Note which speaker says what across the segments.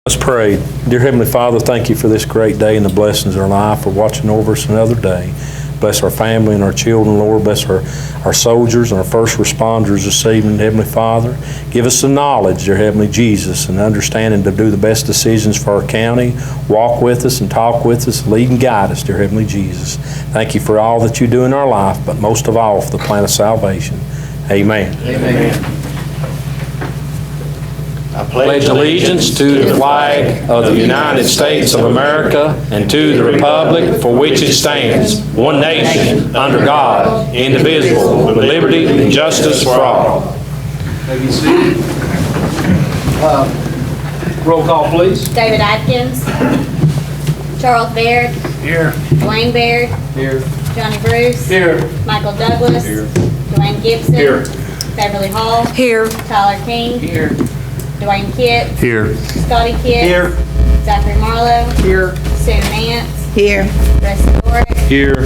Speaker 1: Let's pray. Dear Heavenly Father, thank you for this great day and the blessings of our life, for watching over us another day. Bless our family and our children, Lord. Bless our soldiers and our first responders this evening, Heavenly Father. Give us the knowledge, dear Heavenly Jesus, and understanding to do the best decisions for our county. Walk with us and talk with us, lead and guide us, dear Heavenly Jesus. Thank you for all that you do in our life, but most of all for the plan of salvation. Amen.
Speaker 2: Amen.
Speaker 3: I pledge allegiance to the flag of the United States of America and to the republic for which it stands, one nation, under God, indivisible, with liberty and justice for all.
Speaker 2: May be seated. Roll call, please.
Speaker 4: David Atkins. Charles Baird.
Speaker 2: Here.
Speaker 4: Dwayne Baird.
Speaker 2: Here.
Speaker 4: Johnny Bruce.
Speaker 2: Here.
Speaker 4: Michael Douglas.
Speaker 2: Here.
Speaker 4: Dwayne Gibson.
Speaker 2: Here.
Speaker 4: Beverly Hall.
Speaker 5: Here.
Speaker 4: Tyler King.
Speaker 2: Here.
Speaker 4: Dwayne Kitt.
Speaker 1: Here.
Speaker 4: Scotty Kitt.
Speaker 2: Here.
Speaker 4: Zachary Marlowe.
Speaker 2: Here.
Speaker 4: Sue Nance.
Speaker 5: Here.
Speaker 4: Rusty Dorick.
Speaker 1: Here.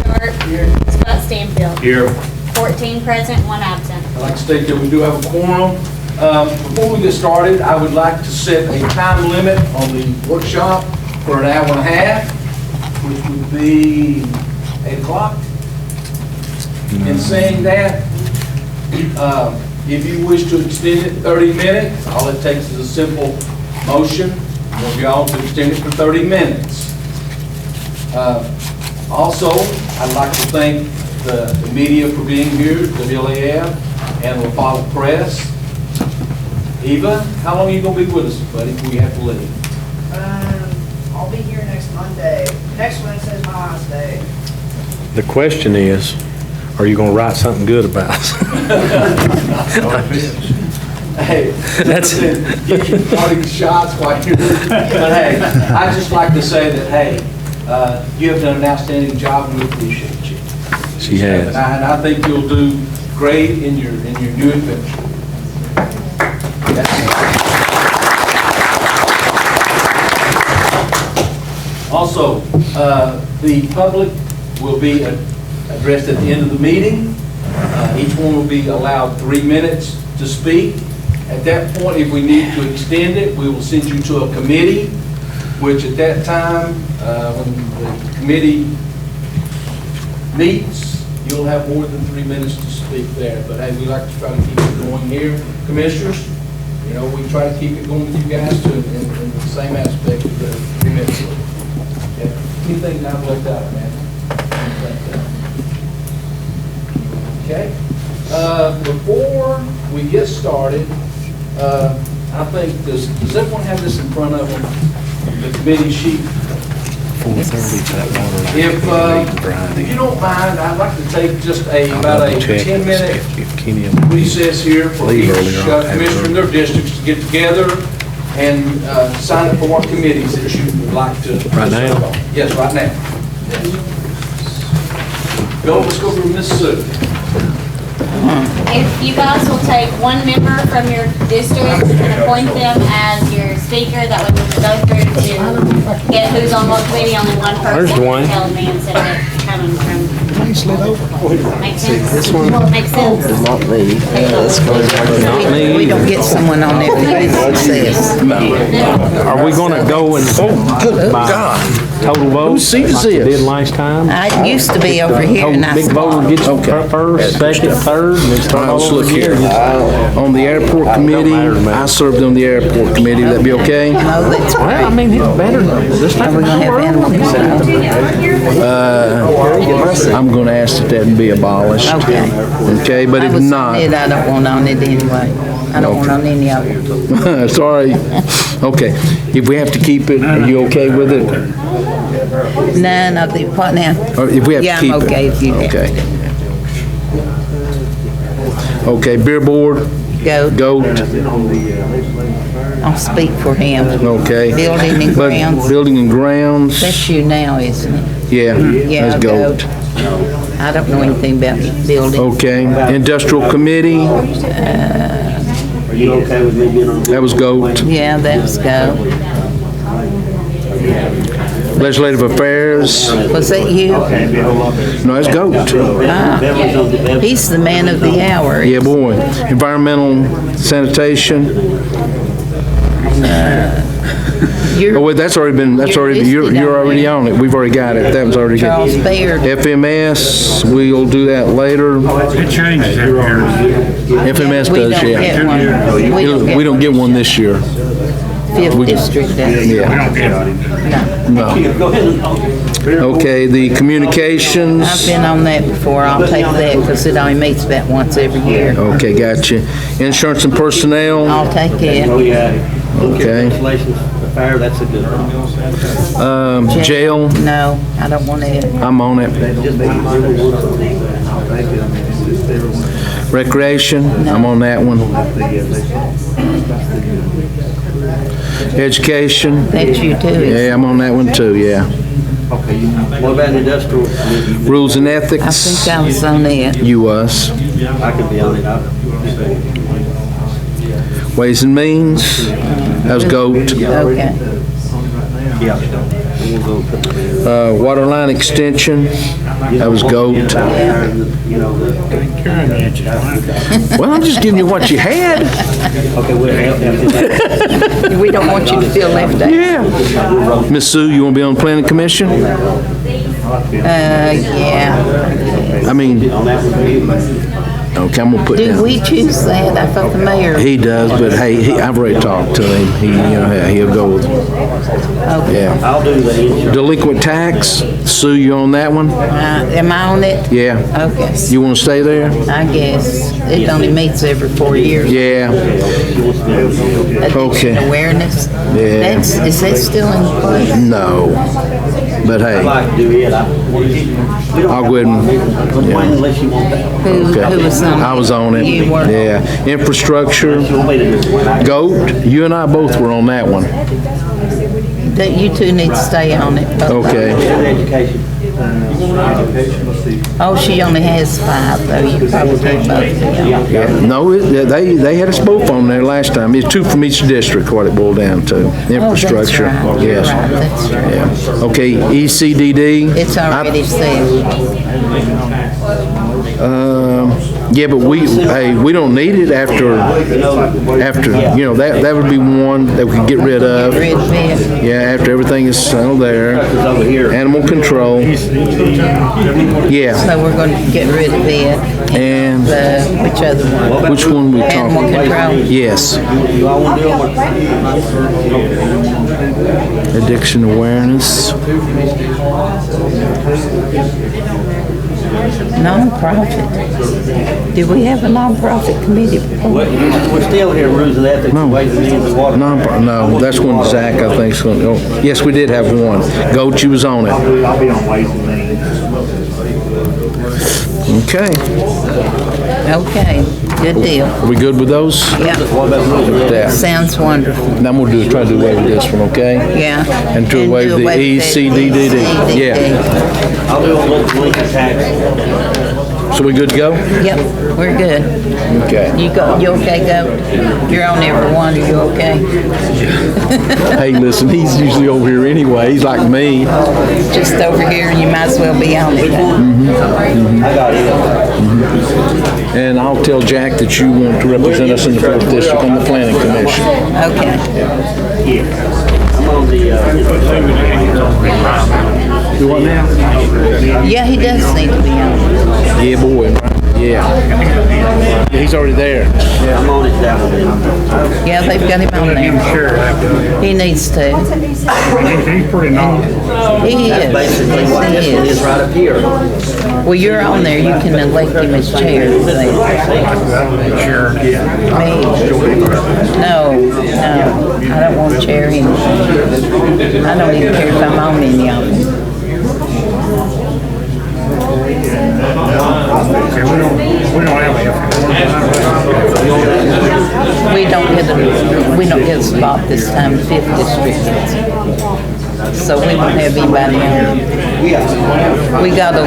Speaker 4: Sharp.
Speaker 2: Here.
Speaker 4: Scott Stanfield.
Speaker 2: Here.
Speaker 4: 14 present, 1 absent.
Speaker 2: I'd like to state that we do have a quorum. Before we get started, I would like to set a time limit on the workshop for an hour and a half, which would be 8 o'clock. In saying that, if you wish to extend it 30 minutes, all it takes is a simple motion. We'll be on to extend it for 30 minutes. Also, I'd like to thank the media for being here, WLAF and the Republic Press. Eva, how long are you going to be with us, buddy, before you have to leave?
Speaker 5: I'll be here next Monday. Next Wednesday is my last day.
Speaker 1: The question is, are you going to write something good about us?
Speaker 2: Hey,
Speaker 1: That's-
Speaker 2: get your parting shots while you're But hey, I'd just like to say that, hey, you have done an outstanding job and we appreciate you.
Speaker 1: She has.
Speaker 2: And I think you'll do great in your new adventure. Also, the public will be addressed at the end of the meeting. Each one will be allowed 3 minutes to speak. At that point, if we need to extend it, we will send you to a committee, which at that time, when the committee meets, you'll have more than 3 minutes to speak there. But hey, we like to try to keep it going here. Commissioners, you know, we try to keep it going with you guys too, in the same aspect of the 3 minutes. Okay. Anything I've left out, man? Okay. Before we get started, I think, does everyone have this in front of them? The committee sheet?
Speaker 1: 4:30.
Speaker 2: If you don't mind, I'd like to take just about a 10-minute recess here for each commissioner in their districts to get together and sign up for what committees that you would like to.
Speaker 1: Right now?
Speaker 2: serve on. Yes, right now. Bill, let's go through Mississippi.
Speaker 4: If you guys will take one member from your district and appoint them as your speaker, that way we can go through to get who's on what committee, only one person.
Speaker 1: There's Dwayne.
Speaker 4: Tell me instead of coming from. Makes sense? Makes sense?
Speaker 6: Not me.
Speaker 1: Not me.
Speaker 5: We don't get someone on there who success.
Speaker 1: Are we going to go and by total vote?
Speaker 6: Whose seat is
Speaker 1: like we
Speaker 6: this?
Speaker 1: did last time?
Speaker 5: I used to be over here and I
Speaker 1: Big voter gets first, second, third, and then start all
Speaker 6: Let's
Speaker 1: over
Speaker 6: look here.
Speaker 1: again.
Speaker 6: On the airport committee, I served on the airport committee. That'd be okay?
Speaker 5: Oh, that's
Speaker 1: Well, I
Speaker 5: great.
Speaker 1: mean, it's better than this.
Speaker 5: Are we gonna have animal control?
Speaker 6: I'm going to ask that that be abolished.
Speaker 5: Okay.
Speaker 6: Okay, but
Speaker 5: I
Speaker 6: if
Speaker 5: was
Speaker 6: not,
Speaker 5: on it, I don't want on it anyway. I don't want on any of them.
Speaker 6: sorry. Okay, if we have to keep it, are you okay with it?
Speaker 5: None of the, what now?
Speaker 6: Or if we have
Speaker 5: Yeah,
Speaker 6: to keep
Speaker 5: I'm
Speaker 6: it?
Speaker 5: okay if you have
Speaker 6: Okay. Okay, beer board,
Speaker 5: go.
Speaker 6: goat,
Speaker 5: I'll speak for him.
Speaker 6: okay.
Speaker 5: Building and
Speaker 6: But
Speaker 5: grounds.
Speaker 6: building and grounds,
Speaker 5: That's you now, isn't it?
Speaker 6: yeah,
Speaker 5: Yeah,
Speaker 6: that's goat.
Speaker 5: goat. I don't know anything about building.
Speaker 6: Okay, industrial committee,
Speaker 3: Are you okay with me being on?
Speaker 6: that was goat.
Speaker 5: Yeah, that's go.
Speaker 6: Legislative affairs,
Speaker 5: Was that you?
Speaker 6: no, that's goat.
Speaker 5: He's the man of the hour.
Speaker 6: Yeah, boy. Environmental sanitation, Oh, wait, that's already, you're already on it. We've already got it. That was already good.
Speaker 7: Charles Baird.
Speaker 6: FMS, we'll do that later.
Speaker 8: It changes every year.
Speaker 6: FMS
Speaker 7: We
Speaker 6: does,
Speaker 7: don't
Speaker 6: yeah.
Speaker 7: get one.
Speaker 6: We don't get one this year.
Speaker 7: Fifth District does.
Speaker 8: We
Speaker 6: Yeah,
Speaker 8: don't get it.
Speaker 6: no. Okay, the communications.
Speaker 7: I've been on that before. I'll take that because it only meets about once every year.
Speaker 6: Okay, gotcha. Insurance and personnel,
Speaker 7: I'll take it.
Speaker 9: Oh, yeah.
Speaker 6: okay.
Speaker 9: Installations, the fire, that's a good one.
Speaker 6: Jail,
Speaker 7: No, I don't want it.
Speaker 6: I'm on it. Recreation, I'm on that one. Education,
Speaker 7: That's you too.
Speaker 6: yeah, I'm on that one too, yeah.
Speaker 9: What about industrial?
Speaker 6: Rules and
Speaker 7: I
Speaker 6: ethics,
Speaker 7: think I was on it.
Speaker 6: you us.
Speaker 9: I could be on it.
Speaker 6: Ways and means, that was GOAT.
Speaker 7: Okay.
Speaker 9: Yeah. We'll go put it in.
Speaker 6: Water line extension, that was GOAT.
Speaker 9: You know,
Speaker 6: Well, I'm just giving you what you had.
Speaker 9: okay, we'll have
Speaker 7: We don't want you to feel left out.
Speaker 6: Yeah. Miss Sue, you want to be on the planning commission?
Speaker 7: Yeah.
Speaker 6: I mean,
Speaker 9: on that one.
Speaker 6: okay, I'm gonna put
Speaker 7: Do
Speaker 6: down.
Speaker 7: we choose that? I thought the mayor.
Speaker 6: He does, but hey, I've already talked to him. He, he'll go with,
Speaker 7: Okay.
Speaker 6: yeah.
Speaker 9: I'll do the insurance.
Speaker 6: Delinquent tax, Sue, you on that one?
Speaker 7: Am I on it?
Speaker 6: Yeah.
Speaker 7: Okay.
Speaker 6: You want to stay there?
Speaker 7: I guess. It only meets every 4 years.
Speaker 6: Yeah.
Speaker 7: Addiction
Speaker 6: Okay.
Speaker 7: Awareness.
Speaker 6: Yeah.
Speaker 7: Is that still in place?
Speaker 6: No. But
Speaker 9: I'd
Speaker 6: hey,
Speaker 9: like to do it. We don't
Speaker 6: I'll go ahead and, yeah.
Speaker 9: unless you want that.
Speaker 7: Who was on it?
Speaker 6: I was on it.
Speaker 7: You were?
Speaker 6: Yeah. Infrastructure,
Speaker 9: You want me to do it?
Speaker 6: GOAT, you and I both were on that one.
Speaker 7: That you two need to stay on it. both of you.
Speaker 6: Okay.
Speaker 9: Education.
Speaker 7: Oh, she only has 5 though. You probably take both of them.
Speaker 6: Yeah. No, they had us both on there last time. It's 2 from each district, what it boiled down to. Infrastructure,
Speaker 7: Oh, that's right.
Speaker 6: yes.
Speaker 7: Right, that's right.
Speaker 6: Yeah. Okay, ECDD.
Speaker 7: It's already said.
Speaker 6: Yeah, but we don't need it after, that would be one that we could get rid of.
Speaker 7: Red pen.
Speaker 6: Yeah, after everything is settled there.
Speaker 9: Over here.
Speaker 6: Animal control. Yeah,
Speaker 7: So we're going to get rid of it.
Speaker 6: and
Speaker 7: Which other one?
Speaker 6: which one we
Speaker 7: Animal
Speaker 6: talking?
Speaker 7: control.
Speaker 6: Yes,
Speaker 9: You all want to do it?
Speaker 6: addiction awareness.
Speaker 7: Non-profit. Do we have a non-profit committee before?
Speaker 9: We're still here, rules and ethics, ways and means, and water.
Speaker 6: No, that's one Zach, I think, is going, oh, yes, we did have one. Goat, you was on it.
Speaker 8: I'll be on Ways and Means.
Speaker 6: Okay,
Speaker 7: Okay, good deal.
Speaker 6: are we good with those?
Speaker 7: Yeah,
Speaker 6: That.
Speaker 7: sounds wonderful.
Speaker 6: Now I'm gonna try to do away with this one, okay?
Speaker 7: Yeah.
Speaker 6: And to away
Speaker 7: do
Speaker 6: with the
Speaker 7: away with that
Speaker 6: ECDD. Yeah.
Speaker 9: I'll do a little delinquent tax.
Speaker 6: So we good to go?
Speaker 7: Yep, we're good.
Speaker 6: Okay.
Speaker 7: You okay, go? You're on every one, are you okay?
Speaker 6: Hey, listen, he's usually over here anyway. He's like me.
Speaker 7: Just over here, and you might as well be on it.
Speaker 9: I got it.
Speaker 6: And I'll tell Jack that you want to represent us in the 4th District on the Planning Commission.
Speaker 7: Okay.
Speaker 9: I'm on the,
Speaker 6: Do what now?
Speaker 7: Yeah, he does need to be on it.
Speaker 6: Yeah, boy. Yeah. He's already there.
Speaker 9: I'm on it that one.
Speaker 7: Yeah, they've got him on there.
Speaker 8: Sure,
Speaker 7: He needs to.
Speaker 8: he's pretty knowledgeable.
Speaker 7: He is.
Speaker 9: Basically, what this
Speaker 7: He
Speaker 9: one is
Speaker 7: is.
Speaker 9: right up here.
Speaker 7: Well, you're on there, you can elect him as chair.
Speaker 8: Sure.
Speaker 7: Me? No, I don't want to chair anything. I don't even care if I'm on any of them.
Speaker 8: Okay, we don't have
Speaker 7: We don't get a spot this time, 5th District. So we won't have anybody on. We got a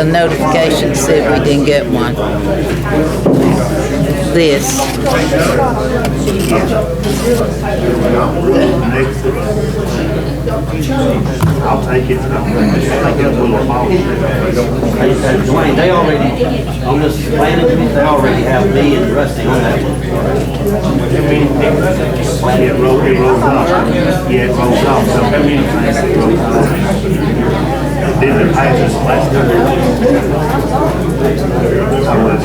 Speaker 7: a notification said we didn't get one. This.
Speaker 8: I'll take it. I'll get a little amount.
Speaker 9: Dwayne, they already, on this planning committee, they already have me and Rusty on that one.
Speaker 8: Yeah, it rolls off. Yeah, it rolls off. So how many things it rolls off? Didn't it pass us last time? I was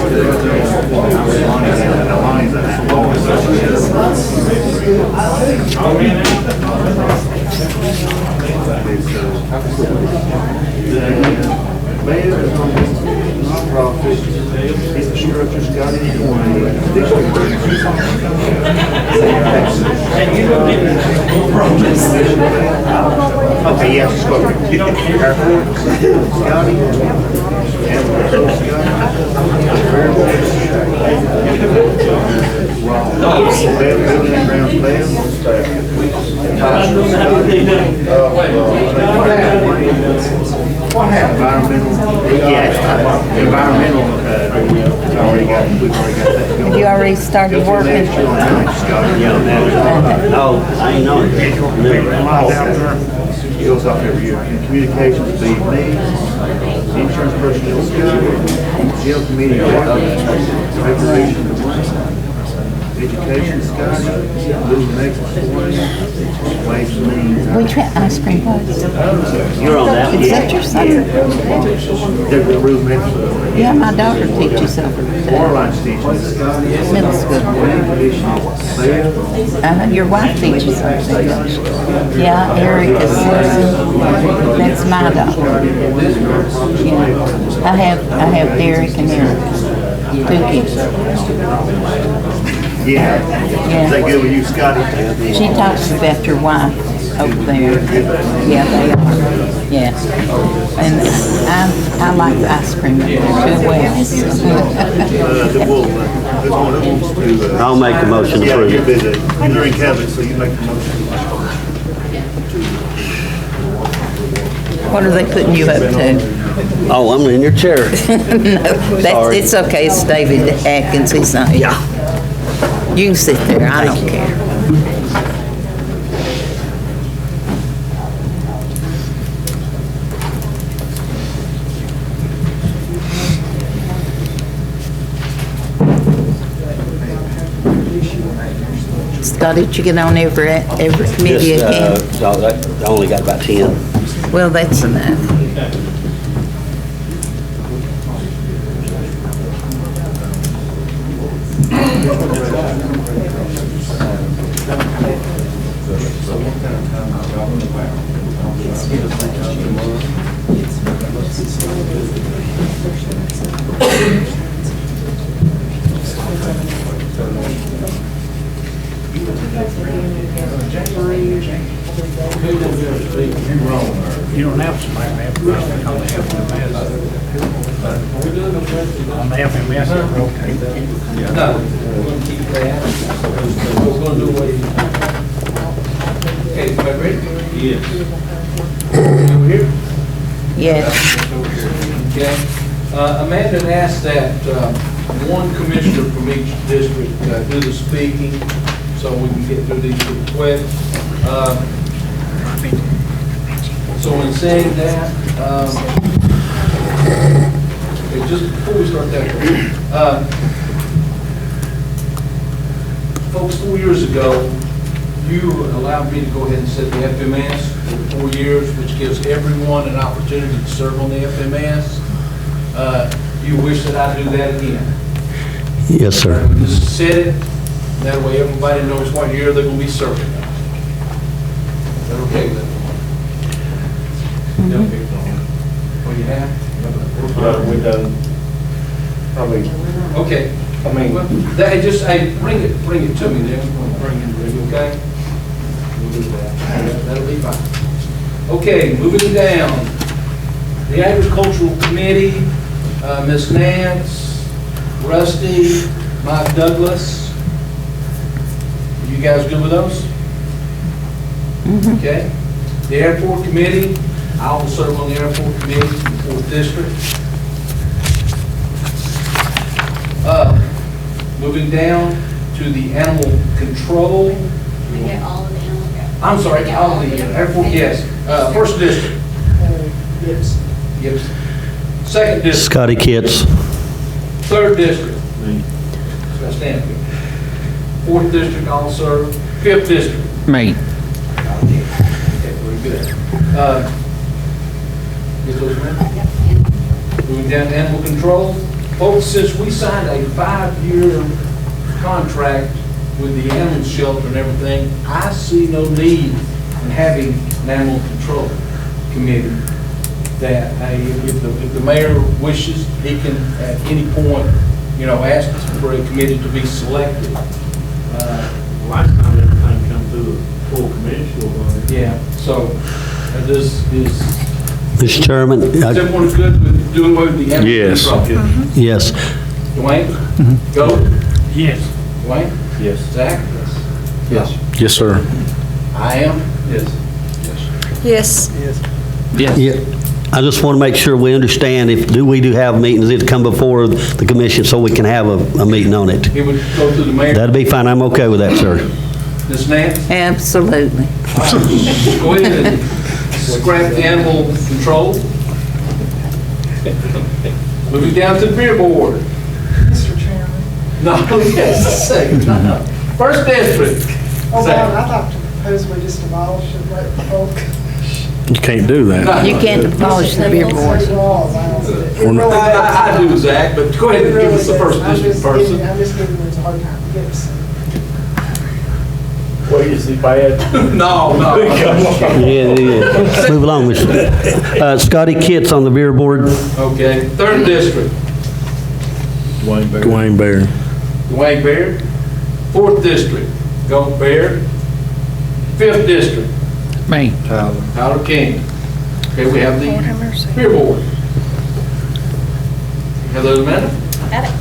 Speaker 8: Is the structure got anyone Okay, yes, Scotty. Building and grounds Environmental, we've already got that going.
Speaker 7: Have you already started working?
Speaker 9: No, I ain't know it.
Speaker 8: He goes off every year. And communications, the needs, insurance personnel, jail committee, recreation, education, Scotty, little next one, ways and means.
Speaker 7: Which ice cream place?
Speaker 9: You're on that one.
Speaker 7: Is that your son?
Speaker 8: They're the rules next.
Speaker 7: Yeah, my daughter teaches over
Speaker 8: Orline's teaching.
Speaker 7: middle school. Your wife teaches over there. Yeah, Eric is, that's my daughter. Yeah, I have Derek and Eric, 2 kids.
Speaker 8: Yeah. Is that good with you, Scotty?
Speaker 7: She talks about your wife over there. Yeah, they are. Yeah. And I like the ice cream up there too well.
Speaker 9: I'll make a motion to
Speaker 8: Yeah,
Speaker 9: approve
Speaker 8: you're
Speaker 9: it.
Speaker 8: busy. You're in Catholic, so you make the motion.
Speaker 7: What are they putting you up to?
Speaker 9: Oh, I'm in your chair.
Speaker 7: No, it's okay. It's David Atkins. He's not here. You can sit there. I don't care. Scotty, did you get on every committee
Speaker 9: Just,
Speaker 7: again?
Speaker 9: I only got about 10.
Speaker 7: Well, that's enough.
Speaker 10: You don't have somebody to have on the FMS. On the FMS, it rotates.
Speaker 2: No, we're gonna keep that. We're gonna do away. Okay, everybody ready? Yes. Over here?
Speaker 7: Yes.
Speaker 2: Okay. Amanda asked that one commissioner from each district do the speaking, so we can get through these pretty quick. So in saying that, okay, just before we start that, folks, 4 years ago, you allowed me to go ahead and set the FMS for 4 years, which gives everyone an opportunity to serve on the FMS. You wish that I do that again?
Speaker 9: Yes, sir.
Speaker 2: Just set it, that way everybody knows what year they're going to be serving. Is that okay with everyone? Okay. What do you have?
Speaker 1: We've done probably,
Speaker 2: Okay.
Speaker 1: I mean,
Speaker 2: Well, that, just, hey, bring it to me then. Bring it, okay? We'll do that. That'll be fine. Okay, moving down. The Agricultural Committee, Ms. Nance, Rusty, Mike Douglas. You guys good with those? Okay. The Airport Committee, I will serve on the Airport Committee, 4th District. Moving down to the Animal Control.
Speaker 4: We get all of the animal.
Speaker 2: I'm sorry, all of the Airport, yes. 1st District.
Speaker 5: Yes.
Speaker 2: Yes. 2nd District.
Speaker 9: Scotty Kitts.
Speaker 2: 3rd District. So stand here. 4th District, I'll serve. 5th District.
Speaker 10: Me.
Speaker 2: Okay, very good. Get those, ma'am? Moving down to animal control. Folks, since we signed a 5-year contract with the animal shelter and everything, I see no need in having an animal control committee. That if the mayor wishes, he can at any point, ask for a committee to be selected.
Speaker 8: Last time everything come through the full commission.
Speaker 2: Yeah, so this is,
Speaker 11: Mr. Chairman,
Speaker 2: is everyone good with doing away with the animal
Speaker 1: Yes.
Speaker 2: control?
Speaker 11: yes.
Speaker 2: Dwayne? Go?
Speaker 10: Yes.
Speaker 2: Dwayne?
Speaker 8: Yes.
Speaker 2: Zach?
Speaker 6: Yes.
Speaker 1: Yes, sir.
Speaker 2: I am? Yes.
Speaker 12: Yes.
Speaker 11: Yeah. I just want to make sure we understand we do have meetings that come before the commission so we can have a meeting on it.
Speaker 2: It would go through the mayor.
Speaker 11: That'd be fine. I'm okay with that, sir.
Speaker 2: Ms. Nance?
Speaker 7: Absolutely.
Speaker 2: Go ahead and scrap the animal control. Moving down to the beer board.
Speaker 5: Mr. Chairman.
Speaker 2: No, yes, second. First district.
Speaker 5: Oh,
Speaker 2: Zach.
Speaker 5: God, I'd like to propose we just abolish it, let the folk.
Speaker 1: You can't do that.
Speaker 7: You can't abolish the beer board.
Speaker 5: State law allows it. It
Speaker 1: We're not-
Speaker 5: really does.
Speaker 2: I do, Zach, but go ahead
Speaker 5: It
Speaker 2: and give
Speaker 5: really
Speaker 2: us the
Speaker 5: does.
Speaker 2: first district person.
Speaker 5: I'm just giving them a hard time. Give us some.
Speaker 8: What is he bad?
Speaker 2: No.
Speaker 11: Yeah, yeah. Move along, Mr. Scotty Kitts on the beer board.
Speaker 2: Okay, third district.
Speaker 1: Dwayne Baird.
Speaker 2: Dwayne Baird. Fourth district. Go Baird. Fifth district.
Speaker 10: Me.
Speaker 2: Tyler King. Okay, we have the beer board. Have those amendments?
Speaker 4: Got it.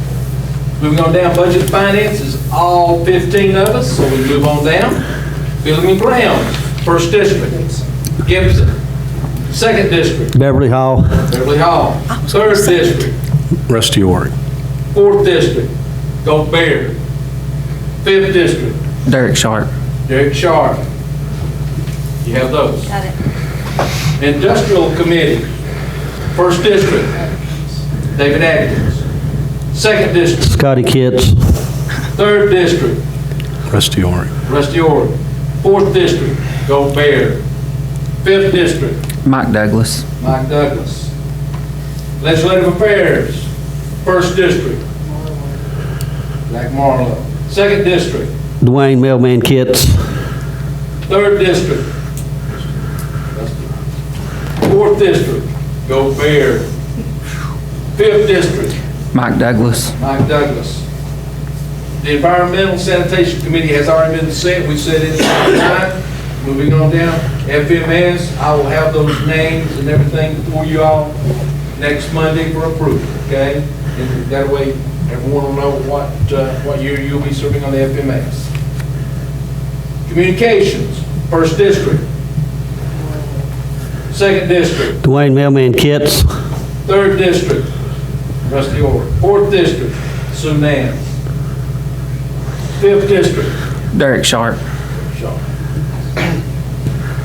Speaker 2: Moving on down, budget and finances, all 15 of us, so we move on down. Building and grounds, first district, Gibson. Second district,
Speaker 11: Beverly Hall.
Speaker 2: Beverly Hall. Third district,
Speaker 1: Rusty Orr.
Speaker 2: fourth district, Gulf Bear. Fifth district,
Speaker 10: Derek Sharp.
Speaker 2: Derek Sharp. You have those.
Speaker 4: Got it.
Speaker 2: Industrial committee, first district, David Atkins. Second district,
Speaker 11: Scotty Kitts.
Speaker 2: third district,
Speaker 1: Rusty Orr.
Speaker 2: Rusty Orr. Fourth district, Gulf Bear. Fifth district,
Speaker 10: Mike Douglas.
Speaker 2: Mike Douglas. Legislative Affairs, first district, Zach Marlowe. Second district,
Speaker 11: Dwayne Mailman Kitts.
Speaker 2: third district, fourth district, Gulf Bear. Fifth district,
Speaker 10: Mike Douglas.
Speaker 2: Mike Douglas. The Environmental Sanitation Committee has already been set. We set it tonight. Moving on down, FMS, I will have those names and everything for you all next Monday for approval, okay? And that way, everyone will know what year you'll be serving on the FMS. Communications, first district. Second district.
Speaker 11: Dwayne Mailman Kitts.
Speaker 2: Third district, Rusty Orr. Fourth district, Sue Nance. Fifth district,
Speaker 10: Derek Sharp.
Speaker 2: Shaw.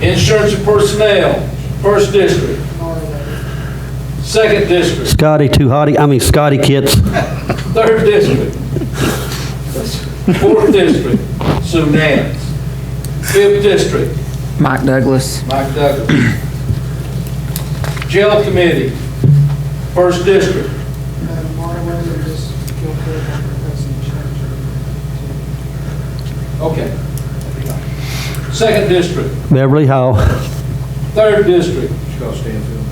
Speaker 2: Insurance and personnel, first district. Second district,
Speaker 11: Scotty Scotty Kitts.
Speaker 2: third district. Fourth district, Sue Nance. Fifth district,
Speaker 10: Mike Douglas.
Speaker 2: Mike Douglas. Jail committee, first district. Okay. Second district,
Speaker 11: Beverly Hall.
Speaker 2: third district, Scott Stanfield.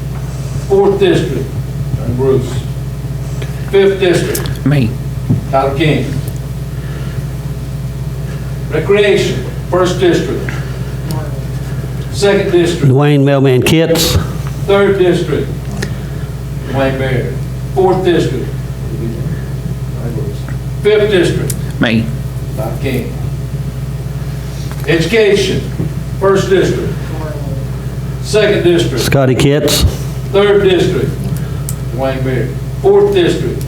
Speaker 2: Fourth district, John Bruce. Fifth district,
Speaker 10: Me.
Speaker 2: Tyler King. Recreation, first district. Second district,
Speaker 11: Dwayne Mailman Kitts.
Speaker 2: third district, Dwayne Baird. Fourth district, fifth district,
Speaker 10: Me.
Speaker 2: Tyler King. Education, first district. Second district,
Speaker 11: Scotty Kitts.
Speaker 2: third district, Dwayne Baird. Fourth district,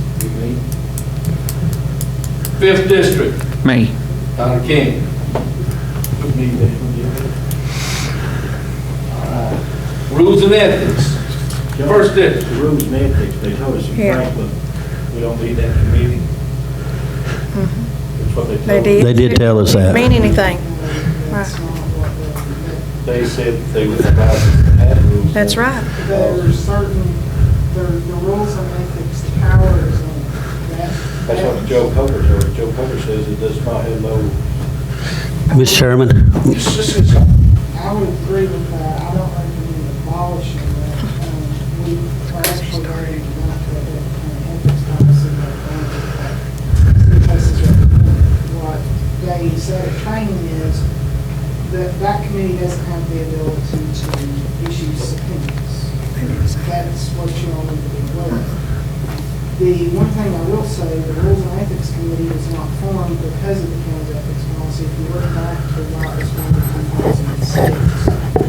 Speaker 2: fifth district,
Speaker 10: Me.
Speaker 2: Tyler King. Alright. Rules and ethics, first district.
Speaker 8: The rules and ethics, they told us in
Speaker 12: Yeah.
Speaker 8: Franklin, we don't need that committee. It's
Speaker 12: They did.
Speaker 11: They did tell us that.
Speaker 12: Mean anything. Right.
Speaker 9: They said they would advise us to have rules.
Speaker 12: That's right.
Speaker 5: There's certain, the rules and ethics, the powers and that.
Speaker 9: That's what Joe Coker said. Joe Coker says it does not have no.
Speaker 11: Mr. Chairman,
Speaker 5: I would agree with that. I don't think we need to abolish it. We are actually very not to an ethics policy because what they said at training is that that committee doesn't have the ability to issue subpoenas. That's what you all need to be aware of. The one thing I will say, the Rules and Ethics Committee was not formed because of the county's ethics policy. If you look back to what was done in 2006,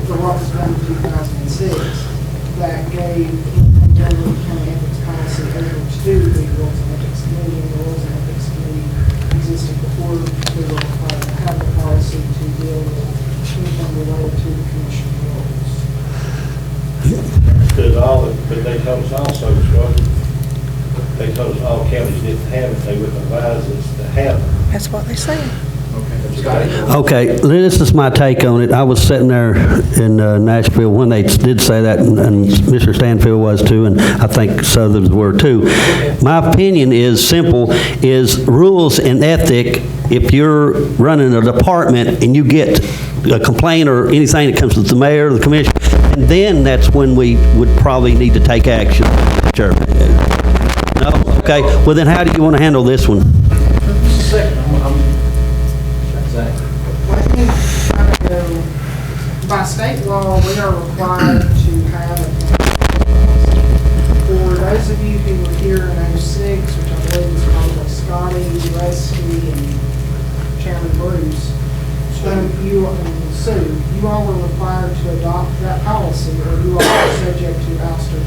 Speaker 5: for what was done in 2006, that gave the county ethics policy over to the Rules and Ethics Committee, and the Rules and Ethics Committee existed before we were required to have the policy to deal with anything related to the commission rules.
Speaker 9: But they told us also, they told us all counties didn't have it, they wouldn't advise us to have it.
Speaker 12: That's what they said.
Speaker 11: okay, this is my take on it. I was sitting there in Nashville when they did say that, and Mr. Stanfield was too, and I think Southers were too. My opinion is simple, is rules and ethic, if you're running a department and you get a complaint or anything that comes to the mayor or the commission, and then that's when we would probably need to take action. Sure. No? Okay, well then how do you want to handle this one?
Speaker 5: By state law, we are required to have a for those of you who were here in '06, which I believe was probably Scotty, Rusty, and Chairman Bruce, you and Sue, you all were required to adopt that policy, or you all are subject to ouster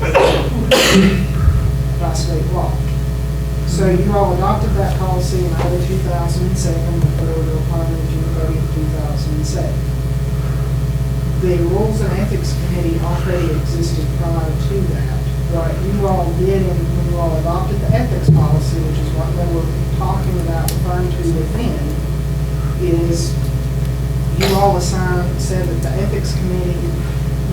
Speaker 5: by state law. So you all adopted that policy in early 2007 before the requirement of June 30th, 2007. The Rules and Ethics Committee already existed prior to that. What you all did when you all adopted the ethics policy, which is what they were talking about, referring to within, is you all said that the ethics committee,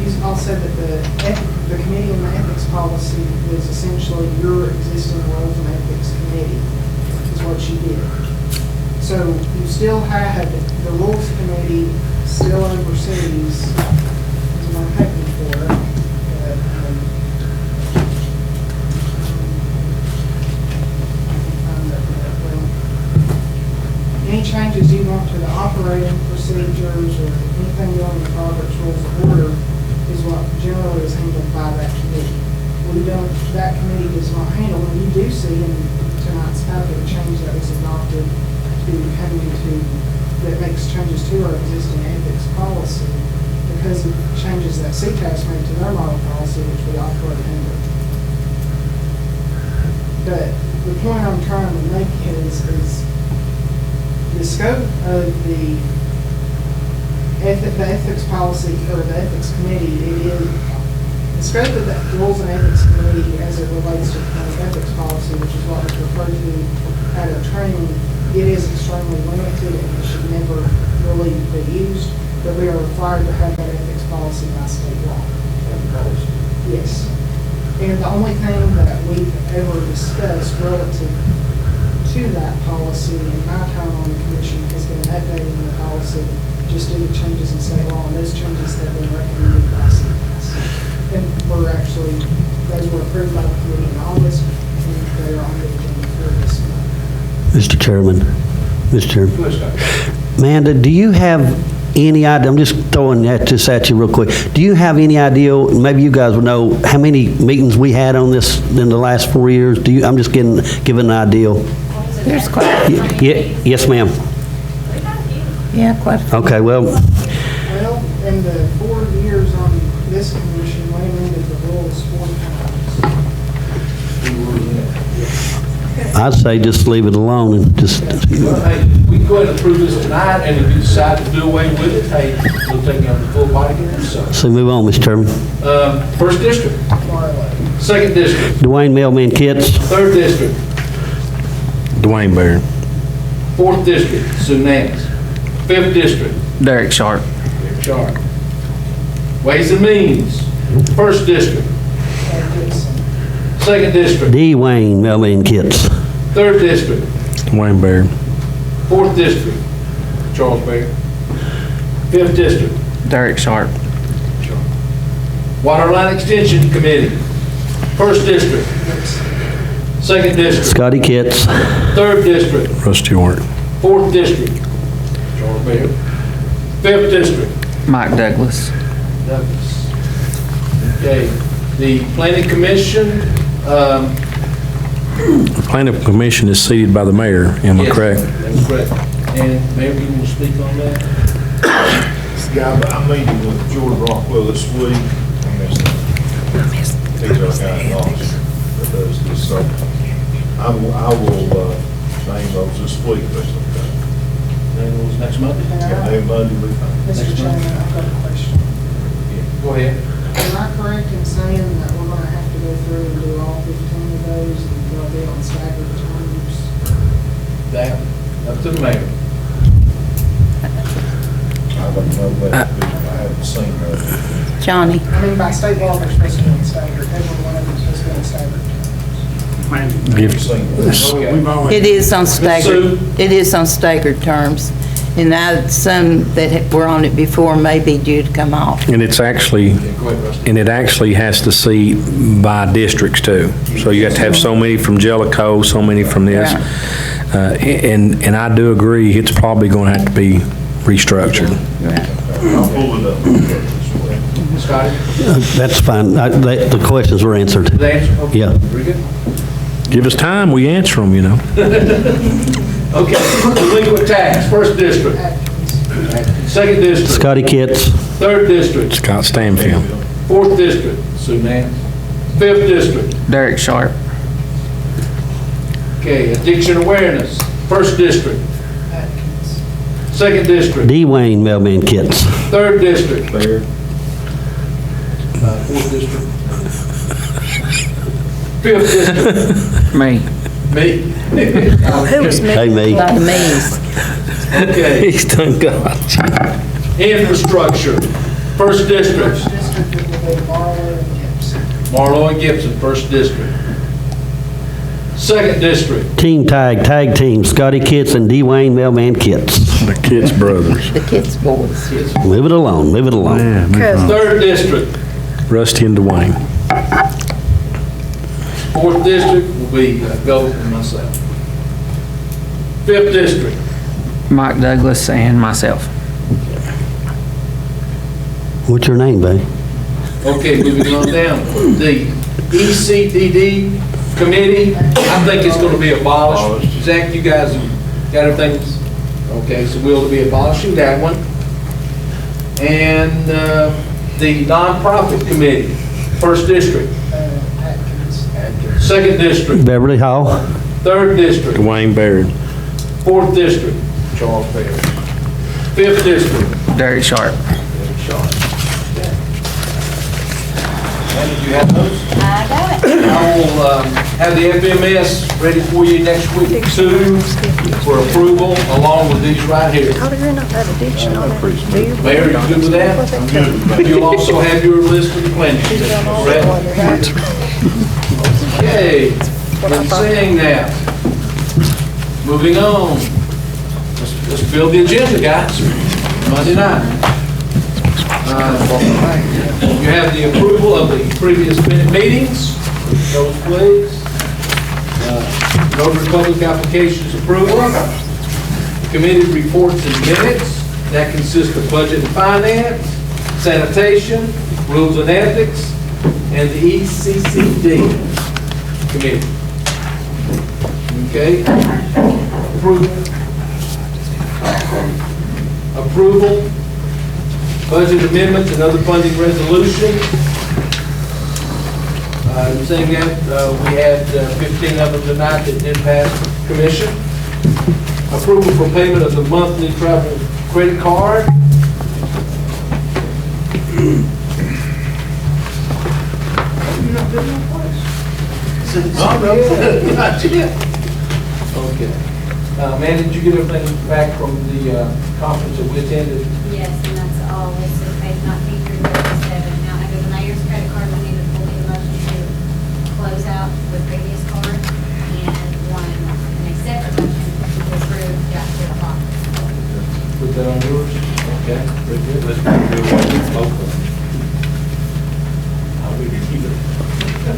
Speaker 5: you all said that the committee and the ethics policy was essentially your existing Rules and Ethics Committee, is what you did. So you still had the Rules Committee still oversees, is what I'm hoping for, any changes you want to the operating procedures or anything you want in the Robert's Rules of Order is what generally is handled by that committee. That committee does not handle, when you do see in tonight's packet a change that was adopted to coming to, that makes changes to our existing ethics policy because of changes that CCAS made to their model policy, which we operate under. But the point I'm trying to make is the scope of the ethics policy, or the ethics committee, it is the scope of the Rules and Ethics Committee as it relates to the ethics policy, which is what was referred to at a training. It is extremely limited and it should never really be used, but we are required to have that ethics policy by state law. Yes. And the only thing that we've ever discussed relative to that policy in my time on the commission has been updating the policy just due to changes in state law, and those changes have been recommended by CCAS. And we're actually, those were approved by the committee in August, and they are on the agenda for this month.
Speaker 11: Mr. Chairman. Amanda, do you have any idea, I'm just throwing this at you real quick, do you have any idea, maybe you guys would know, how many meetings we had on this in the last 4 years? I'm just giving an idea.
Speaker 7: There's quite a few.
Speaker 11: Yes, ma'am.
Speaker 7: Yeah, quite a few.
Speaker 11: Okay, well.
Speaker 5: Well, in the 4 years on this commission, we amended the rules 4 times.
Speaker 11: I'd say just leave it alone and just.
Speaker 2: Hey, we can go ahead and approve this tonight, and if you decide to do away with it, hey, we'll take it on the full body again, so.
Speaker 11: So move on, Mr. Chairman.
Speaker 2: First district. Second district.
Speaker 11: Dwayne Mailman Kitts.
Speaker 2: Third district.
Speaker 1: Dwayne Barron.
Speaker 2: 4th District, Sue Nance. 5th District,
Speaker 7: Derek Sharp.
Speaker 2: Rick Sharp. Ways and Means, 1st District. 2nd District,
Speaker 11: D. Wayne, Melvin Kitts.
Speaker 2: 3rd District,
Speaker 1: Wayne Baird.
Speaker 2: 4th District, Charles Baird. 5th District,
Speaker 7: Derek Sharp.
Speaker 2: Waterline Extension Committee, 1st District, 2nd District,
Speaker 11: Scotty Kitts.
Speaker 2: 3rd District,
Speaker 1: Rusty Ort.
Speaker 2: 4th District, Charles Baird. 5th District,
Speaker 7: Mike Douglas.
Speaker 2: Douglas. Okay, the Planning Commission,
Speaker 1: The Planning Commission is seated by the mayor, am I
Speaker 2: yes,
Speaker 1: correct?
Speaker 2: that's correct. And Mayor, you want to speak on that?
Speaker 9: Yeah, but I'm meeting with George Rockwell this week. He's our guy in office that does this, so I will name those this week, if that's okay.
Speaker 2: Name those next month?
Speaker 9: Yeah, name Monday, we fine.
Speaker 5: Mr. Chairman, I've got a question.
Speaker 2: Go ahead.
Speaker 5: Am I correct in saying that we're gonna have to go through and do all 15 of those and they'll be on staggered terms?
Speaker 2: That, up to the mayor.
Speaker 9: I don't know that, I haven't seen her.
Speaker 7: Johnny.
Speaker 5: I mean, by state law, they're supposed to be on staggered, every one of them is supposed to be on staggered terms.
Speaker 1: Give,
Speaker 2: Okay.
Speaker 10: We've always,
Speaker 7: It is on
Speaker 2: Sue?
Speaker 7: staggered, it is on staggered terms. And some that were on it before may be due to come off.
Speaker 1: and it's actually,
Speaker 2: Go ahead, Rusty.
Speaker 1: and it actually has to see by districts too. So you have to have so many from Jellicoe, so many from this. And I do agree, it's probably going to have to be restructured.
Speaker 7: Right.
Speaker 9: I'll pull it up this week.
Speaker 2: Scotty,
Speaker 11: That's fine. The questions were answered.
Speaker 2: the answer? Okay,
Speaker 11: Yeah.
Speaker 2: very good.
Speaker 1: Give us time, we answer them, you know.
Speaker 2: Okay, delinquent tax, 1st District. 2nd District,
Speaker 11: Scotty Kitts.
Speaker 2: 3rd District,
Speaker 1: Scott Stanfield.
Speaker 2: 4th District, Sue Nance. 5th District,
Speaker 7: Derek Sharp.
Speaker 2: okay, addiction awareness, 1st District. 2nd District,
Speaker 11: D. Wayne, Melvin Kitts.
Speaker 2: 3rd District. 4th District. 5th District,
Speaker 7: Me.
Speaker 2: me.
Speaker 12: Who was me?
Speaker 11: Hey, me.
Speaker 7: By the means.
Speaker 2: Okay,
Speaker 1: He's done God.
Speaker 2: infrastructure, 1st District.
Speaker 5: First district, it will be Marlowe and Gibson.
Speaker 2: Marlowe and Gibson, 1st District. 2nd District,
Speaker 11: Team tag team, Scotty Kitts and D. Wayne, Melvin Kitts.
Speaker 1: The Kitts brothers.
Speaker 7: The kids' boys.
Speaker 11: Move it along, move it along.
Speaker 1: Yeah, move on.
Speaker 2: 3rd District.
Speaker 1: Rusty and Dwayne.
Speaker 2: 4th District will be Gold and myself. 5th District,
Speaker 7: Mike Douglas and myself.
Speaker 11: What's your name, babe?
Speaker 2: okay, moving on down. The ECDD committee, I think it's gonna be abolished. Zach, you guys have got everything? Okay, so we'll be abolishing that one. And the nonprofit committee, 1st District,
Speaker 5: Atkins.
Speaker 2: 2nd District,
Speaker 11: Beverly Hall.
Speaker 2: 3rd District,
Speaker 1: Dwayne Baird.
Speaker 2: 4th District, Charles Baird. 5th District,
Speaker 7: Derek Sharp.
Speaker 2: Sean. And did you have those?
Speaker 4: I got it.
Speaker 2: I will have the FMS ready for you next week too, for approval, along with these right here.
Speaker 12: How do you not have addiction on it? Do you?
Speaker 2: Mayor, you good with that?
Speaker 12: I'm good.
Speaker 2: You'll also have your list of the planning commission, correct? Okay, been saying that. Moving on. Let's build the agenda, guys. Monday night. You have the approval of the previous minute meetings. Those please. Notary public applications approval. Committee reports and minutes. That consists of budget and finance, sanitation, rules and ethics, and the ECCD committee. Okay? Approval, budget amendments and other funding resolution. Saying that, we had 15 of them tonight that did pass commission. Approval for payment of the monthly travel credit card. Not yet. Okay. Amanda, did you get everything back from the conference that we attended?
Speaker 4: Yes, and that's all listed, page 19 through 37. Now, under the mayor's credit card, we need a motion to close out the previous card, and a separate motion to approve Jack Hill Clock.
Speaker 2: Put that on yours? Okay, very good.
Speaker 9: Let's do both of them.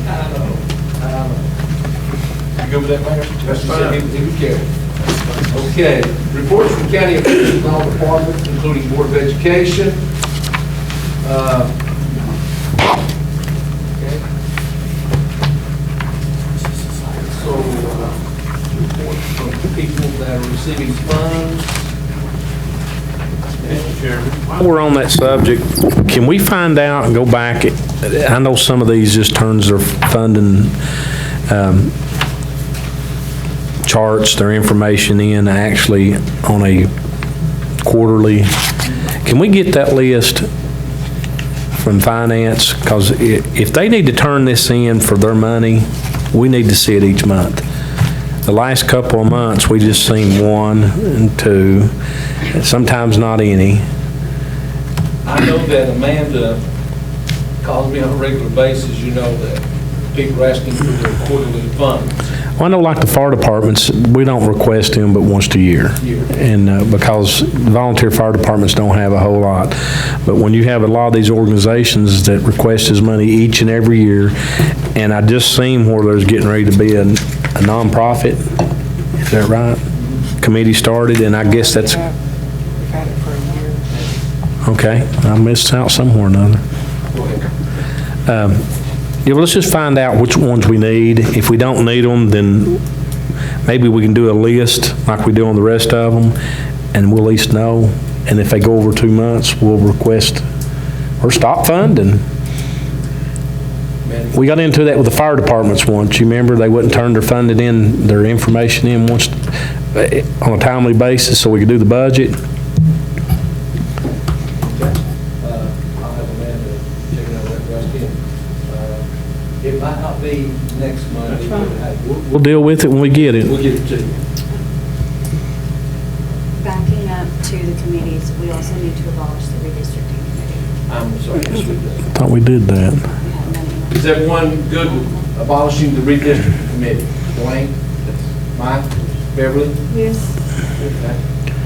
Speaker 2: I know. You good with that, Mayor?
Speaker 9: That's fine.
Speaker 2: He would carry. Okay, reports from county officials and all departments, including Board of Education. Okay. So, reports from people that are receiving funds.
Speaker 9: Mr. Chairman.
Speaker 1: While we're on that subject, can we find out and go back, I know some of these just turns their funding charts, their information in actually on a quarterly. Can we get that list from finance? Because if they need to turn this in for their money, we need to see it each month. The last couple of months, we just seen 1 and 2, sometimes not any.
Speaker 2: I know that Amanda calls me on a regular basis, you know, that people are asking for their quarterly funds.
Speaker 1: Well, I know like the fire departments, we don't request them but once a year. And because volunteer fire departments don't have a whole lot. But when you have a lot of these organizations that request his money each and every year, and I just seen where there's getting ready to be a nonprofit, is that right? Committee started, and I guess that's,
Speaker 5: We've had it for a year.
Speaker 1: okay, I missed out somewhere or another. Yeah, well, let's just find out which ones we need. If we don't need them, then maybe we can do a list like we do on the rest of them, and we'll at least know. And if they go over 2 months, we'll request or stop funding. We got into that with the fire departments once. You remember they wouldn't turn their funding in, their information in once on a timely basis so we could do the budget.
Speaker 2: I'll have Amanda check it out that rest in. It might not be next Monday, but hey,
Speaker 1: We'll deal with it when we get it.
Speaker 2: we'll get it to you.
Speaker 13: Backing up to the committees, we also need to abolish the redistricting committee.
Speaker 2: I'm sorry, yes, we do.
Speaker 1: Thought we did that.
Speaker 13: We have many.
Speaker 2: Is everyone good with abolishing the redistricting committee? Dwayne? Mike? Beverly?
Speaker 12: Yes.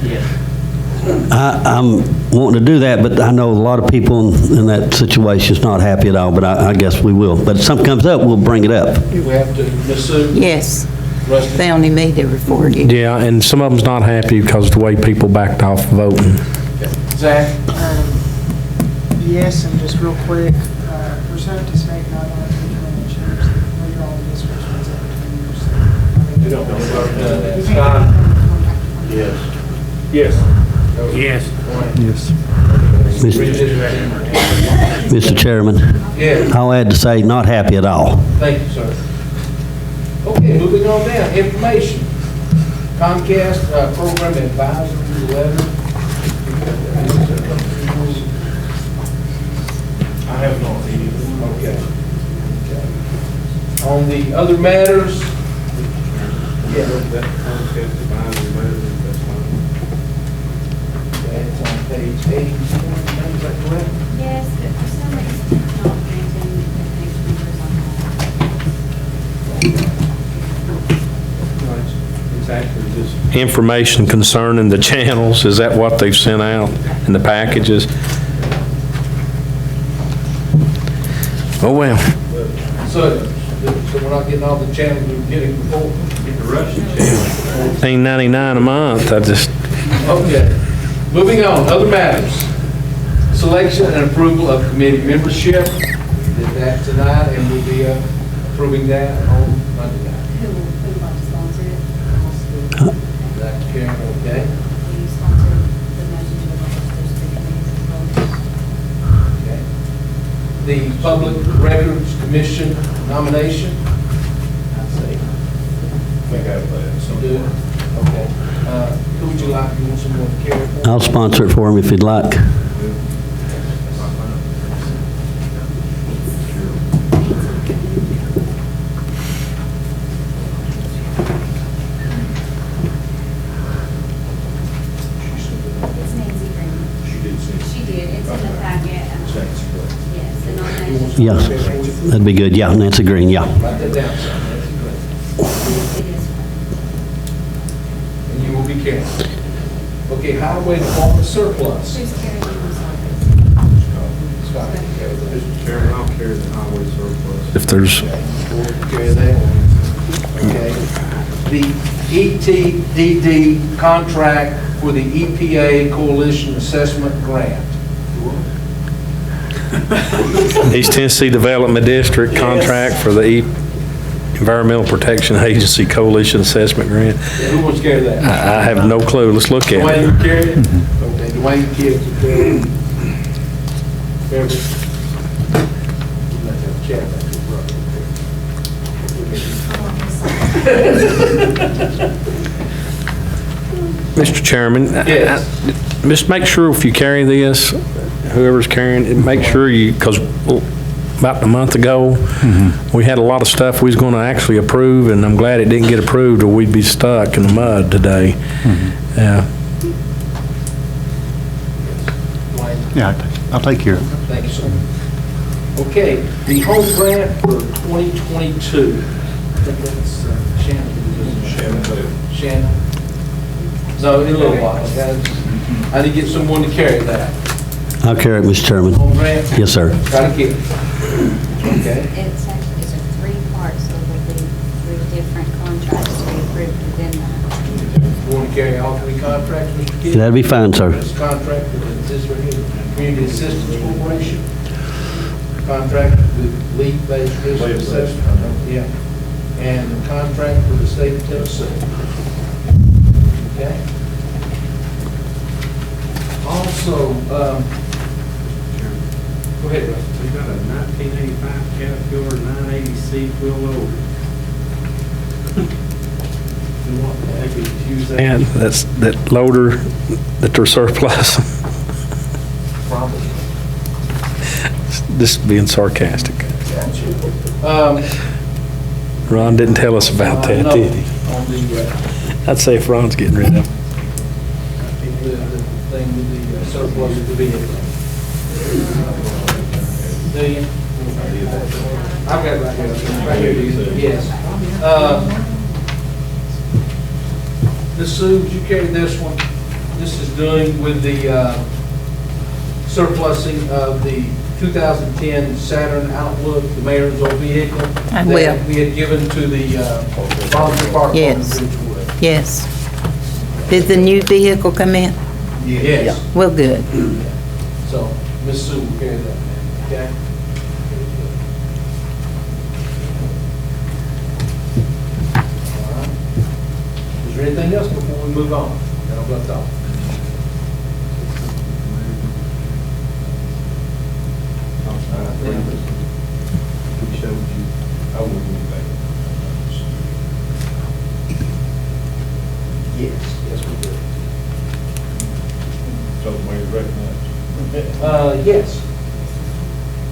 Speaker 2: Yes.
Speaker 11: I'm wanting to do that, but I know a lot of people in that situation is not happy at all, but I guess we will. But if something comes up, we'll bring it up.
Speaker 2: We have to, Ms. Sue?
Speaker 7: Yes,
Speaker 2: Rusty?
Speaker 7: they only meet every 4 years.
Speaker 1: Yeah, and some of them's not happy because of the way people backed off voting.
Speaker 2: Zach?
Speaker 5: Yes, and just real quick, pursuant to state guidelines, we can change the redraw districts once every 2 years.
Speaker 2: We don't know if we've done that.
Speaker 5: We
Speaker 2: Scott?
Speaker 5: can't-
Speaker 9: Yes.
Speaker 10: Yes. Yes.
Speaker 11: Mr. Chairman,
Speaker 2: Yeah.
Speaker 11: I'll add to say, not happy at all.
Speaker 2: Thank you, sir. Okay, moving on down, information. Comcast program advisory letter.
Speaker 9: I have not seen it.
Speaker 2: Okay. On the other matters, yeah,
Speaker 9: That Comcast advisory letter, that's fine.
Speaker 2: it's on page 80. Is that correct?
Speaker 4: Yes, but for some reason, it's not granting the page numbers on that.
Speaker 9: It's actually just
Speaker 1: Information concerning the channels, is that what they've sent out in the packages? Oh, well.
Speaker 2: So we're not getting all the channels we were getting before?
Speaker 9: get the Russian channel.
Speaker 1: $18.99 a month, I just,
Speaker 2: Okay. Moving on, other matters. Selection and approval of committee membership. Did that tonight, and we'll be approving that on Monday night.
Speaker 4: Who would like to sponsor it?
Speaker 2: Dr. Karen, okay?
Speaker 4: Will you sponsor the motion to abolish those 3 committees as well?
Speaker 2: Okay. The Public Records Commission nomination. I'd say.
Speaker 9: I think I have that.
Speaker 2: You do? Okay. Who would you like, you want someone to care for?
Speaker 11: I'll sponsor it for him if you'd like. Yeah, that'd be good, yeah, Nancy Green, yeah.
Speaker 2: Write that down, son. Nancy Green. And you will be careful. Okay, highway department surplus.
Speaker 13: Who's carrying them?
Speaker 2: Scott, you carry that.
Speaker 9: Mr. Chairman, I'll carry the highway surplus.
Speaker 1: If there's,
Speaker 2: Carry that. Okay. The ETDD contract for the EPA Coalition Assessment Grant.
Speaker 1: East Tennessee Development District contract for the Environmental Protection Agency Coalition Assessment Grant.
Speaker 2: Who wants to carry that?
Speaker 1: I have no clue. Let's look at
Speaker 2: Dwayne,
Speaker 1: it.
Speaker 2: you carry it? Okay, Dwayne, kids, you carry it. Beverly? We'll have to have a chat about your
Speaker 1: Mr. Chairman,
Speaker 2: Yes.
Speaker 1: just make sure if you carry this, whoever's carrying it, make sure you, because about a month ago, we had a lot of stuff we was going to actually approve, and I'm glad it didn't get approved, or we'd be stuck in the mud today. Yeah.
Speaker 2: Dwayne?
Speaker 10: Yeah, I'll take care of it.
Speaker 2: Thank you, sir. Okay, the home grant for 2022. I think that's Shannon. Shannon? No, in a little while, okay? I need to get someone to carry that.
Speaker 11: I'll carry it, Mr. Chairman.
Speaker 2: Home grant?
Speaker 11: Yes, sir.
Speaker 2: Got a kid. Okay.
Speaker 13: It's actually, it's a three parts, so there'll be three different contracts to be approved within that.
Speaker 2: You want to carry all three contracts, Mr. Kidd?
Speaker 11: That'd be fine, sir.
Speaker 2: This contract with this right here, Community Assistance Corporation. Contract with lead-based risk assessment. Yeah. And the contract with the state of Tennessee. Okay? Also, go ahead, Russ.
Speaker 10: We got a 1985 Caterpillar 980C wheel loader.
Speaker 2: You want to use that?
Speaker 1: And that's, that loader that they're surplus.
Speaker 2: Probably.
Speaker 1: Just being sarcastic. Ron didn't tell us about that,
Speaker 2: No,
Speaker 1: did he?
Speaker 2: on the,
Speaker 1: I'd say if Ron's getting rid of it.
Speaker 2: the thing with the surplus of the vehicle. Do you? I've got it right here. Right here, do you? Yes. Ms. Sue, would you carry this one? This is doing with the surplusing of the 2010 Saturn Outlook, the mayor's old vehicle.
Speaker 7: I will.
Speaker 2: That we had given to the volunteer fire department
Speaker 7: Yes.
Speaker 2: in Bridgewood.
Speaker 7: Yes. Did the new vehicle come in?
Speaker 2: Yes.
Speaker 7: Well, good.
Speaker 2: So, Ms. Sue will carry that, okay? All right. Is there anything else before we move on? Then I'm going to talk.
Speaker 9: We showed you, I will move back.
Speaker 2: Yes, yes, we do.
Speaker 9: So, Mayor, recognize.
Speaker 2: Yes.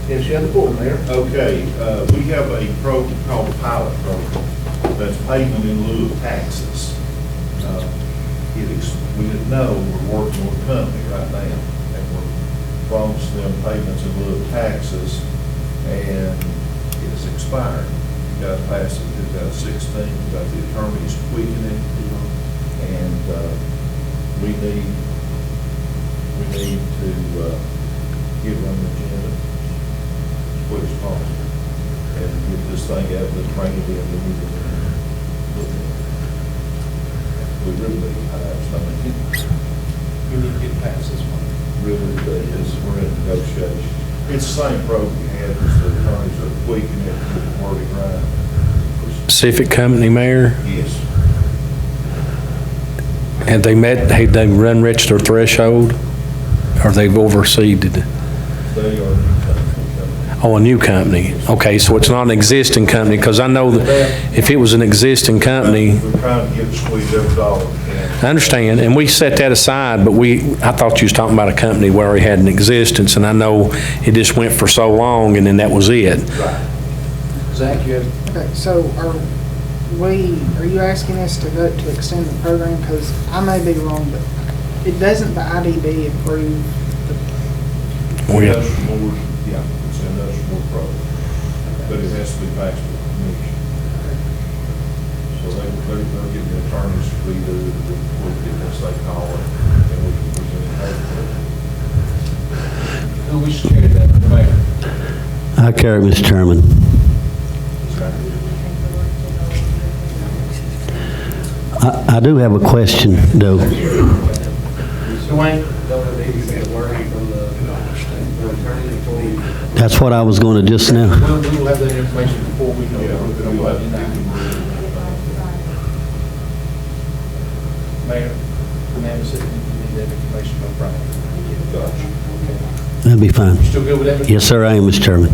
Speaker 2: Yes, you have the floor, Mayor.
Speaker 9: Okay, we have a program called the pilot program, that's payment in lieu of taxes. We didn't know, we're working with a company right now, and we're promising them payments in lieu of taxes, and it's expired. You guys passed it in 2016, we got the attorneys tweaking it, and we need to get it on the agenda as quick as possible, and get this thing out, let's bring it in, we need to look at it. We really need to have something,
Speaker 2: We need to get past this one.
Speaker 9: really, we're in negotiation. It's the same program we had, just the attorneys are tweaking it, get the wording right.
Speaker 1: Specific company, Mayor,
Speaker 9: Yes.
Speaker 1: had they run reached their threshold? Or they've overseeded?
Speaker 9: They are new company.
Speaker 1: Oh, a new company. Okay, so it's not an existing company, because I know that if it was an existing company,
Speaker 9: We're trying to get a squeeze every dollar we can.
Speaker 1: I understand, and we set that aside, but I thought you was talking about a company where we had an existence, and I know it just went for so long, and then that was it.
Speaker 2: Zach, you have,
Speaker 5: Okay, so are you asking us to vote to extend the program? Because I may be wrong, but doesn't the IDB approve
Speaker 1: We-
Speaker 9: Industrial board, yeah, it's and that's more problem. But it has to be passed with the commission. So they're getting the attorneys to redo it, we'll get this they call it, and we can present it.
Speaker 2: Who wishes to carry that, the mayor?
Speaker 11: I carry it, Mr. Chairman. I do have a question, though.
Speaker 2: Dwayne?
Speaker 11: That's what I was going to just now.
Speaker 2: We will have that information before we know. Mayor, Amanda said you need that information by Friday. Gotcha.
Speaker 11: That'd be fine.
Speaker 2: Still good with that?
Speaker 11: Yes, sir, I am, Mr. Chairman.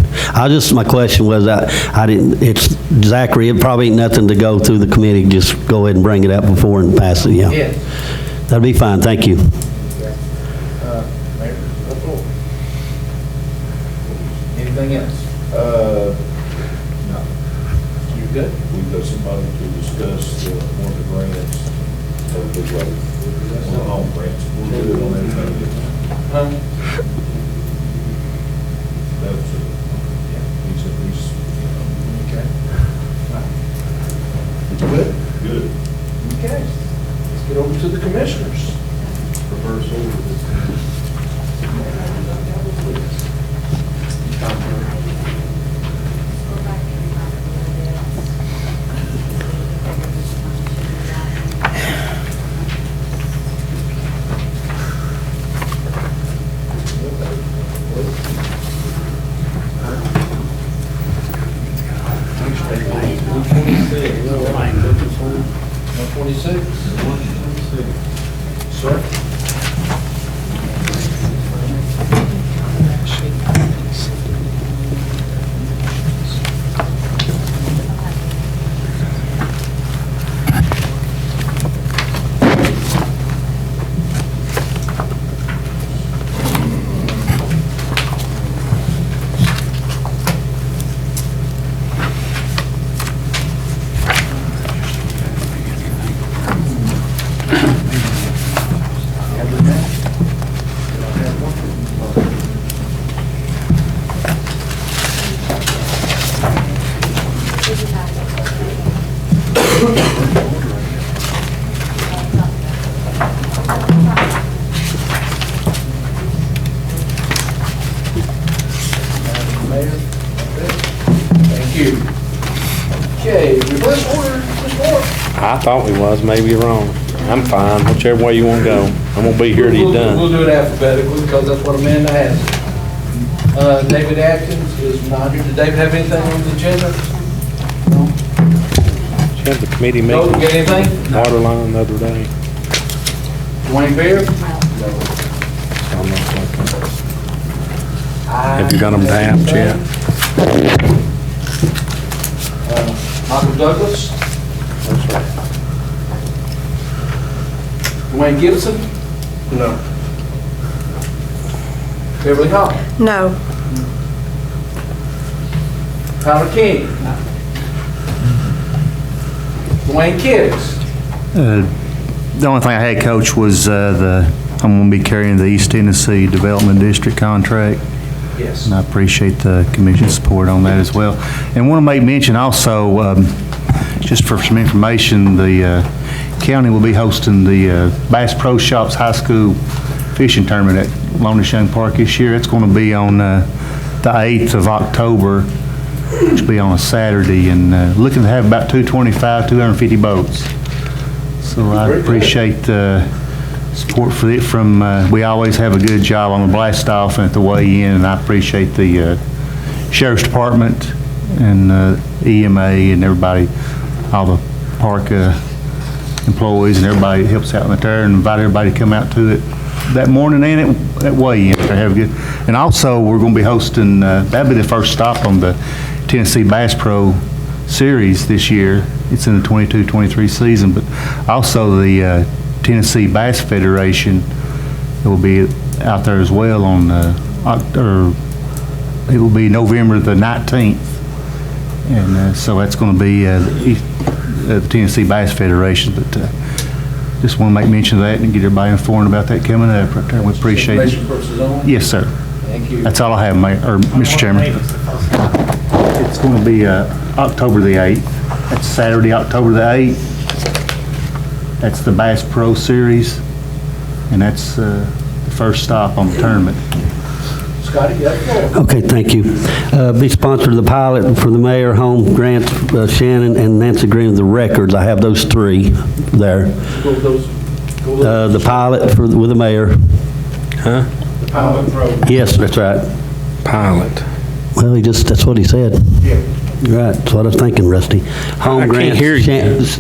Speaker 11: My question was, I didn't, it's Zachary, it probably ain't nothing to go through the committee, just go ahead and bring it up before and pass it, yeah.
Speaker 2: Yes.
Speaker 11: That'd be fine, thank you.
Speaker 2: Mayor, the floor. Anything else?
Speaker 9: No.
Speaker 2: You good?
Speaker 9: We've got somebody to discuss one of the grants, so the home grants. We'll do it on everything.
Speaker 2: Huh?
Speaker 9: That was he's
Speaker 2: Okay. Good?
Speaker 9: good.
Speaker 2: Okay. Let's get over to the commissioners.
Speaker 9: Reverse order.
Speaker 2: Sir? Mayor? Thank you. Okay, reverse order, Mr. Moore.
Speaker 3: I thought we was, maybe you're wrong. I'm fine, whichever way you want to go. I'm going to be here till you're
Speaker 2: We'll
Speaker 3: done.
Speaker 2: do it alphabetically because that's what Amanda has. David Atkins is not here. Did David have anything on the agenda?
Speaker 3: Did you have the committee
Speaker 2: No, you
Speaker 3: meeting?
Speaker 2: got anything?
Speaker 3: Water line the other day.
Speaker 2: Dwayne Bear?
Speaker 3: I'm not looking. Have you got them tapped yet?
Speaker 2: Michael Douglas? Dwayne Gibson?
Speaker 9: No.
Speaker 2: Beverly Hall?
Speaker 12: No.
Speaker 2: Tyler King? Dwayne Kitts?
Speaker 8: The only thing I had, Coach, was I'm going to be carrying the East Tennessee Development District contract,
Speaker 2: Yes.
Speaker 8: and I appreciate the commission's support on that as well. And want to make mention also, just for some information, the county will be hosting the Bass Pro Shops High School Fishing Tournament at Lone Young Park this year. It's going to be on the 8th of October, which will be on a Saturday, and looking to have about 250 boats. So I appreciate the support for it from, we always have a good job on the blast off and at the weigh-in, and I appreciate the Sheriff's Department and EMA and everybody, all the park employees and everybody that helps out in there, and invite everybody to come out to it that morning and at weigh-in. Have a good. And also, we're going to be hosting, that'll be the first stop on the Tennessee Bass Pro Series this year. It's in the 22-23 season, but also the Tennessee Bass Federation will be out there as well on, it will be November the 19th. And so that's going to be the Tennessee Bass Federation, but just want to make mention of that and get everybody informed about that coming up right there. We appreciate it.
Speaker 2: Information purposes only?
Speaker 8: Yes, sir.
Speaker 2: Thank Thank you.
Speaker 8: That's all I have, Mayor, or Mr. Chairman. It's going to be October the 8th. That's Saturday, October the 8th. That's the Bass Pro Series, and that's the first stop on the tournament.
Speaker 2: Scotty, you have the floor.
Speaker 11: Okay, thank you. Be sponsored the pilot for the mayor, Home Grant, Shannon, and Nancy Green of the records. I have those three there.
Speaker 2: Go with those.
Speaker 11: The pilot with the mayor.
Speaker 1: Huh?
Speaker 2: The pilot road.
Speaker 11: Yes, that's right.
Speaker 1: Pilot.
Speaker 11: Well, that's what he said.
Speaker 2: Yeah.
Speaker 11: Right, that's what I was thinking, Rusty. Home
Speaker 1: I can't
Speaker 11: grants,
Speaker 1: hear you.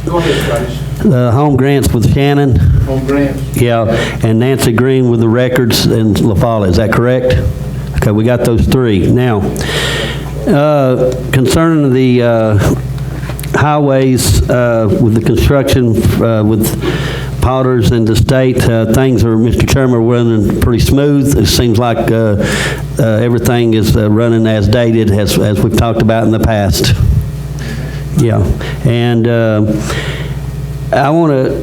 Speaker 2: Go ahead, Scotty.
Speaker 11: Home grants with Shannon,
Speaker 2: Home grants.
Speaker 11: yeah, and Nancy Green with the records and La Folla, is that correct? Okay, we got those three. Now, concerning the highways with the construction with Potters and the state, things are, Mr. Chairman, are running pretty smooth. It seems like everything is running as dated, as we've talked about in the past. Yeah, and I want to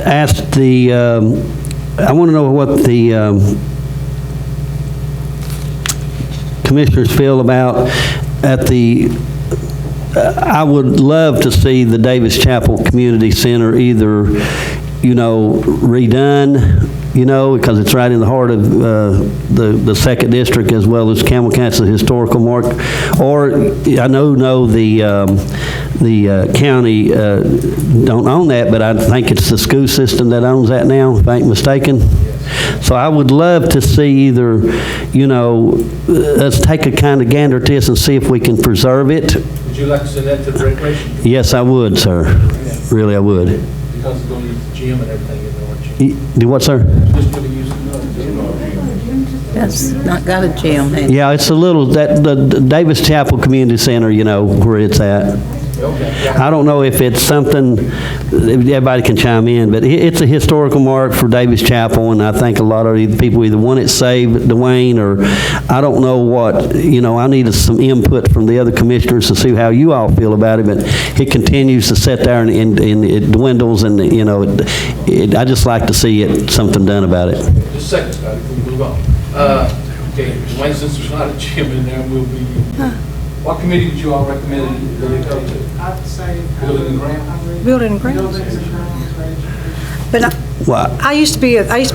Speaker 11: ask I want to know what the commissioners feel about I would love to see the Davis Chapel Community Center either, redone, because it's right in the heart of the second district as well as Campbell County's historical mark. Or I know the county don't own that, but I think it's the school system that owns that now, if I ain't mistaken. So I would love to see either, let's take a kind of gander at this and see if we can preserve it.
Speaker 2: Would you like to send that to the recreation?
Speaker 11: Yes, I would, sir. Really, I would.
Speaker 2: Because it's going to use the gym and everything in there, aren't you?
Speaker 11: Do what, sir?
Speaker 2: Just going to use the gym.
Speaker 7: That's not got a gym, has it?
Speaker 11: Yeah, it's a little, the Davis Chapel Community Center, where it's at.
Speaker 2: Okay.
Speaker 11: I don't know if it's something, everybody can chime in, but it's a historical mark for Davis Chapel, and I think a lot of the people either want it saved, Dwayne, or I don't know what, I needed some input from the other commissioners to see how you all feel about it, but it continues to sit there and it dwindles, and, I just like to see something done about it.
Speaker 2: Just a second, Scotty, before we move on. Okay, Dwayne, since there's not a gym in there, we'll be, what committee would you all recommend that it go to?
Speaker 5: I'd say.
Speaker 2: Building and grounds?
Speaker 12: Building and grounds.
Speaker 5: Buildings and grounds, education.
Speaker 12: But I used to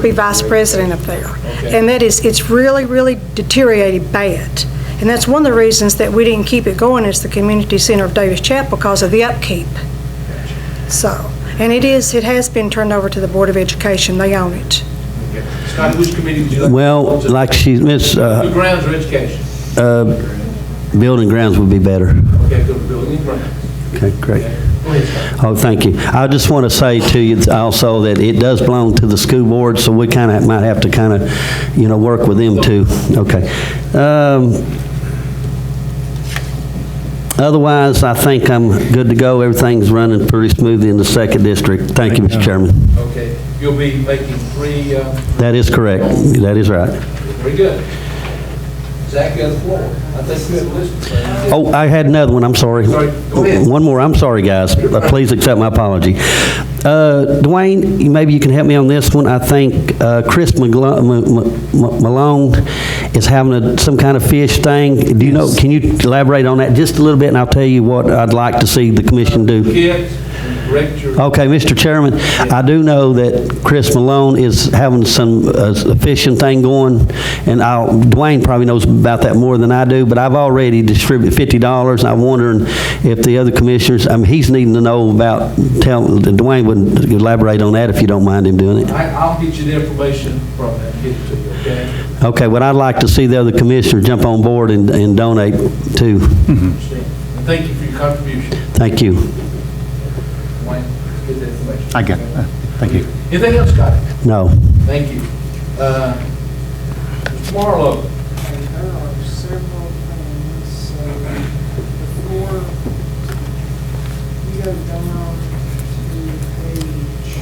Speaker 12: be vice president up there, and it's really, really deteriorated bad. And that's one of the reasons that we didn't keep it going as the community center of Davis Chapel, because of the upkeep. So, and it has been turned over to the Board of Education. They own it.
Speaker 2: Okay. Scotty, which committee would you like?
Speaker 11: Well, like Miss,
Speaker 2: Building grounds or education?
Speaker 11: Building grounds would be better.
Speaker 2: Okay, go to building and grounds.
Speaker 11: Okay, great.
Speaker 2: Okay. Go ahead, Scotty.
Speaker 11: Oh, thank you. I just want to say to you also that it does belong to the school board, so we might have to work with them too. Okay. Otherwise, I think I'm good to go. Everything's running pretty smoothly in the second district. Thank you, Mr. Chairman.
Speaker 2: Okay, you'll be making three,
Speaker 11: That is correct. That is right.
Speaker 2: very good. Zach, you have the floor. I think you have a list.
Speaker 11: Oh, I had another one, I'm sorry.
Speaker 2: Sorry, go ahead.
Speaker 11: One more, I'm sorry, guys. Please accept my apology. Dwayne, maybe you can help me on this one. I think Chris Malone is having some kind of fish thing. Do you know, can you elaborate on that just a little bit, and I'll tell you what I'd like to see the commission do.
Speaker 2: Kids, direct your.
Speaker 11: Okay, Mr. Chairman, I do know that Chris Malone is having some fishing thing going, and Dwayne probably knows about that more than I do, but I've already distributed $50, and I'm wondering if the other commissioners, he's needing to know about, Dwayne would elaborate on that if you don't mind him doing it.
Speaker 2: I'll get you the information from them, get it to you, okay?
Speaker 11: Okay, well, I'd like to see the other commissioners jump on board and donate too.
Speaker 2: And thank you for your contribution.
Speaker 11: Thank you.
Speaker 2: Wayne, get that information.
Speaker 8: I got it. Thank you.
Speaker 2: Anything else, Scotty?
Speaker 11: No.
Speaker 2: Thank you. Mr. Marlowe.
Speaker 5: And there are several things, so before you go down to page.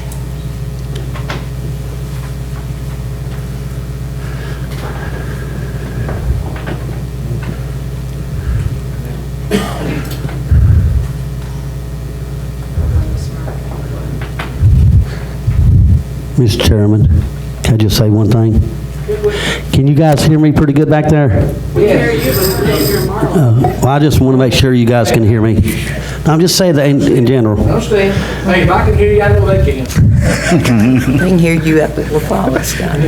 Speaker 11: Mr. Chairman, can I just say one thing? Can you guys hear me pretty good back there? Well, I just want to make sure you guys can hear me. I'm just saying that in general.
Speaker 2: I understand. Hey, if I can hear you, I know they can.
Speaker 7: They can hear you up at La Folla, Scott.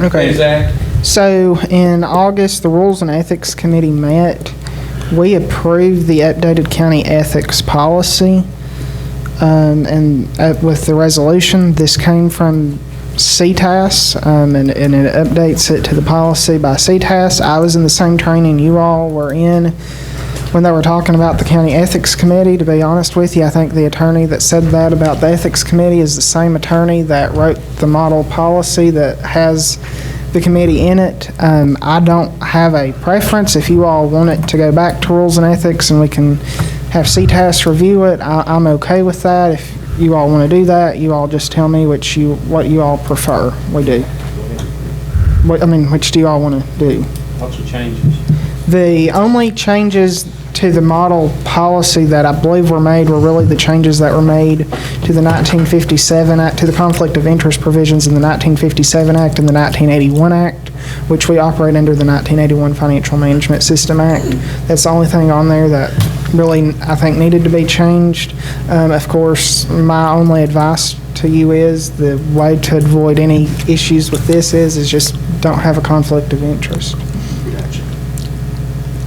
Speaker 5: Okay.
Speaker 2: Zach?
Speaker 5: So in August, the Rules and Ethics Committee met. We approved the updated county ethics policy. And with the resolution, this came from CTAS, and it updates it to the policy by CTAS. I was in the same training you all were in when they were talking about the county ethics committee. To be honest with you, I think the attorney that said that about the ethics committee is the same attorney that wrote the model policy that has the committee in it. I don't have a preference. If you all want it to go back to rules and ethics and we can have CTAS review it, I'm okay with that. If you all want to do that, you all just tell me what you all prefer we do. Which do you all want to do?
Speaker 3: What's the changes?
Speaker 5: The only changes to the model policy that I believe were made were really the changes that were made to the 1957 Act, to the conflict of interest provisions in the 1957 Act and the 1981 Act, which we operate under the 1981 Financial Management System Act. That's the only thing on there that really I think needed to be changed. Of course, my only advice to you is the way to avoid any issues with this is just don't have a conflict of interest.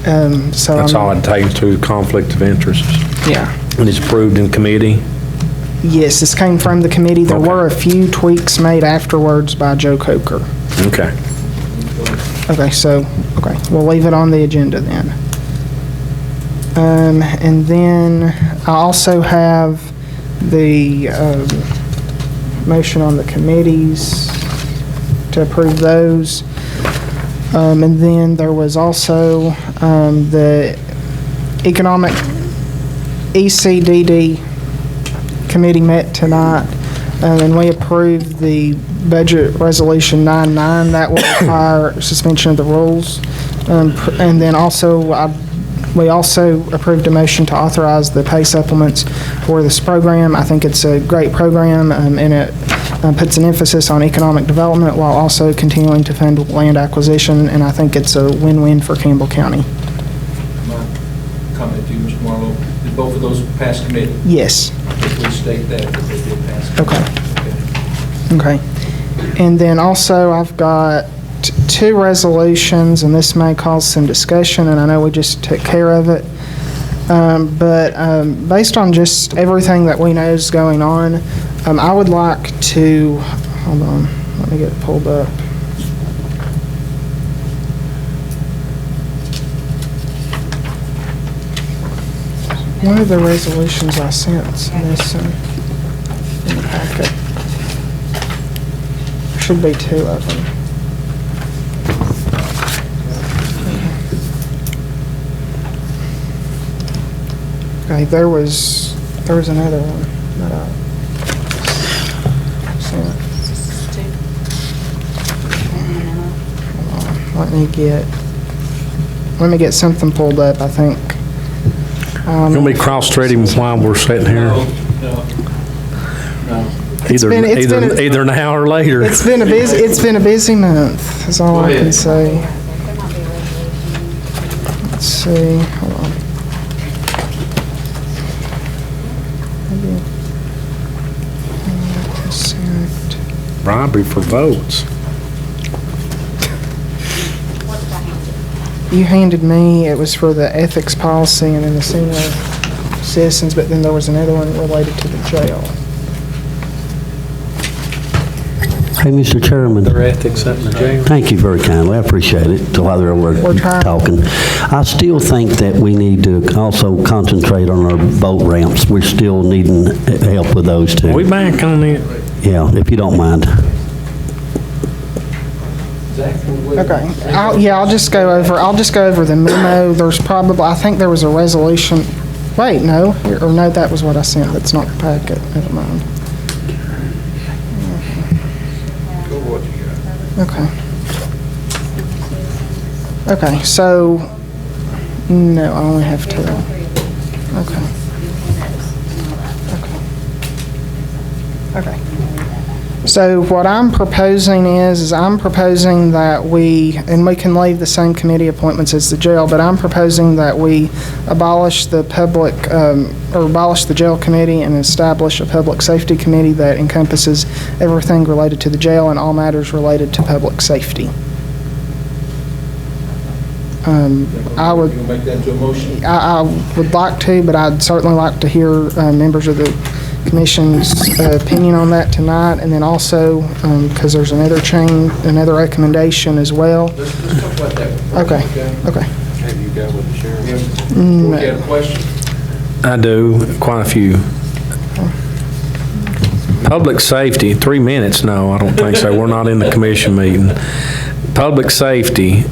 Speaker 1: That's all it takes to conflict of interest.
Speaker 5: Yeah.
Speaker 1: And it's approved in committee?
Speaker 5: Yes, this came from the committee. There
Speaker 1: Okay.
Speaker 5: were a few tweaks made afterwards by Joe Coker.
Speaker 1: Okay.
Speaker 5: Okay, we'll leave it on the agenda then. And then I also have the motion on the committees to approve those. And then there was also the Economic ECDD committee met tonight, and we approved the budget resolution 99. That will require suspension of the rules. And then also, we also approved a motion to authorize the pay supplements for this program. I think it's a great program, and it puts an emphasis on economic development while also continuing to fund land acquisition, and I think it's a win-win for Campbell County.
Speaker 2: My comment to you, Mr. Marlowe, did both of those pass committee?
Speaker 5: Yes.
Speaker 2: Please state that they did pass.
Speaker 5: Okay. And then also, I've got two resolutions, and this may cause some discussion, and I know we just took care of it. But based on just everything that we know is going on, I would like to, hold on, let me get it pulled up. One of the resolutions I sent missing in the packet. There should be two of them. Okay, there was another one that I sent. Hold on, let me get something pulled up, I think.
Speaker 1: You want me to cross-thread him while we're sitting here? Either now or later.
Speaker 5: It's been a busy month, is all I can say. Let's see, hold on.
Speaker 1: Bribery for votes.
Speaker 5: You handed me, it was for the ethics policy and then the senior citizens, but then there was another one related to the jail.
Speaker 11: Hey, Mr. Chairman.
Speaker 1: Their ethics up in the jail.
Speaker 11: Thank you very kindly. I appreciate it. While they're over talking, I still think that we need to also concentrate on our boat ramps. We're still needing help with those too.
Speaker 1: We back on it.
Speaker 11: Yeah, if you don't mind.
Speaker 5: Okay, I'll just go over the memo. There's probably, I think there was a resolution, wait, no, or no, that was what I sent. That's not the packet. Never mind. Okay, so, no, I only have two. Okay. So So what I'm proposing is I'm proposing that we, and we can leave the same committee appointments as the jail, but I'm proposing that we abolish the public, or abolish the jail committee and establish a public safety committee that encompasses everything related to the jail and all matters related to public safety. I would.
Speaker 2: You make that into a motion?
Speaker 5: I would like to, but I'd certainly like to hear members of the commission's opinion on that tonight, and then also, because there's another recommendation as well.
Speaker 2: Let's talk about that one.
Speaker 5: Okay, okay.
Speaker 2: Have you got with the sheriff?
Speaker 5: No.
Speaker 2: You have a question?
Speaker 1: I do, quite a few. Public safety, 3 minutes, no, I don't think so. We're not in the commission meeting. Public safety,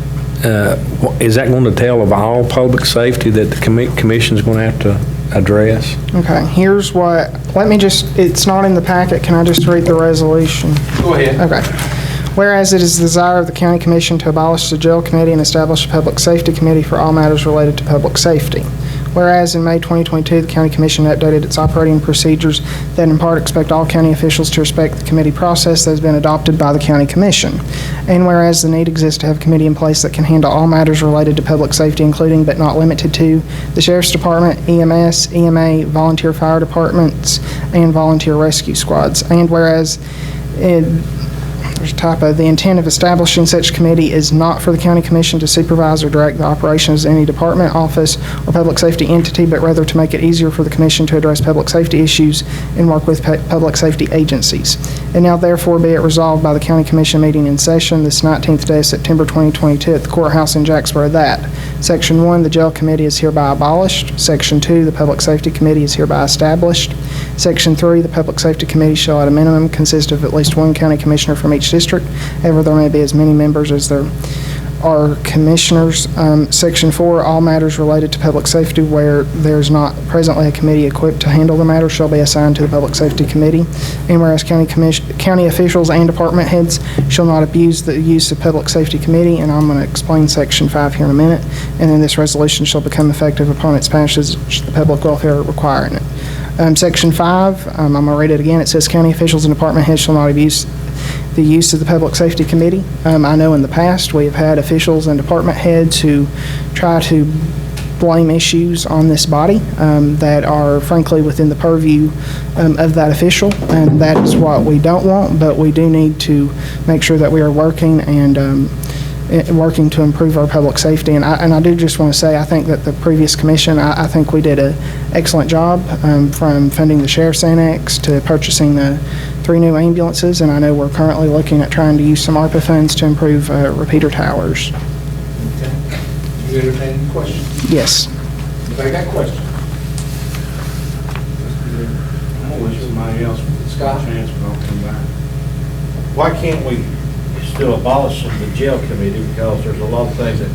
Speaker 1: is that going to tell of all public safety that the commission's going to have to address?
Speaker 5: Okay, here's what, let me just, it's not in the packet, can I just read the resolution?
Speaker 2: Go ahead.
Speaker 5: Okay. Whereas it is the desire of the county commission to abolish the jail committee and establish a public safety committee for all matters related to public safety. Whereas in May 2022, the county commission updated its operating procedures that in part expect all county officials to respect the committee process that has been adopted by the county commission. And whereas the need exists to have a committee in place that can handle all matters related to public safety, including but not limited to the Sheriff's Department, EMS, EMA, volunteer fire departments, and volunteer rescue squads. And whereas there's a typo. The intent of establishing such committee is not for the county commission to supervise or direct the operations of any department, office, or public safety entity, but rather to make it easier for the commission to address public safety issues and work with public safety agencies. And now therefore be it resolved by the county commission meeting in session this 19th day of September 2022 at the courthouse in Jacksboro that Section 1, the jail committee is hereby abolished. Section 2, the public safety committee is hereby established. Section 3, the public safety committee shall at a minimum consist of at least one county commissioner from each district. However, there may be as many members as there are commissioners. Section 4, all matters related to public safety where there's not presently a committee equipped to handle the matter shall be assigned to the public safety committee. And whereas county officials and department heads shall not abuse the use of public safety committee, and I'm going to explain Section 5 here in a minute, and then this resolution shall become effective upon its passage, the public welfare requiring it. Section 5, I'm going to read it again. It says county officials and department heads shall not abuse the use of the public safety committee. I know in the past we have had officials and department heads who try to blame issues on this body that are frankly within the purview of that official, and that is what we don't want, but we do need to make sure that we are working and working to improve our public safety. And I do just want to say, I think that the previous commission, I think we did an excellent job from funding the sheriff's annex to purchasing the 3 new ambulances, and I know we're currently looking at trying to use some ARPA funds to improve repeater towers.
Speaker 2: Okay. You entertain any questions?
Speaker 5: Yes.
Speaker 2: Anybody got questions?
Speaker 10: I'm gonna let somebody else with
Speaker 2: Scott?
Speaker 10: a chance, but I'll come back.
Speaker 9: Why can't we still abolish the jail committee? Because there's a lot of things that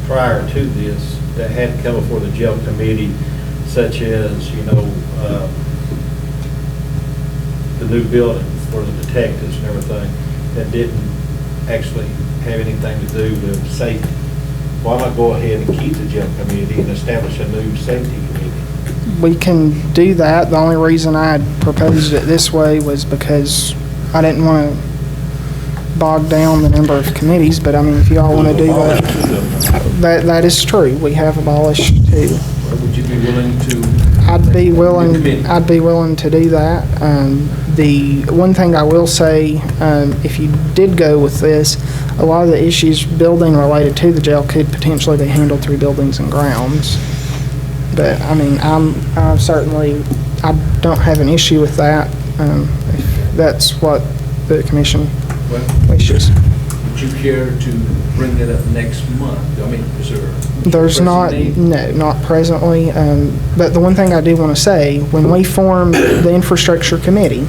Speaker 9: prior to this that had to come before the jail committee, such as, the new building for the detectives and everything that didn't actually have anything to do with safety. Why not go ahead and keep the jail committee and establish a new safety committee?
Speaker 5: We can do that. The only reason I proposed it this way was because I didn't want to bog down the number of committees, but I mean, if you all want to do that, that is true. We have abolished 2.
Speaker 2: Would you be willing to?
Speaker 5: I'd be willing to do that. The one thing I will say, if you did go with this, a lot of the issues building related to the jail could potentially be handled through buildings and grounds. But I mean, I don't have an issue with that. If that's what the commission wishes.
Speaker 2: Would you care to bring that up next month? I mean, is there?
Speaker 5: There's not, no, not presently. But the one thing I do want to say, when we formed the infrastructure committee,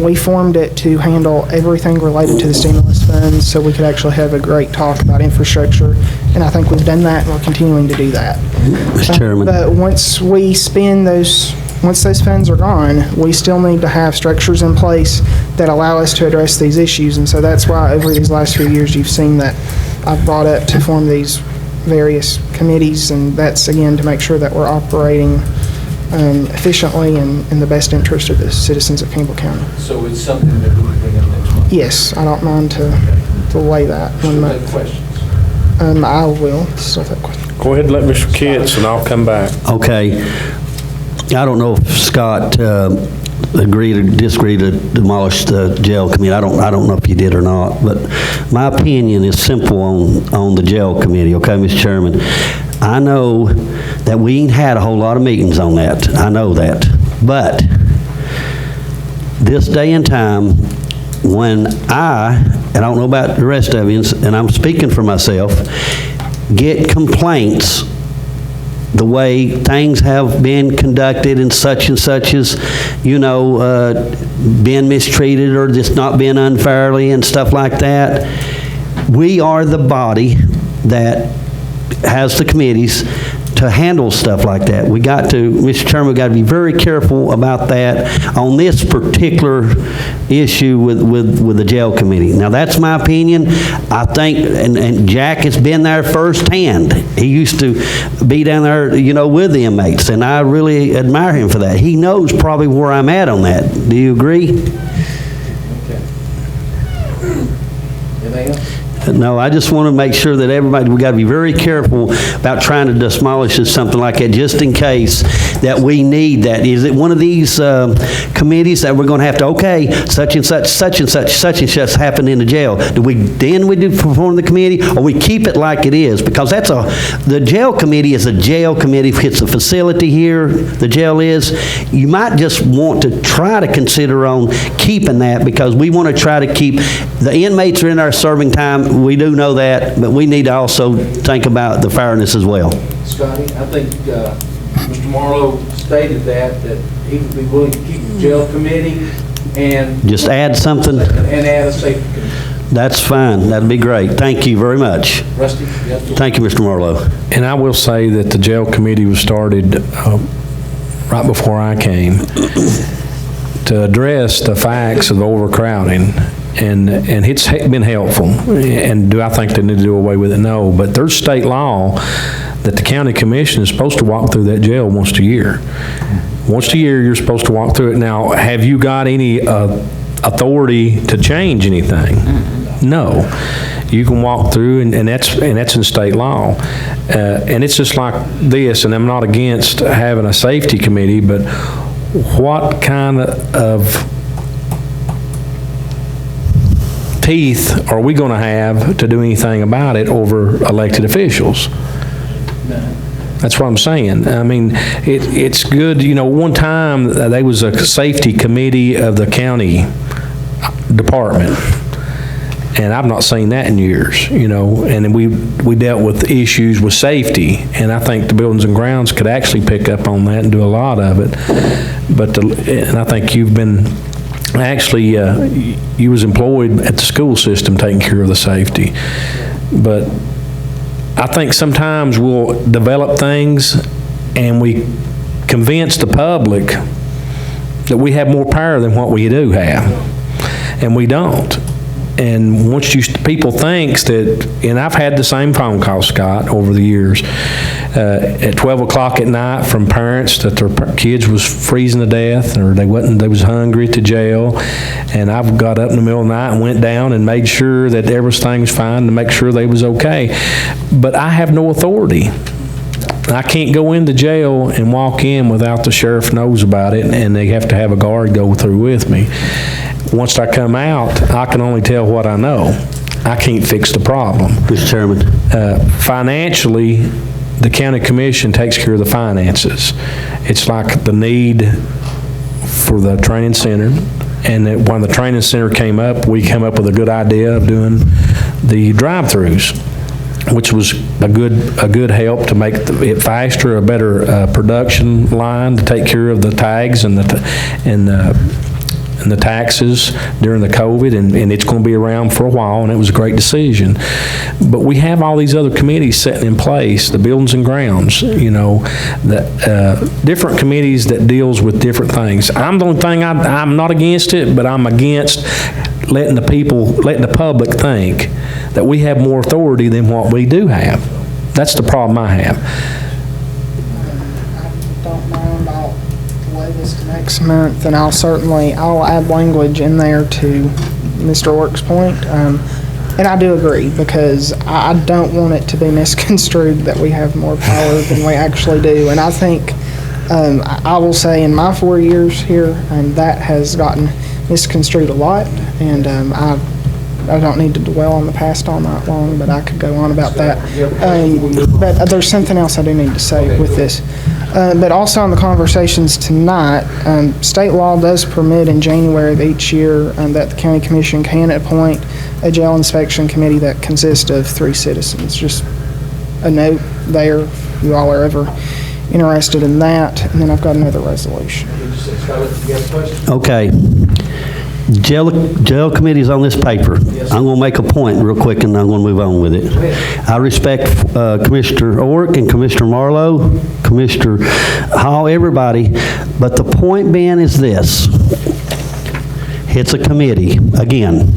Speaker 5: we formed it to handle everything related to the stimulus funds so we could actually have a great talk about infrastructure. And I think we've done that and we're continuing to do that.
Speaker 11: Mr. Chairman.
Speaker 5: But once we spend once those funds are gone, we still need to have structures in place that allow us to address these issues. And so that's why over these last few years you've seen that I've brought up to form these various committees, and that's again to make sure that we're operating efficiently and in the best interest of the citizens of Campbell County.
Speaker 2: So it's something that we can bring up next month.
Speaker 5: Yes, I don't mind to weigh that one
Speaker 2: Should
Speaker 5: month.
Speaker 2: have questions.
Speaker 5: I will still have questions.
Speaker 1: Go ahead and let Mr. Kitts, and I'll come back.
Speaker 11: Okay. I don't know if Scott agreed or disagreed to demolish the jail committee. I don't know if you did or not, but my opinion is simple on the jail committee, okay, Mr. Chairman? I know that we ain't had a whole lot of meetings on that. I know that. But this day and time, when I don't know about the rest of you, and I'm speaking for myself, get complaints the way things have been conducted and such as, being mistreated or just not being unfairly and stuff like that. We are the body that has the committees to handle stuff like that. We got to, Mr. Chairman, we got to be very careful about that on this particular issue with the jail committee. Now, that's my opinion. I think, and Jack has been there firsthand. He used to be down there, with the inmates, and I really admire him for that. He knows probably where I'm at on that. Do you agree?
Speaker 2: Okay. Anything else?
Speaker 11: No, I just want to make sure that everybody, we got to be very careful about trying to demolish something like that, just in case that we need that. Is it one of these committees that we're going to have to, okay, such and such happened in the jail? Do we perform the committee, or we keep it like it is? Because the jail committee is a jail committee. It's a facility here, the jail is. You might just want to try to consider on keeping that, because we want to try to keep, the inmates are in our serving time. We do know that, but we need to also think about the fairness as well.
Speaker 2: Scotty, I think Mr. Marlowe stated that he would be willing to keep the jail committee and...
Speaker 11: Just add something?
Speaker 2: And add a safety committee.
Speaker 11: That's fine. That'd be great. Thank you very much.
Speaker 2: Rusty?
Speaker 11: Thank you, Mr. Marlowe.
Speaker 1: And I will say that the jail committee was started right before I came to address the facts of overcrowding. And it's been helpful. And do I think they need to do away with it? No. But there's state law that the county commission is supposed to walk through that jail once a year. Once a year, you're supposed to walk through it. Now, have you got any authority to change anything? No. You can walk through, and that's in state law. And it's just like this, and I'm not against having a safety committee, but what kind of teeth are we going to have to do anything about it over elected officials? That's what I'm saying. I mean, it's good. One time there was a safety committee of the county department, and I've not seen that in years, and we dealt with issues with safety, and I think the Buildings and Grounds could actually pick up on that and do a lot of it. And I think you've been actually, you was employed at the school system taking care of the safety. But I think sometimes we'll develop things and we convince the public that we have more power than what we do have. And we don't. And once people thinks that, and I've had the same phone call, Scott, over the years, at 12 o'clock at night from parents that their kids was freezing to death, or they was hungry at the jail, and I've got up in the middle of the night and went down and made sure that everything was fine to make sure they was okay. But I have no authority. I can't go into jail and walk in without the sheriff knows about it, and they have to have a guard go through with me. Once I come out, I can only tell what I know. I can't fix the problem.
Speaker 11: Mr. Chairman.
Speaker 1: Financially, the county commission takes care of the finances. It's like the need for the training center. And when the training center came up, we came up with a good idea of doing the drive-throughs, which was a good help to make it faster, a better production line to take care of the tags and the taxes during the COVID, and it's going to be around for a while, and it was a great decision. But we have all these other committees sitting in place, the Buildings and Grounds, different committees that deals with different things. I'm the only thing, I'm not against it, but I'm against letting the public think that we have more authority than what we do have. That's the problem I have.
Speaker 5: I don't mind.
Speaker 14: next month, and I'll add language in there to Mr. Ork's point. And I do agree, because I don't want it to be misconstrued that we have more power than we actually do. And I think, I will say in my 4 years here, that has gotten misconstrued a lot, and I don't need to dwell on the past all night long, but I could go on about that. But there's something else I do need to say with this. But also in the conversations tonight, state law does permit in January of each year that the county commission can appoint a jail inspection committee that consists of 3 citizens. Just a note there, if you all are ever interested in that. And then I've got another resolution.
Speaker 11: Okay. Jail committee's on this paper. I'm going to make a point real quick, and I'm going to move on with it. I respect Commissioner Ork and Commissioner Marlowe, Commissioner Hall, everybody, but the point being is this. It's a committee, again.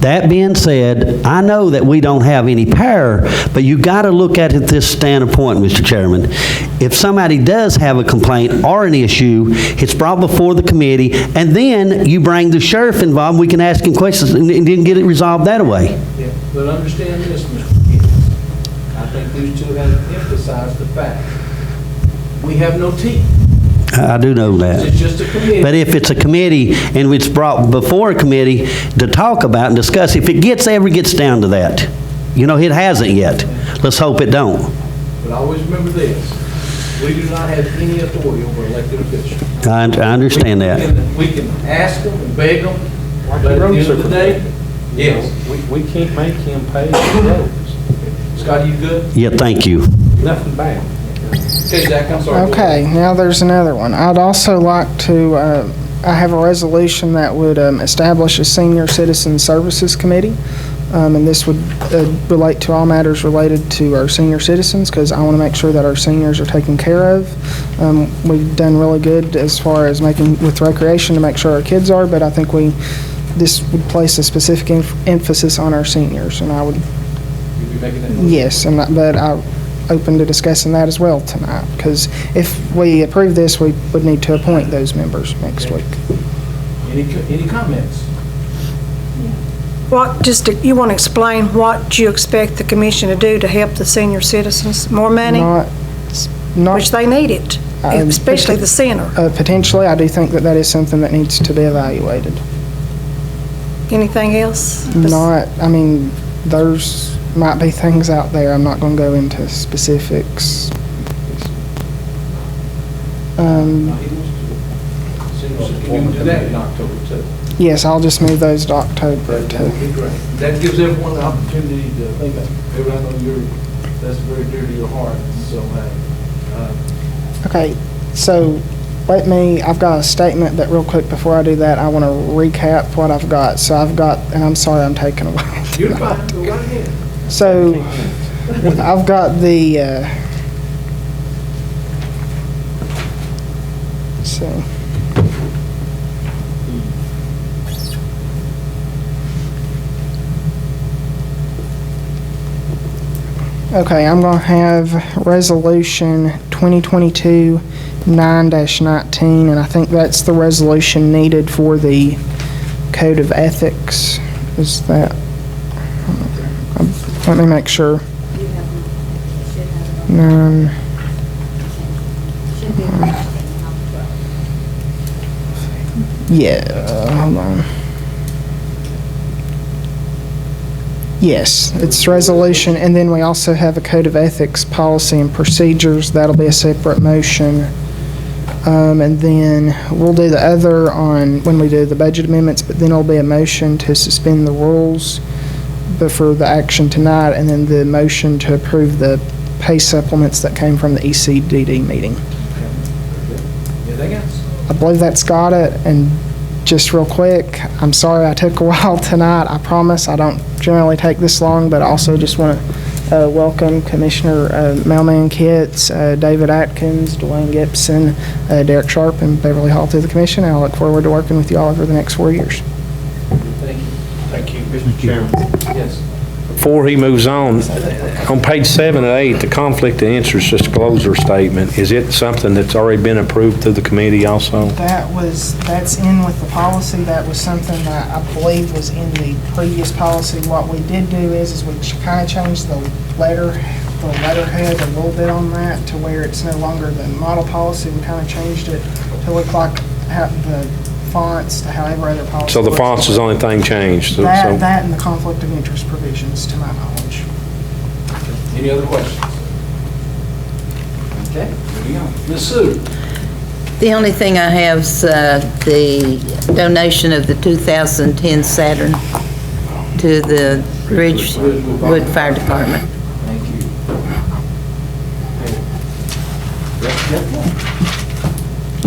Speaker 11: That being said, I know that we don't have any power, but you got to look at it this standpoint, Mr. Chairman. If somebody does have a complaint or an issue, it's brought before the committee, and then you bring the sheriff involved, we can ask him questions and then get it resolved that way.
Speaker 2: Yeah, but understand this, Mr. Gibbs. I think these two have emphasized the fact we have no teeth.
Speaker 11: I do know that.
Speaker 2: It's just a committee.
Speaker 11: But if it's a committee and it's brought before a committee to talk about and discuss, if it ever gets down to that, it hasn't yet. Let's hope it don't.
Speaker 2: But always remember this, we do not have any authority over elected officials.
Speaker 11: I understand that.
Speaker 2: We can ask them and beg them, but at the end of the day, yes.
Speaker 1: We can't make him pay the roads.
Speaker 2: Scott, you good?
Speaker 11: Yeah, thank you.
Speaker 1: Nothing bad.
Speaker 2: Okay, Zach, I'm sorry.
Speaker 14: Okay, now there's another one. I'd also like to, I have a resolution that would establish a Senior Citizen Services Committee, and this would relate to all matters related to our senior citizens, because I want to make sure that our seniors are taken care of. We've done really good as far as with recreation to make sure our kids are, but I think this would place a specific emphasis on our seniors, and I would...
Speaker 2: You'd be making that motion?
Speaker 14: Yes, but I'm open to discussing that as well tonight, because if we approve this, we would need to appoint those members next week.
Speaker 2: Any comments?
Speaker 12: You want to explain what you expect the commission to do to help the senior citizens? More money? Which they need it, especially the center.
Speaker 14: Potentially, I do think that is something that needs to be evaluated.
Speaker 12: Anything else?
Speaker 14: There's might be things out there. I'm not going to go into specifics.
Speaker 2: Can you do that in October too?
Speaker 14: Yes, I'll just move those to October too.
Speaker 2: That would be great. That gives everyone the opportunity to think about it. I know that's very dear to your heart, so
Speaker 14: Okay, so I've got a statement that real quick before I do that, I want to recap what I've got. So and I'm sorry I'm taking a while.
Speaker 2: You're fine, go right ahead.
Speaker 14: So I've got the, let's see. Okay, I'm going to have Resolution 2022-9-19, and I think that's the resolution needed for the Code of Ethics. Is that? Let me make sure. Hold on. Yes, it's resolution, and then we also have a Code of Ethics policy and procedures. That'll be a separate motion. And then we'll do the other when we do the budget amendments, but then it'll be a motion to suspend the rules for the action tonight, and then the motion to approve the pay supplements that came from the ECDD meeting.
Speaker 2: Anything else?
Speaker 14: I believe that's got it. And just real quick, I'm sorry I took a while tonight. I promise I don't generally take this long, but I also just want to welcome Commissioner Mailman Kitts, David Atkins, Dwayne Gibson, Derek Sharp, and Beverly Hall to the commission. And I look forward to working with you all over the next 4 years.
Speaker 2: Thank you.
Speaker 9: Thank you, Mr. Chairman.
Speaker 2: Yes.
Speaker 1: before he moves on page 7 and 8, the conflict of interest disclosure statement, is it something that's already been approved through the committee also?
Speaker 14: That's in with the policy. That was something that I believe was in the previous policy. What we did do is we kind of changed the letterhead a little bit on that to where it's no longer the model policy. We kind of changed it to look like the fonts to however other policy.
Speaker 1: So the fonts is the only thing changed?
Speaker 14: That and the conflict of interest provisions, to my knowledge.
Speaker 2: Any other questions? Okay, moving on. Ms. Sue?
Speaker 7: The only thing I have is the donation of the 2010 Saturn to the Ridgewood Fire Department.
Speaker 2: Thank you.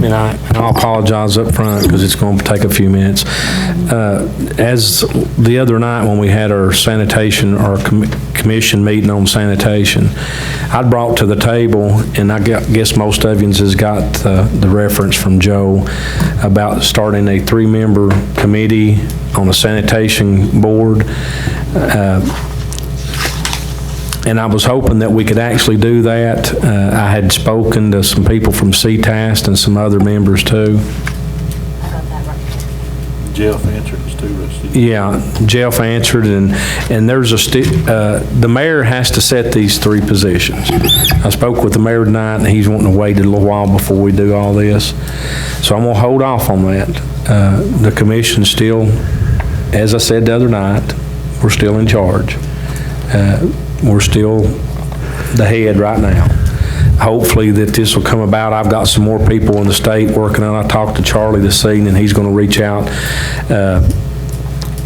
Speaker 1: And I'll apologize up front because it's going to take a few minutes. As the other night when we had our sanitation, our commission meeting on sanitation, I brought to the table, and I guess most of you has got the reference from Joe about starting a 3-member committee on the sanitation board. And I was hoping that we could actually do that. I had spoken to some people from CTAST and some other members too.
Speaker 8: Jeff answered us too, Rusty.
Speaker 1: Yeah, Jeff answered, and there's the mayor has to set these 3 positions. I spoke with the mayor tonight, and he's wanting to wait a little while before we do all this. So I'm gonna hold off on that. The commission still, as I said the other night, we're still in charge. We're still the head right now. Hopefully that this will come about. I've got some more people in the state working on it. I talked to Charlie this evening. He's going to reach out.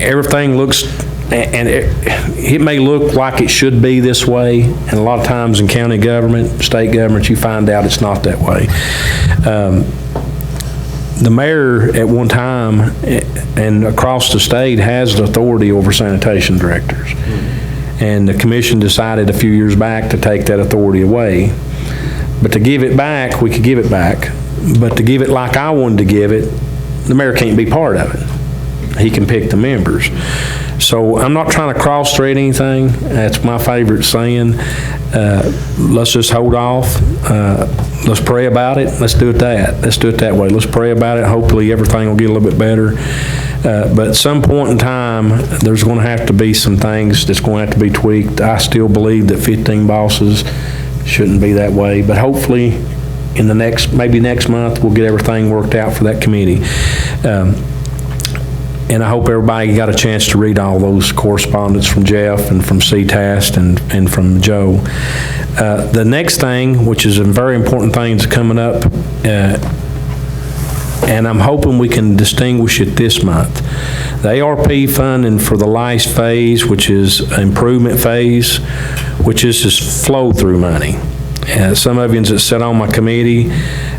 Speaker 1: Everything looks, and it may look like it should be this way, and a lot of times in county government, state government, you find out it's not that way. The mayor at one time and across the state has the authority over sanitation directors. And the commission decided a few years back to take that authority away. But to give it back, we could give it back. But to give it like I wanted to give it, the mayor can't be part of it. He can pick the members. So I'm not trying to cross-thread anything. That's my favorite saying. Let's just hold off. Let's pray about it. Let's do it that way. Let's pray about it. Hopefully everything will get a little bit better. But at some point in time, there's going to have to be some things that's going to have to be tweaked. I still believe that 15 bosses shouldn't be that way, but hopefully in the maybe next month, we'll get everything worked out for that committee. And I hope everybody got a chance to read all those correspondence from Jeff and from CTAST and from Joe. The next thing, which is a very important thing that's coming up, and I'm hoping we can distinguish it this month. The ARP funding for the last phase, which is improvement phase, which is just flow-through money. Some of you that sit on my committee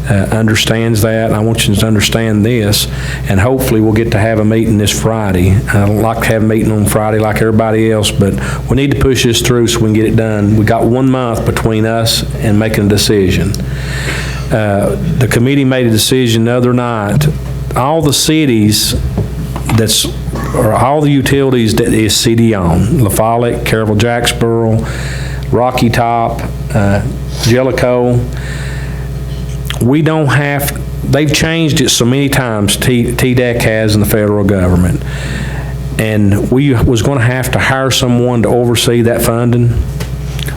Speaker 1: understands that. I want you to understand this, and hopefully we'll get to have a meeting this Friday. I don't like to have a meeting on Friday like everybody else, but we need to push this through so we can get it done. We got 1 month between us and making a decision. The committee made a decision the other night. All the cities or all the utilities that is CD on, La Follette, Caryville, Jacksboro, Rocky Top, Jellicoe, we don't have, they've changed it so many times, TDEC has in the federal government. And we was going to have to hire someone to oversee that funding.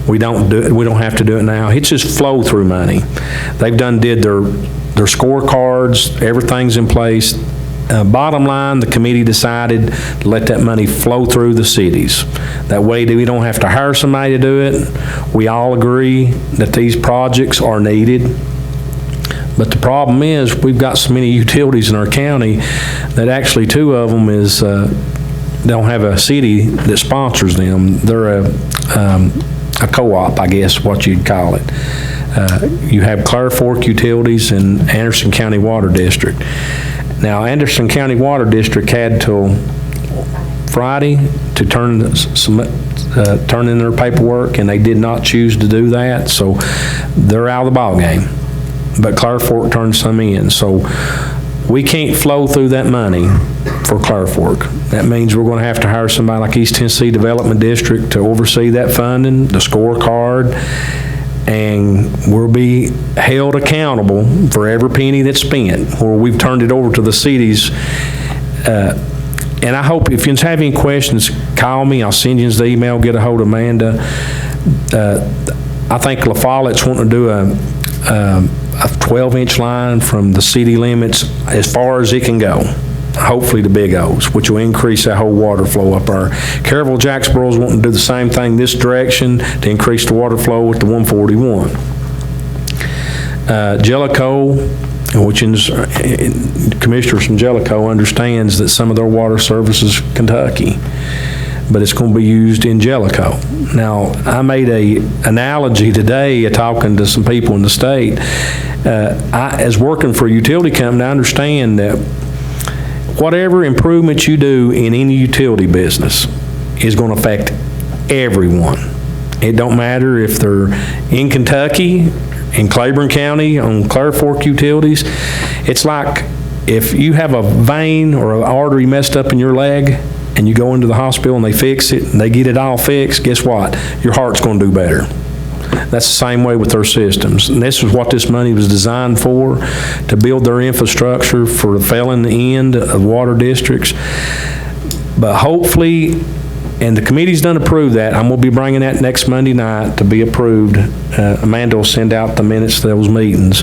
Speaker 1: We don't have to do it now. It's just flow through money. They've did their scorecards, everything's in place. Bottom line, the committee decided to let that money flow through the cities. That way we don't have to hire somebody to do it. We all agree that these projects are needed. But the problem is we've got so many utilities in our county that actually 2 of them don't have a city that sponsors them. They're a co-op, I guess, what you'd call it. You have Clear Fork Utilities and Anderson County Water District. Now, Anderson County Water District had till Friday to turn in their paperwork, and they did not choose to do that, so they're out of the ballgame. But Clear Fork turned some in. So we can't flow through that money for Clerk Fork. That means we're gonna have to hire somebody like East Tennessee Development District to oversee that funding, the scorecard, and we'll be held accountable for every penny that's spent, where we've turned it over to the cities. And I hope if you have any questions, call me, I'll send you the email, get a hold of Amanda. I think La Follette's wanting to do a 12-inch line from the city limits as far as it can go, hopefully to Big O's, which will increase that whole water flow up there. Caryville Jacksboro's wanting to do the same thing this direction to increase the water flow with the 141. Jellicoe, which is, commissioners from Jellicoe understands that some of their water services Kentucky, but it's going to be used in Jellicoe. Now, I made a analogy today talking to some people in the state. As working for a utility company, I understand that whatever improvements you do in any utility business is going to affect everyone. It don't matter if they're in Kentucky, in Claiborne County, on Clerk Fork utilities. It's like if you have a vein or an artery messed up in your leg and you go into the hospital and they fix it and they get it all fixed, guess what? Your heart's going to do better. That's the same way with their systems. And this is what this money was designed for, to build their infrastructure for the failing end of water districts. But hopefully, and the committee's done approve that, I'm going to be bringing that next Monday night to be approved. Amanda will send out the minutes to those meetings.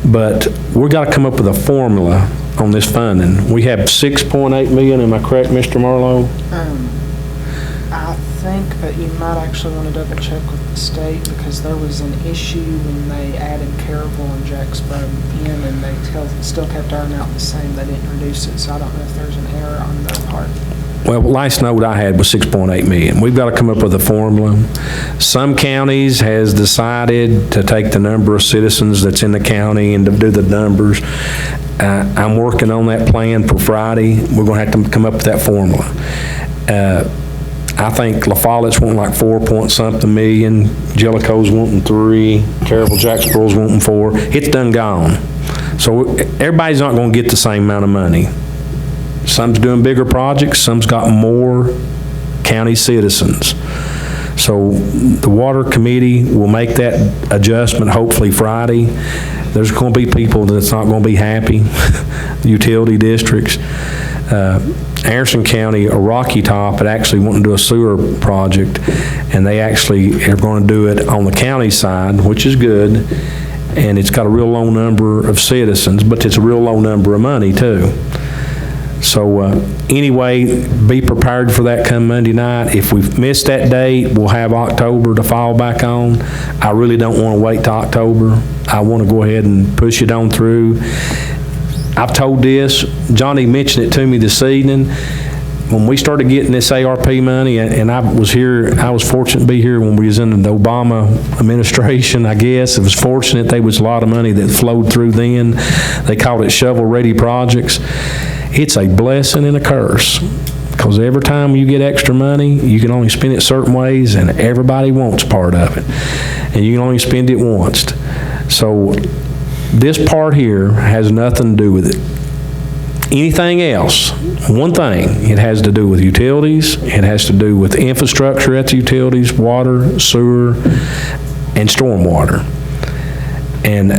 Speaker 1: But we've got to come up with a formula on this funding. We have $6.8 million, am I correct, Mr. Marlowe?
Speaker 14: I think that you might actually want to double check with the state, because there was an issue when they added Caryville and Jacksboro in, and they still kept our amount the same. They didn't reduce it, so I don't know if there's an error on their part.
Speaker 1: Well, last note I had was $6.8 million. We've got to come up with a formula. Some counties has decided to take the number of citizens that's in the county and to do the numbers. I'm working on that plan for Friday. We're going to have to come up with that formula. I think La Follette's wanting like 4-point-something million. Jellicoe's wanting 3. Caryville Jacksboro's wanting 4. It's done gone. So everybody's not going to get the same amount of money. Some's doing bigger projects, some's got more county citizens. So the Water Committee will make that adjustment hopefully Friday. There's going to be people that's not going to be happy, utility districts. Anderson County or Rocky Top had actually wanting to do a sewer project, and they actually are going to do it on the county side, which is good, and it's got a real low number of citizens, but it's a real low number of money too. So anyway, be prepared for that come Monday night. If we've missed that date, we'll have October to fall back on. I really don't want to wait till October. I want to go ahead and push it on through. I've told this, Johnny mentioned it to me this evening. When we started getting this ARP money, and I was fortunate to be here when we was in the Obama administration, I guess. It was fortunate. There was a lot of money that flowed through then. They called it shovel-ready projects. It's a blessing and a curse, because every time you get extra money, you can only spend it certain ways, and everybody wants part of it, and you can only spend it once. So this part here has nothing to do with it. Anything else, one thing, it has to do with utilities, it has to do with infrastructure at the utilities, water, sewer, and stormwater. And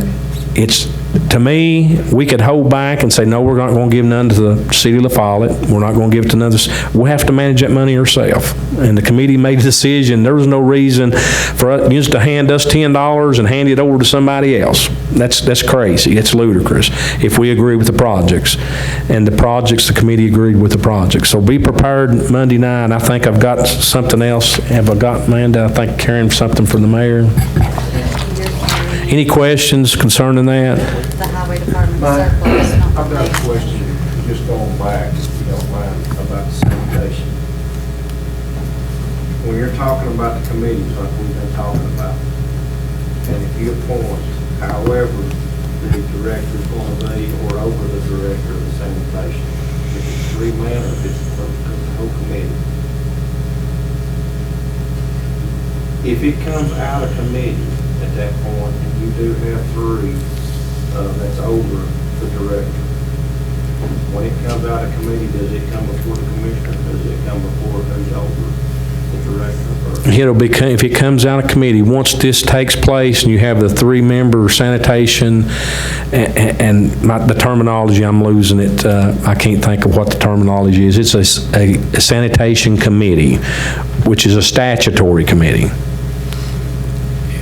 Speaker 1: it's, to me, we could hold back and say, no, we're not going to give none to the city of La Follette. We're not going to give it to another. We'll have to manage that money ourselves. And the committee made a decision. There was no reason for us just to hand us $10 and hand it over to somebody else. That's crazy. It's ludicrous if we agree with the projects. And the projects, the committee agreed with the projects. So be prepared Monday night. I think I've got something else. Have I got, Amanda? I think carrying something for the mayor. Any questions concerning that?
Speaker 13: The highway department surplus.
Speaker 9: I've got a question, just going back, if you don't mind, about the sanitation. When you're talking about the committees like we've been talking about, and if you appoint, however, the director is going to be, or over the director of the sanitation, if it's 3 men or if it's the whole committee. If it comes out of committee at that point, and you do have 3 that's over the director, when it comes out of committee, does it come before the commissioner? Does it come before who's over the director?
Speaker 1: It'll be, if it comes out of committee, once this takes place and you have the 3-member sanitation, and the terminology, I'm losing it, I can't think of what the terminology is. It's a sanitation committee, which is a statutory committee.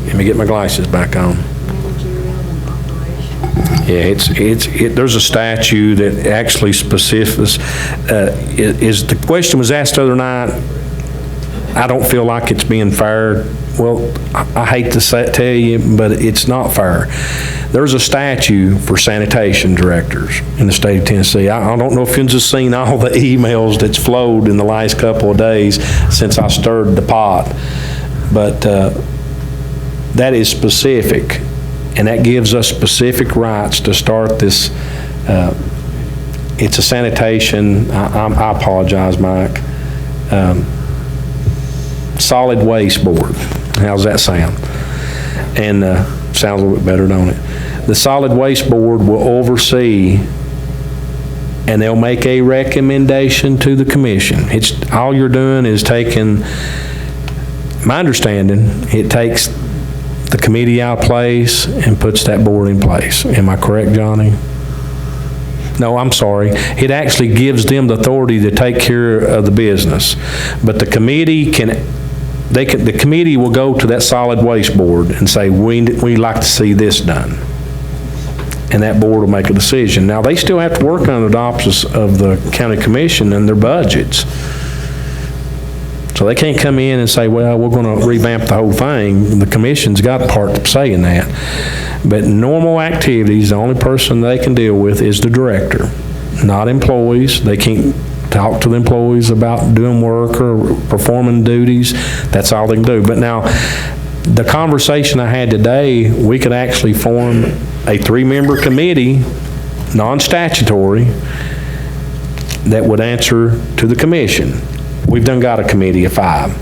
Speaker 1: Let me get my glasses back on. Yeah, there's a statute that actually specifics, the question was asked the other night, I don't feel like it's being fair. Well, I hate to tell you, but it's not fair. There's a statute for sanitation directors in the state of Tennessee. I don't know if you've just seen all the emails that's flowed in the last couple of days since I stirred the pot, but that is specific, and that gives us specific rights to start this. It's a sanitation, I apologize, Mike, solid waste board. How's that sound? And sounds a little bit better, don't it? The solid waste board will oversee, and they'll make a recommendation to the commission. All you're doing is taking, my understanding, it takes the committee out of place and puts that board in place. Am I correct, Johnny? No, I'm sorry. It actually gives them the authority to take care of the business. But the committee the committee will go to that solid waste board and say, we'd like to see this done. And that board will make a decision. Now, they still have to work under the auspices of the county commission and their budgets. So they can't come in and say, well, we're going to revamp the whole thing. The commission's got part to say in that. But normal activities, the only person they can deal with is the director, not employees. They can't talk to the employees about doing work or performing duties. That's all they can do. But now, the conversation I had today, we could actually form a 3-member committee, non-statutory, that would answer to the commission. We've done got a committee of 5.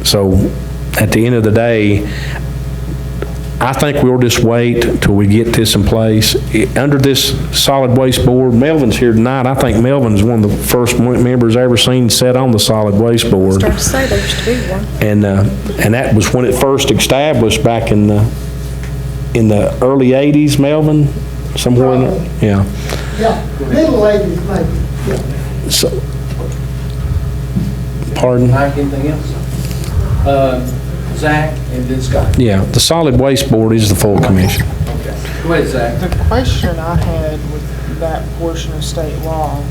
Speaker 1: So at the end of the day, I think we'll just wait till we get this in place. Under this solid waste board, Melvin's here tonight. I think Melvin's one of the first members I ever seen sit on the solid waste board.
Speaker 12: Start to say there used to be one.
Speaker 1: And that was when it first established back in the early 80s, Melvin, somewhere in there. Yeah.
Speaker 5: Yeah, middle 80s maybe, yeah.
Speaker 1: So, pardon?
Speaker 2: Mike, anything else? Zach, and then Scott.
Speaker 1: Yeah, the solid waste board is the full commission.
Speaker 2: Okay. Go ahead, Zach.
Speaker 14: The question I had with that portion of state law,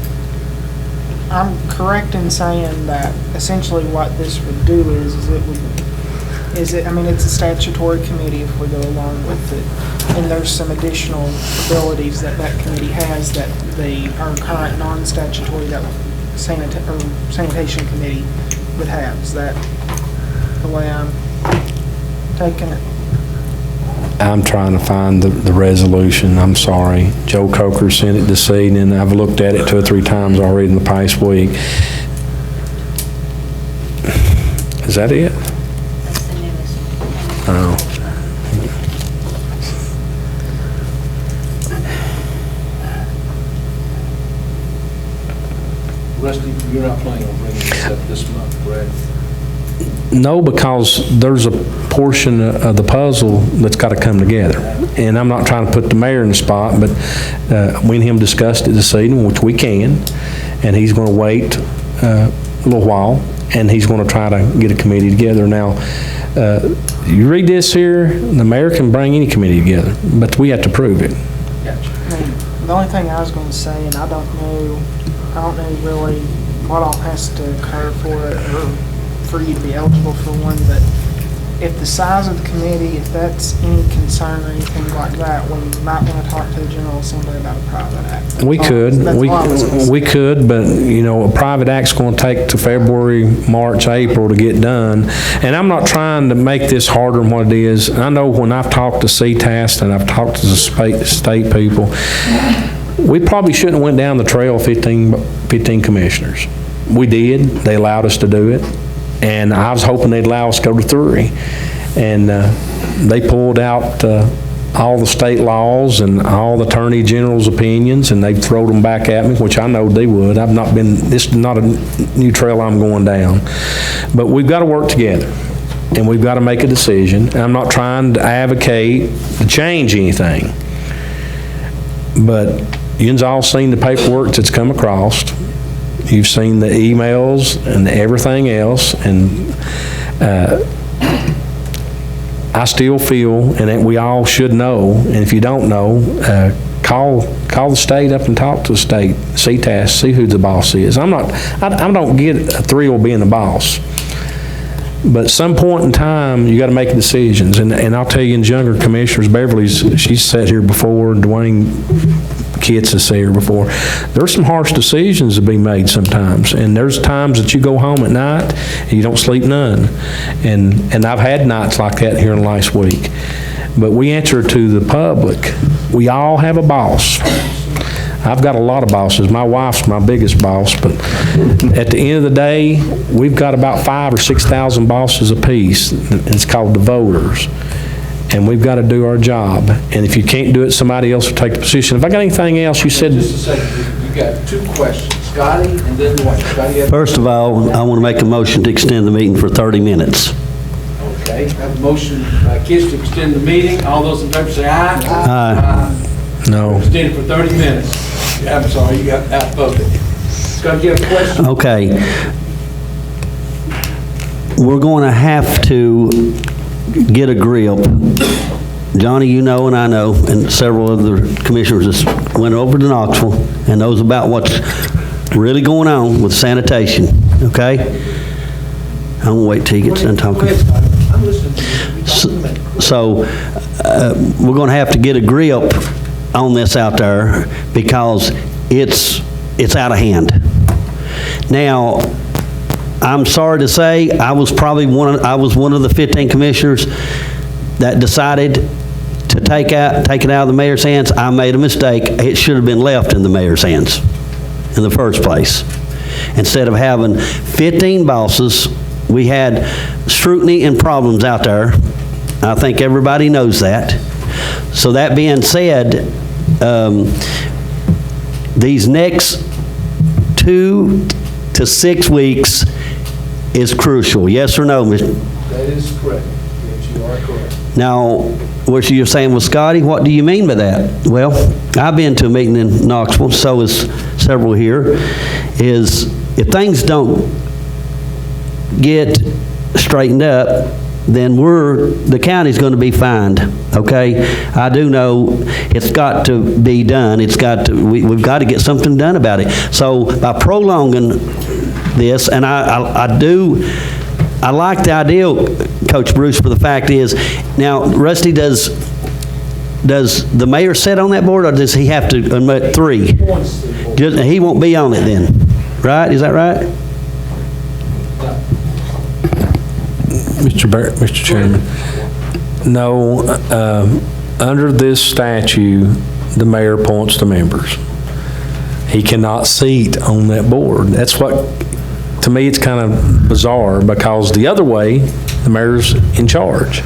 Speaker 14: I'm correct in saying that essentially what this would do I mean, it's a statutory committee if we go along with it, and there's some additional abilities that committee has that our current non-statutory sanitation committee would have. Is that the way I'm taking it?
Speaker 1: I'm trying to find the resolution. I'm sorry. Joe Coker sent it this evening. I've looked at it 2 or 3 times already in the past week. Is that it?
Speaker 4: That's the newest one.
Speaker 1: Oh.
Speaker 2: Rusty, you're not planning on bringing this up this month, correct?
Speaker 1: No, because there's a portion of the puzzle that's got to come together. And I'm not trying to put the mayor in the spot, but we and him discussed it this evening, which we can, and he's going to wait a little while, and he's going to try to get a committee together. Now, you read this here, the mayor can bring any committee together, but we have to prove it.
Speaker 2: Gotcha.
Speaker 14: I mean, the only thing I was going to say, and I don't know really what all has to occur for it, or for you to be eligible for one, but if the size of the committee, if that's any concern or anything like that, we might want to talk to the General Assembly about a private act.
Speaker 1: We could, we could, but, you know, a private act's going to take to February, March, April to get done. And I'm not trying to make this harder than what it is. I know when I've talked to CTAS and I've talked to the state people, we probably shouldn't have went down the trail of 15 commissioners. We did. They allowed us to do it. And I was hoping they'd allow us to go to 3. And they pulled out all the state laws and all the Attorney General's opinions, and they've thrown them back at me, which I know they would. This is not a new trail I'm going down. But we've got to work together, and we've got to make a decision. And I'm not trying to advocate to change anything, but you've all seen the paperwork that's come across. You've seen the emails and everything else, and I still feel, and that we all should know, and if you don't know, call the state up and talk to the state, CTAS, see who the boss is. I don't get a thrill being the boss, but at some point in time, you got to make decisions, and I'll tell you, in younger commissioners, Beverly's, she's sat here before, Dwayne Kitts has sat here before, there's some harsh decisions to be made sometimes, and there's times that you go home at night and you don't sleep none, and I've had nights like that here in the last week. But we answer to the public. We all have a boss. I've got a lot of bosses. My wife's my biggest boss, but at the end of the day, we've got about 5,000 or 6,000 bosses apiece. It's called the voters. And we've got to do our job. And if you can't do it, somebody else will take the position. If I got anything else, you said...
Speaker 2: Just a second, you got two questions. Scotty and then Dwayne. Scotty,
Speaker 11: First of all, I want to make a motion to extend the meeting for 30 minutes.
Speaker 2: okay, I have a motion by Kitts to extend the meeting. All those in favor say aye.
Speaker 11: Aye.
Speaker 1: No.
Speaker 2: Extend it for 30 minutes. Yeah, I'm sorry, you got outvoted. Scotty, you have a question?
Speaker 11: Okay. We're going to have to get a grip. Johnny, you know, and I know, and several other commissioners just went over to Knoxville and knows about what's really going on with sanitation, okay? I'm going to wait till he gets done talking.
Speaker 2: I'm listening to you.
Speaker 11: So, we're going to have to get a grip on this out there because it's out of hand. Now, I'm sorry to say, I was one of the 15 commissioners that decided to take it out of the mayor's hands. I made a mistake. It should have been left in the mayor's hands in the first place. Instead of having 15 bosses, we had scrutiny and problems out there. I think everybody knows that. So that being said, these next 2 to 6 weeks is crucial. Yes or no, Mr.?
Speaker 2: That is correct. Yes, you are correct.
Speaker 11: Now, what you're saying with Scotty, what do you mean by that? Well, I've been to a meeting in Knoxville, so has several here, is if things don't get straightened up, then the county's going to be fined, okay? I do know it's got to be done. We've got to get something done about it. So by prolonging this, and I like the idea, Coach Bruce, for the fact is, now, Rusty, does the mayor sit on that board, or does he have to admit 3? He won't be on it then, right? Is that right?
Speaker 1: Mr. Chairman, no, under this statute, the mayor appoints the members. He cannot seat on that board. That's what, to me, it's kind of bizarre, because the other way, the mayor's in charge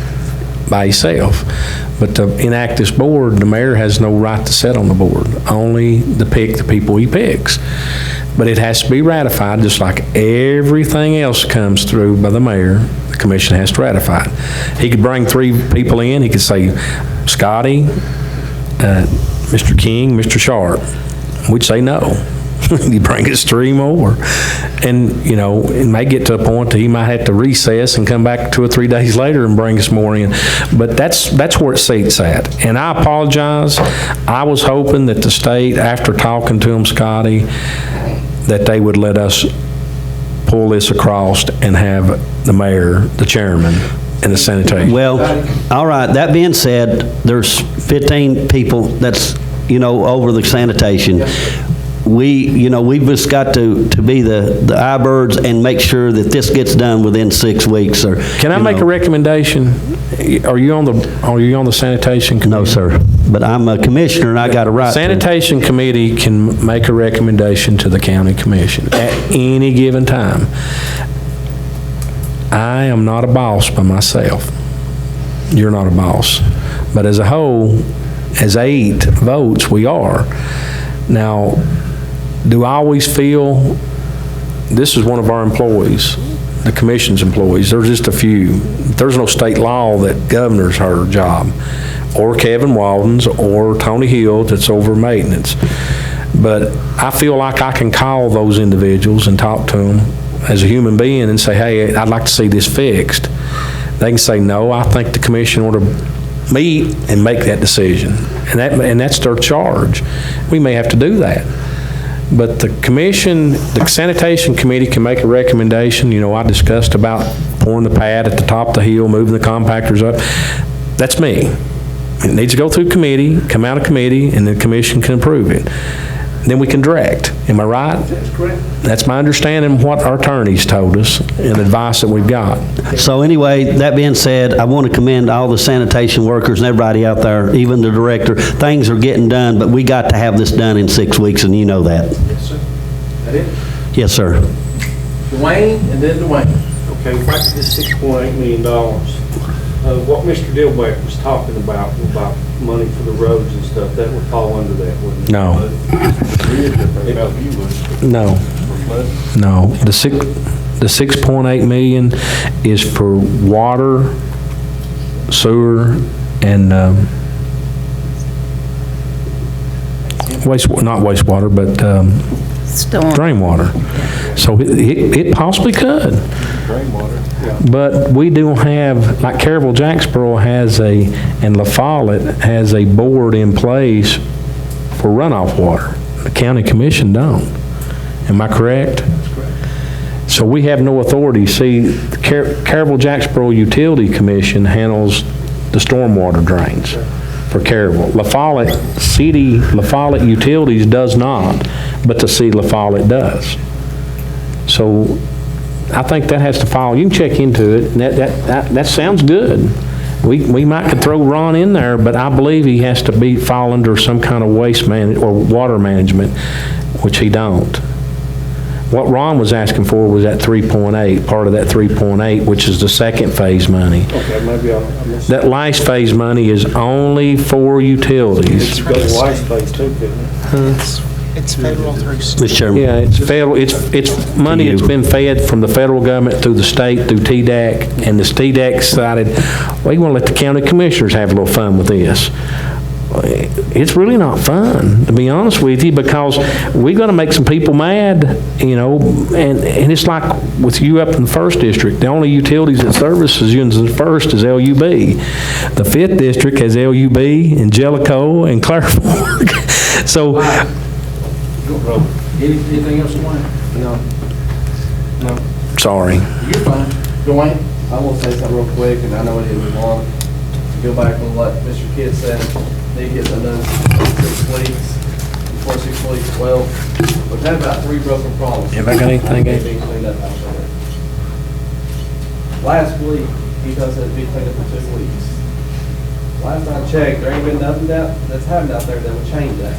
Speaker 1: by himself. But to enact this board, the mayor has no right to sit on the board, only to pick the people he picks. But it has to be ratified, just like everything else comes through by the mayor. The commission has to ratify it. He could bring 3 people in. He could say, Scotty, Mr. King, Mr. Sharp. We'd say no. You bring us 3 more. And, you know, it may get to a point that he might have to recess and come back 2 or 3 days later and bring us more in. But that's where it seats at. And I apologize. I was hoping that the state, after talking to him, Scotty, that they would let us pull this across and have the mayor, the chairman, and the sanitation.
Speaker 11: Well, all right, that being said, there's 15 people that's, over the sanitation. We've just got to be the eye-birds and make sure that this gets done within 6 weeks. Or
Speaker 1: can I make a recommendation? Are you on the sanitation committee?
Speaker 11: No, sir. But I'm a commissioner and I got a right.
Speaker 1: Sanitation committee can make a recommendation to the county commission at any given time. I am not a boss by myself. You're not a boss. But as a whole, as 8 votes, we are. Now, do I always feel, this is one of our employees, the commission's employees, there's just a few. There's no state law that governs her job, or Kevin Walden's, or Tony Hill that's over maintenance. But I feel like I can call those individuals and talk to them as a human being and say, hey, I'd like to see this fixed. They can say, no, I think the commission ought to meet and make that decision. And that's their charge. We may have to do that. But the commission, the sanitation committee can make a recommendation. You know, I discussed about pouring the pad at the top of the hill, moving the compactors up. That's me. It needs to go through committee, come out of committee, and the commission can approve it. Then we can direct. Am I right?
Speaker 2: That's correct.
Speaker 1: That's my understanding of what our attorneys told us and advice that we've got.
Speaker 11: So anyway, that being said, I want to commend all the sanitation workers and everybody out there, even the director. Things are getting done, but we got to have this done in 6 weeks, and you know that.
Speaker 2: Yes, sir. That it?
Speaker 11: Yes, sir.
Speaker 2: Dwayne, and then Dwayne.
Speaker 10: Okay, back to this $6.8 million. What Mr. Dillbeck was talking about money for the roads and stuff, that would fall under that, wouldn't it?
Speaker 1: No. No. No. The 6.8 million is for water, sewer, and not wastewater, but
Speaker 7: Storm.
Speaker 1: drain water. So it possibly could.
Speaker 10: Drain water, yeah.
Speaker 1: But we don't have, like Caryville Jacksboro has and La Follette has a board in place for runoff water. The county commission don't. Am I correct?
Speaker 2: That's correct.
Speaker 1: So we have no authority. See, the Caryville Jacksboro Utility Commission handles the stormwater drains for Caryville. La Follette Utilities does not, but the city of La Follette does. So I think that has to follow. You can check into it, and that sounds good. We might could throw Ron in there, but I believe he has to fall under some kind of waste or water management, which he don't. What Ron was asking for was that 3.8, part of that 3.8, which is the second phase money.
Speaker 10: Okay, maybe I missed
Speaker 1: That last phase money is only for utilities.
Speaker 10: it. Goes last phase too, couldn't it?
Speaker 14: It's federal through state.
Speaker 11: Mr. Chairman.
Speaker 1: Yeah, it's federal, it's money that's been fed from the federal government through the state, through TDAC, and the TDAC decided, we want to let the county commissioners have a little fun with this. It's really not fun, to be honest with you, because we're going to make some people mad, you know, and it's like with you up in the 1st District, the only utilities that services you in the 1st is LUB. The 5th District has LUB, Angelico, and Clare Fork. So,
Speaker 2: Anything else, Dwayne?
Speaker 15: No.
Speaker 1: sorry.
Speaker 2: You're fine. Dwayne?
Speaker 15: I will say something real quick, and I know it is long. To go back on what Mr. Kidd said, they get them done 6 weeks, before 6 weeks, well, we've had about 3 broken problems.
Speaker 1: Have I got anything?
Speaker 15: Being cleaned up out there. Last week, he does it be cleaned up for 2 weeks. Last I checked, there ain't been nothing that's happened out there that would change that.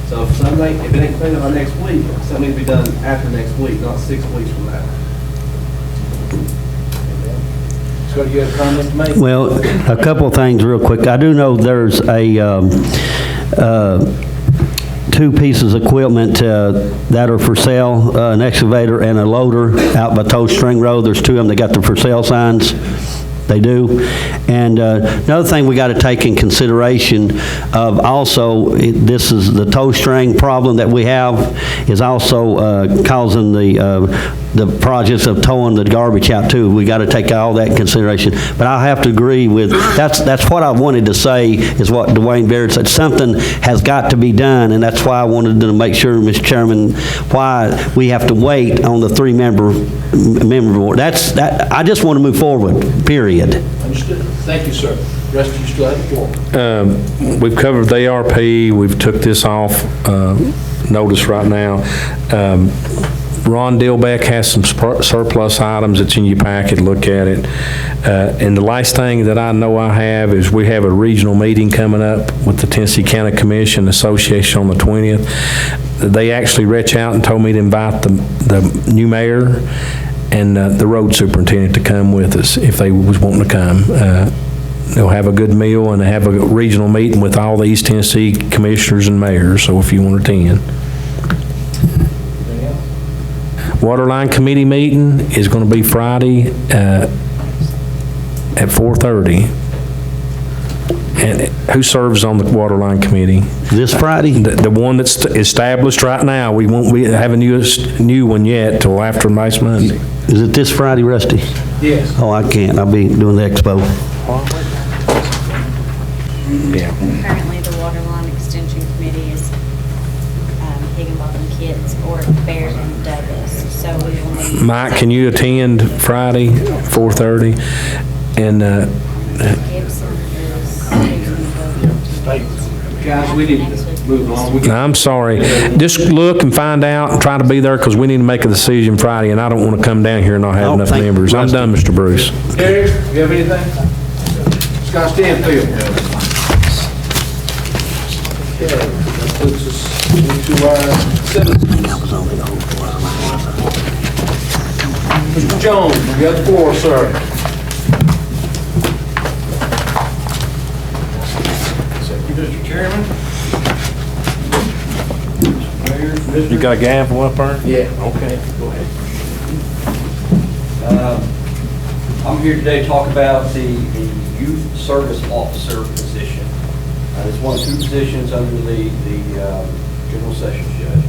Speaker 15: So if it ain't cleaned up by next week, something needs to be done after next week, not 6 weeks from now.
Speaker 2: So you have a comment to make?
Speaker 11: Well, a couple of things real quick. I do know there's two pieces of equipment that are for sale, an excavator and a loader out by Toad String Road. There's 2 of them that got the for sale signs. They do. And another thing we got to take in consideration of also, this is the tow string problem that we have is also causing the projects of towing the garbage out too. We got to take all that in consideration. But I have to agree with, that's what I wanted to say is what Dwayne Baird said. Something has got to be done, and that's why I wanted to make sure, Mr. Chairman, why we have to wait on the 3-member board. I just want to move forward, period.
Speaker 2: Understood. Thank you, sir. Rest of you still have the floor.
Speaker 1: We've covered the ARP. We've took this off notice right now. Ron Dillbeck has some surplus items that's in your packet. Look at it. And the last thing that I know I have is we have a regional meeting coming up with the Tennessee County Commission Association on the 20th. They actually reached out and told me to invite the new mayor and the road superintendent to come with us if they was wanting to come. they'll have a good meal and have a regional meeting with all the East Tennessee commissioners and mayors, so if you want to attend. Waterline Committee meeting is going to be Friday at 4:30. And who serves on the Waterline Committee?
Speaker 11: This Friday?
Speaker 1: The one that's established right now. We won't be having a new one yet till after next Monday.
Speaker 11: Is it this Friday, Rusty?
Speaker 2: Yes.
Speaker 11: Oh, I can't. I'll be doing the expo.
Speaker 1: Yeah.
Speaker 13: Currently, the Waterline Extension Committee is Higginbotham Kids or Baird and Douglas, so we will need.
Speaker 1: Mike, can you attend Friday, 4:30? And,
Speaker 13: Gibson is.
Speaker 2: Guys, we need to move along.
Speaker 1: I'm sorry. Just look and find out and try to be there because we need to make a decision Friday, and I don't want to come down here and not have enough members. I'm done, Mr. Bruce.
Speaker 2: Eric, you have anything? Scott Stanfield. Okay, that puts us into our citizens. Mr. Jones, you got the floor, sir.
Speaker 10: Mr. Chairman.
Speaker 1: You got a gavel up there?
Speaker 10: Yeah, okay, go ahead. I'm here today to talk about the youth service officer position. It's one of two positions under the general sessions judge.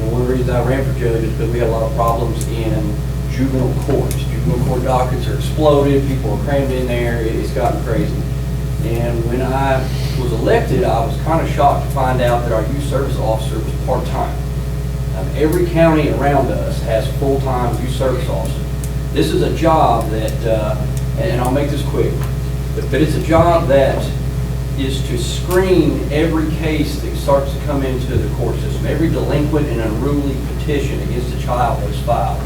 Speaker 10: And one of the reasons I ran for judge is because we had a lot of problems in juvenile courts. Juvenile court dockets are exploded, people are crammed in there, it's gotten crazy. And when I was elected, I was kind of shocked to find out that our youth service officer was part-time. Every county around us has full-time youth service officer. This is a job that, and I'll make this quick, but it's a job that is to screen every case that starts to come into the court system. Every delinquent and unruly petition against a child that's filed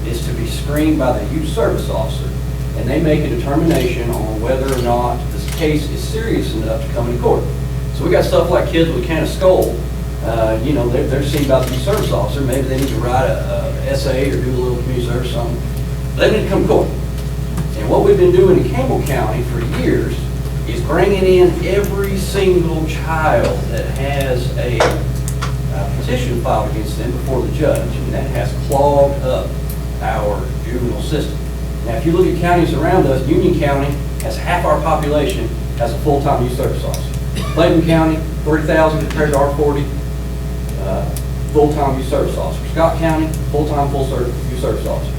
Speaker 10: is to be screened by the youth service officer, and they make a determination on whether or not this case is serious enough to come into court. So we got stuff like kids with a can of skull. They're seen by the youth service officer. Maybe they need to write a essay or do a little community service or something. They need to come to court. And what we've been doing in Campbell County for years is bringing in every single child that has a petition filed against them before the judge, and that has clogged up our juvenile system. Now, if you look at counties around us, Union County has half our population has a full-time youth service officer. Clayton County, 30,000 compared to our 40, full-time youth service officer. Scott County, full-time youth service officer.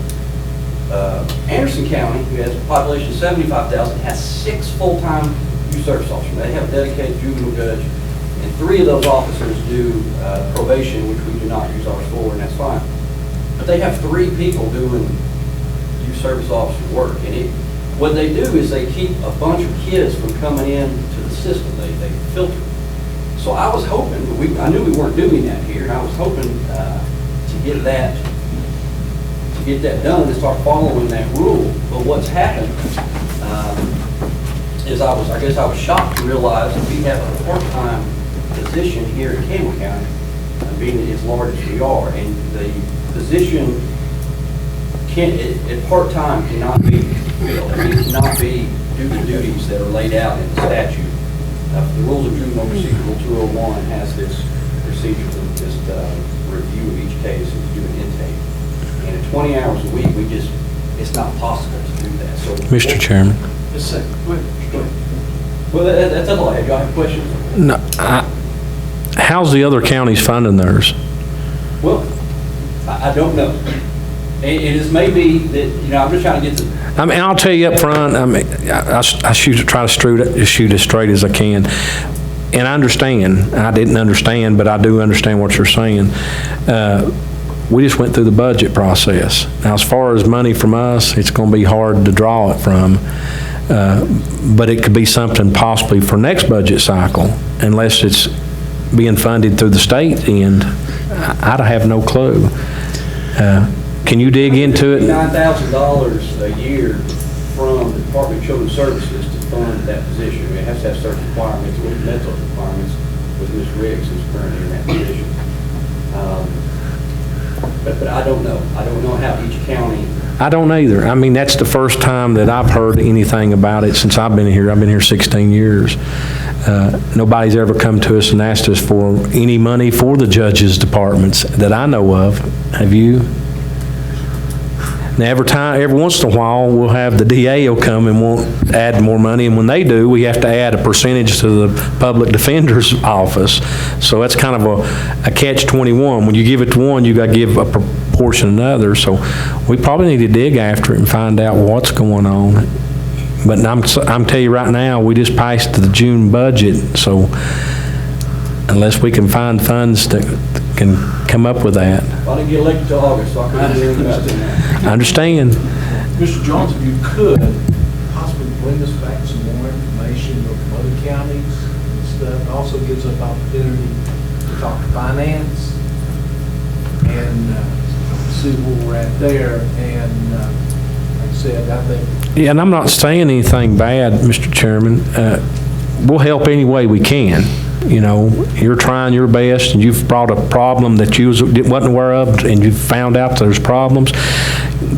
Speaker 10: Anderson County, who has a population of 75,000, has 6 full-time youth service officers. They have a dedicated juvenile judge, and 3 of those officers do probation, which we do not use ours for, and that's fine. But they have 3 people doing youth service officer work, and what they do is they keep a bunch of kids from coming in to the system. They filter. So I was hoping, I knew we weren't doing that here, and I was hoping to get that done, to start following that rule. But what's happened is I was shocked to realize that we have a part-time position here in Campbell County, being as large as we are, and the position at part-time cannot be filled. It cannot be due to duties that are laid out in the statute. The Rules of Juvenile Procedure, Rule 201, has this procedure to just review of each case and do an intake. And at 20 hours a week, it's not possible to do that. So,
Speaker 1: Mr. Chairman.
Speaker 2: Just a second. Go ahead.
Speaker 10: Well, that's all I have. Y'all have questions?
Speaker 1: No, how's the other counties funding theirs?
Speaker 10: Well, I don't know. It is maybe that, I'm just trying to get to...
Speaker 1: I mean, I'll tell you up front, I try to shoot as straight as I can. And I understand. I didn't understand, but I do understand what you're saying. We just went through the budget process. Now, as far as money from us, it's going to be hard to draw it from. But it could be something possibly for next budget cycle, unless it's being funded through the state end. I'd have no clue. Can you dig into it?
Speaker 10: $9,000 a year from the Department of Children's Services to fund that position. It has to have certain requirements, met those requirements with Ms. Riggs, who's currently in that position. But I don't know. I don't know how each county.
Speaker 1: I don't either. I mean, that's the first time that I've heard anything about it since I've been here. I've been here 16 years. Nobody's ever come to us and asked us for any money for the judges' departments that I know of. Have you? Now, every once in a while, we'll have the DA will come and want add more money, and when they do, we have to add a percentage to the public defender's office. So that's kind of a catch-21. When you give it to one, you got to give a proportion to another. So we probably need to dig after it and find out what's going on. But I'm telling you right now, we just passed the June budget, so unless we can find funds that can come up with that.
Speaker 10: I didn't get elected till August, so I couldn't do anything about that.
Speaker 1: I understand.
Speaker 2: Mr. Jones, if you could, possibly bring us back some more information from other counties and stuff. It also gives us an opportunity to talk to finance and see where we're at there. And like I said, I think...
Speaker 1: Yeah, and I'm not saying anything bad, Mr. Chairman. We'll help any way we can. You know, you're trying your best, and you've brought a problem that you wasn't aware of, and you've found out there's problems.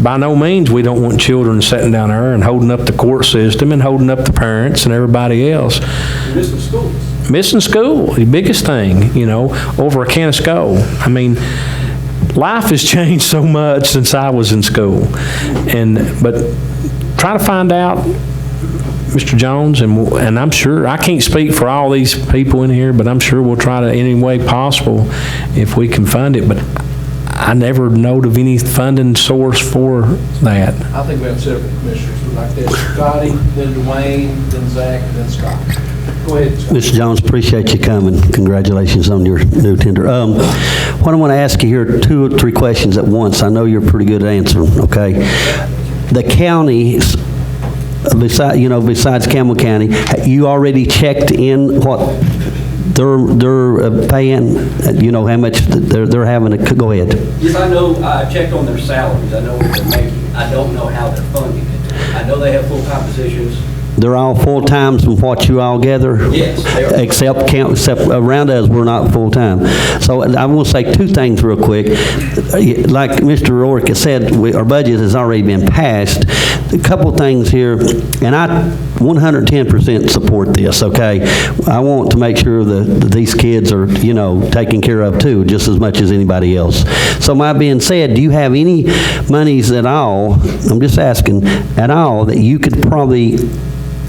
Speaker 1: By no means, we don't want children sitting down there and holding up the court system and holding up the parents and everybody else.
Speaker 2: Missing schools.
Speaker 1: Missing school, the biggest thing, you know, over a can of SCO. I mean, life has changed so much since I was in school. But try to find out, Mr. Jones, and I'm sure, I can't speak for all these people in here, but I'm sure we'll try to any way possible if we can fund it, but I never knowed of any funding source for that.
Speaker 2: I think we have several commissioners who like that. Scotty, then Dwayne, then Zach, and then Scott. Go ahead, Scott.
Speaker 11: Mr. Jones, appreciate you coming. Congratulations on your new tender. What I want to ask you here, 2 or 3 questions at once. I know you're pretty good at answering, okay? The county, besides Campbell County, you already checked in what they're paying, how much they're having to, go ahead.
Speaker 10: Yes, I know, I checked on their salaries, I know what they're making, I don't know how they're funding it. I know they have full-time positions.
Speaker 11: They're all full-time from what you all gather?
Speaker 10: Yes, they are.
Speaker 11: Except around us, we're not full-time. So I want to say 2 things real quick. Like Mr. Rourke has said, our budget has already been passed. A couple things here, and I 110% support this, okay? I want to make sure that these kids are, taken care of too, just as much as anybody else. So my being said, do you have any monies at all, I'm just asking, at all, that you could probably,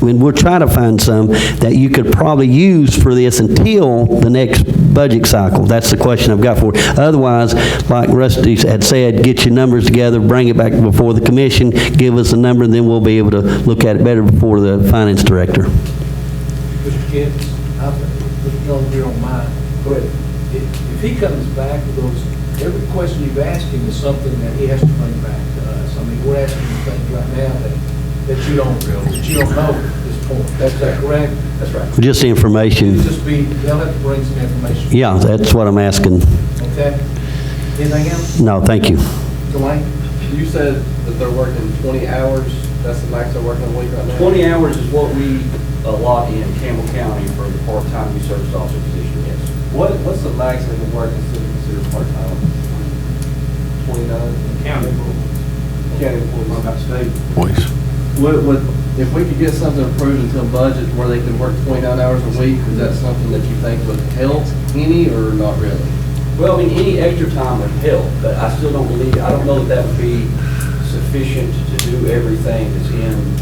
Speaker 11: and we're trying to find some that you could probably use for this until the next budget cycle? That's the question I've got for you. Otherwise, like Rusty had said, get your numbers together, bring it back before the commission, give us a number, and then we'll be able to look at it better before the finance director.
Speaker 2: Mr. Kent, if you don't mind, go ahead. If he comes back with those, every question you've asked him is something that he has to bring back to us. I mean, we're asking you things right now that you don't know at this point. That's that correct? That's right.
Speaker 11: Just the information.
Speaker 2: They'll have to bring some information.
Speaker 11: Yeah, that's what I'm asking.
Speaker 2: Okay. Anything else?
Speaker 11: No, thank you.
Speaker 2: Dwayne?
Speaker 15: You said that they're working 20 hours, that's the max they're working a week right now?
Speaker 10: 20 hours is what we allot in Campbell County for the part-time youth service officer position, yes.
Speaker 15: What's the max they can work considered part-time? 29?
Speaker 10: County employees.
Speaker 15: County employees.
Speaker 10: What about state?
Speaker 1: Voice.
Speaker 15: If we could get something approved until budget where they can work 29 hours a week, is that something that you think would help any or not really?
Speaker 10: Well, I mean, any extra time would help, but I still don't believe, I don't know that that would be sufficient to do everything that's in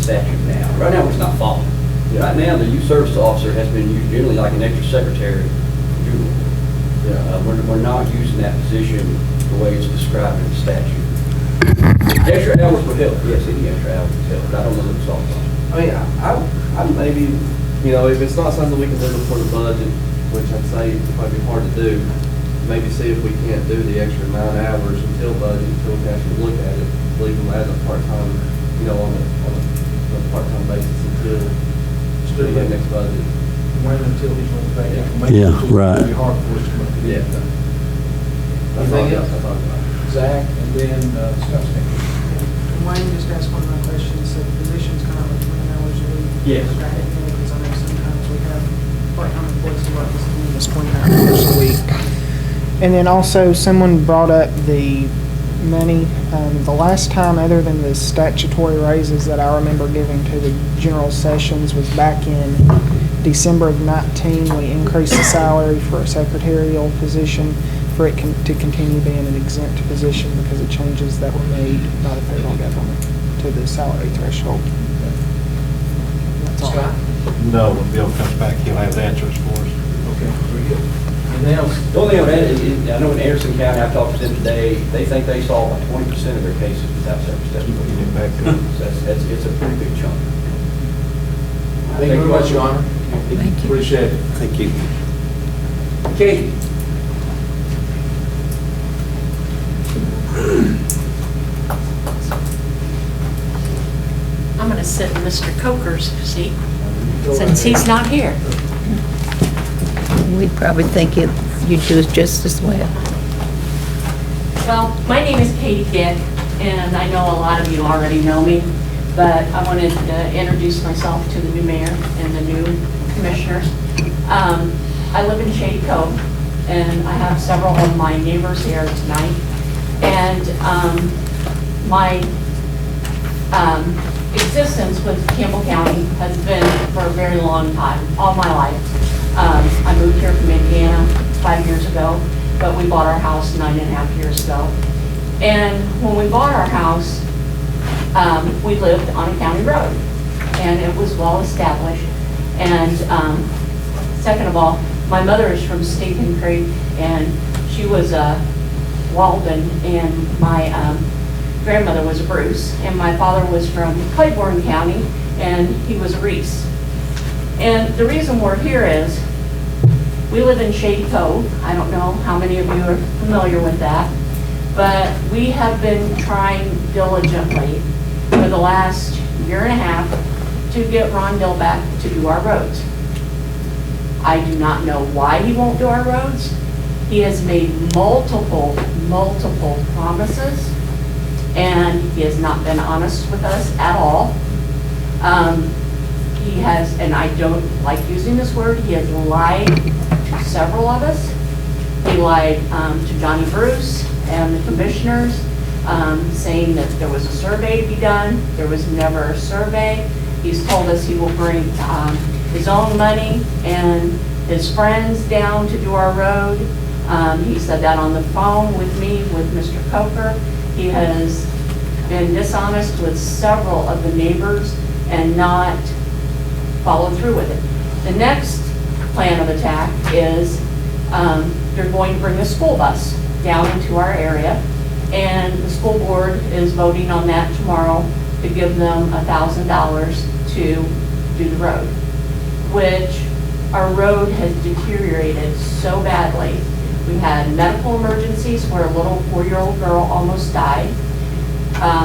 Speaker 10: statute now. Right now, it's not following. Right now, the youth service officer has been used generally like an extra secretary. We're not using that position the way it's described in the statute. Extra hours would help, yes, any extra hours would help, but I don't know that it's all possible.
Speaker 15: I mean, I maybe, if it's not something we can do before the budget, which I'd say it'd probably be hard to do, maybe see if we can't do the extra 9 hours until budget, until we can actually look at it, leave them as a part-time, on a part-time basis until the next budget.
Speaker 2: Wait until he's going to pay information.
Speaker 11: Yeah, right.
Speaker 2: It'll be hard for us to look at it. Anything else? Zach, and then Scott.
Speaker 5: Wayne just asked one of my questions, so the position's currently 20 hours a week.
Speaker 10: Yes.
Speaker 5: Because I know sometimes we have part-time employees who work this 20 hours a week. And then also, someone brought up the
Speaker 14: many. The last time, other than the statutory raises that I remember giving to the general sessions, was back in December of 19. We increased the salary for a secretarial position for it to continue being an exempt position because of changes that were made by the federal government to the salary threshold. That's all.
Speaker 2: Scott?
Speaker 3: No, when Bill comes back, he'll have the answers for us.
Speaker 2: Okay, very good. Anything else?
Speaker 10: The only thing I would add is, I know in Anderson County, I talked to them today, they think they solve like 20% of their cases without service testimony. It's a pretty big chunk.
Speaker 2: Thank you very much, Your Honor.
Speaker 7: Thank you.
Speaker 2: Appreciate it.
Speaker 3: Thank you.
Speaker 2: Katie?
Speaker 16: I'm going to sit in Mr. Coker's seat since he's not here.
Speaker 7: We'd probably think you'd do just as well.
Speaker 16: Well, my name is Katie Dick, and I know a lot of you already know me, but I wanted to introduce myself to the new mayor and the new commissioners. I live in Shady Cove, and I have several of my neighbors here tonight. And my existence with Campbell County has been for a very long time, all my life. I moved here from Indiana 5 years ago, but we bought our house 9.5 years ago. And when we bought our house, we lived on a county road, and it was well established. And second of all, my mother is from Stinking Creek, and she was a Walden, and my grandmother was a Bruce, and my father was from Claiborne County, and he was a Reese. And the reason we're here is we live in Shady Cove. I don't know how many of you are familiar with that, but we have been trying diligently for the last 1.5 years to get Ron Dill back to do our roads. I do not know why he won't do our roads. He has made multiple promises, and he has not been honest with us at all. He has, and I don't like using this word, he has lied to several of us. He lied to Johnny Bruce and the commissioners, saying that there was a survey to be done. There was never a survey. He's told us he will bring his own money and his friends down to do our road. He said that on the phone with me, with Mr. Coker. He has been dishonest with several of the neighbors and not followed through with it. The next plan of attack is they're going to bring a school bus down into our area, and the school board is voting on that tomorrow to give them $1,000 to do the road, which our road has deteriorated so badly. We had medical emergencies where a little 4-year-old girl almost died.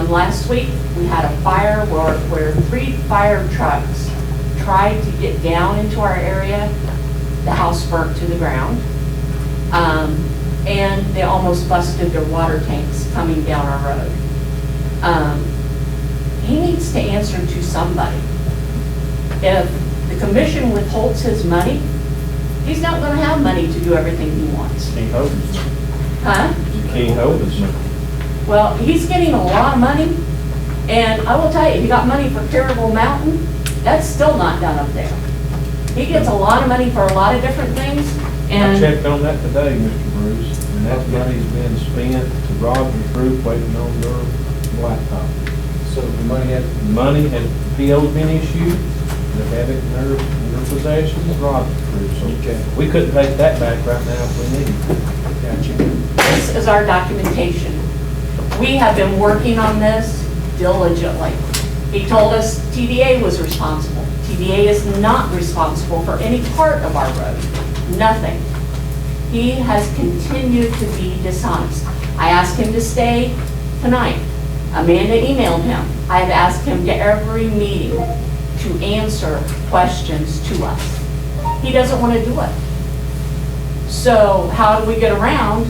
Speaker 16: Last week, we had a fire where 3 fire trucks tried to get down into our area. The house burnt to the ground. And they almost busted their water tanks coming down our road. He needs to answer to somebody. If the commission withholds his money, he's not going to have money to do everything he wants.
Speaker 3: Can't hold it.
Speaker 16: Huh?
Speaker 3: Can't hold it.
Speaker 16: Well, he's getting a lot of money, and I will tell you, he got money for Caribou Mountain. That's still not done up there. He gets a lot of money for a lot of different things,
Speaker 3: I
Speaker 16: and
Speaker 3: checked on that today, Mr. Bruce, and that money's been spent to Rob and Group waiting on their blacktop.
Speaker 2: So the money
Speaker 3: Had PO's been issued, they have it in their possession, Rob and Group, so we couldn't take that back right now if we needed.
Speaker 2: Gotcha.
Speaker 16: this is our documentation. We have been working on this diligently. He told us TVA was responsible. TVA is not responsible for any part of our road, nothing. He has continued to be dishonest. I asked him to stay tonight. Amanda emailed him. I've asked him to every meeting to answer questions to us. He doesn't want to do it. So how do we get around,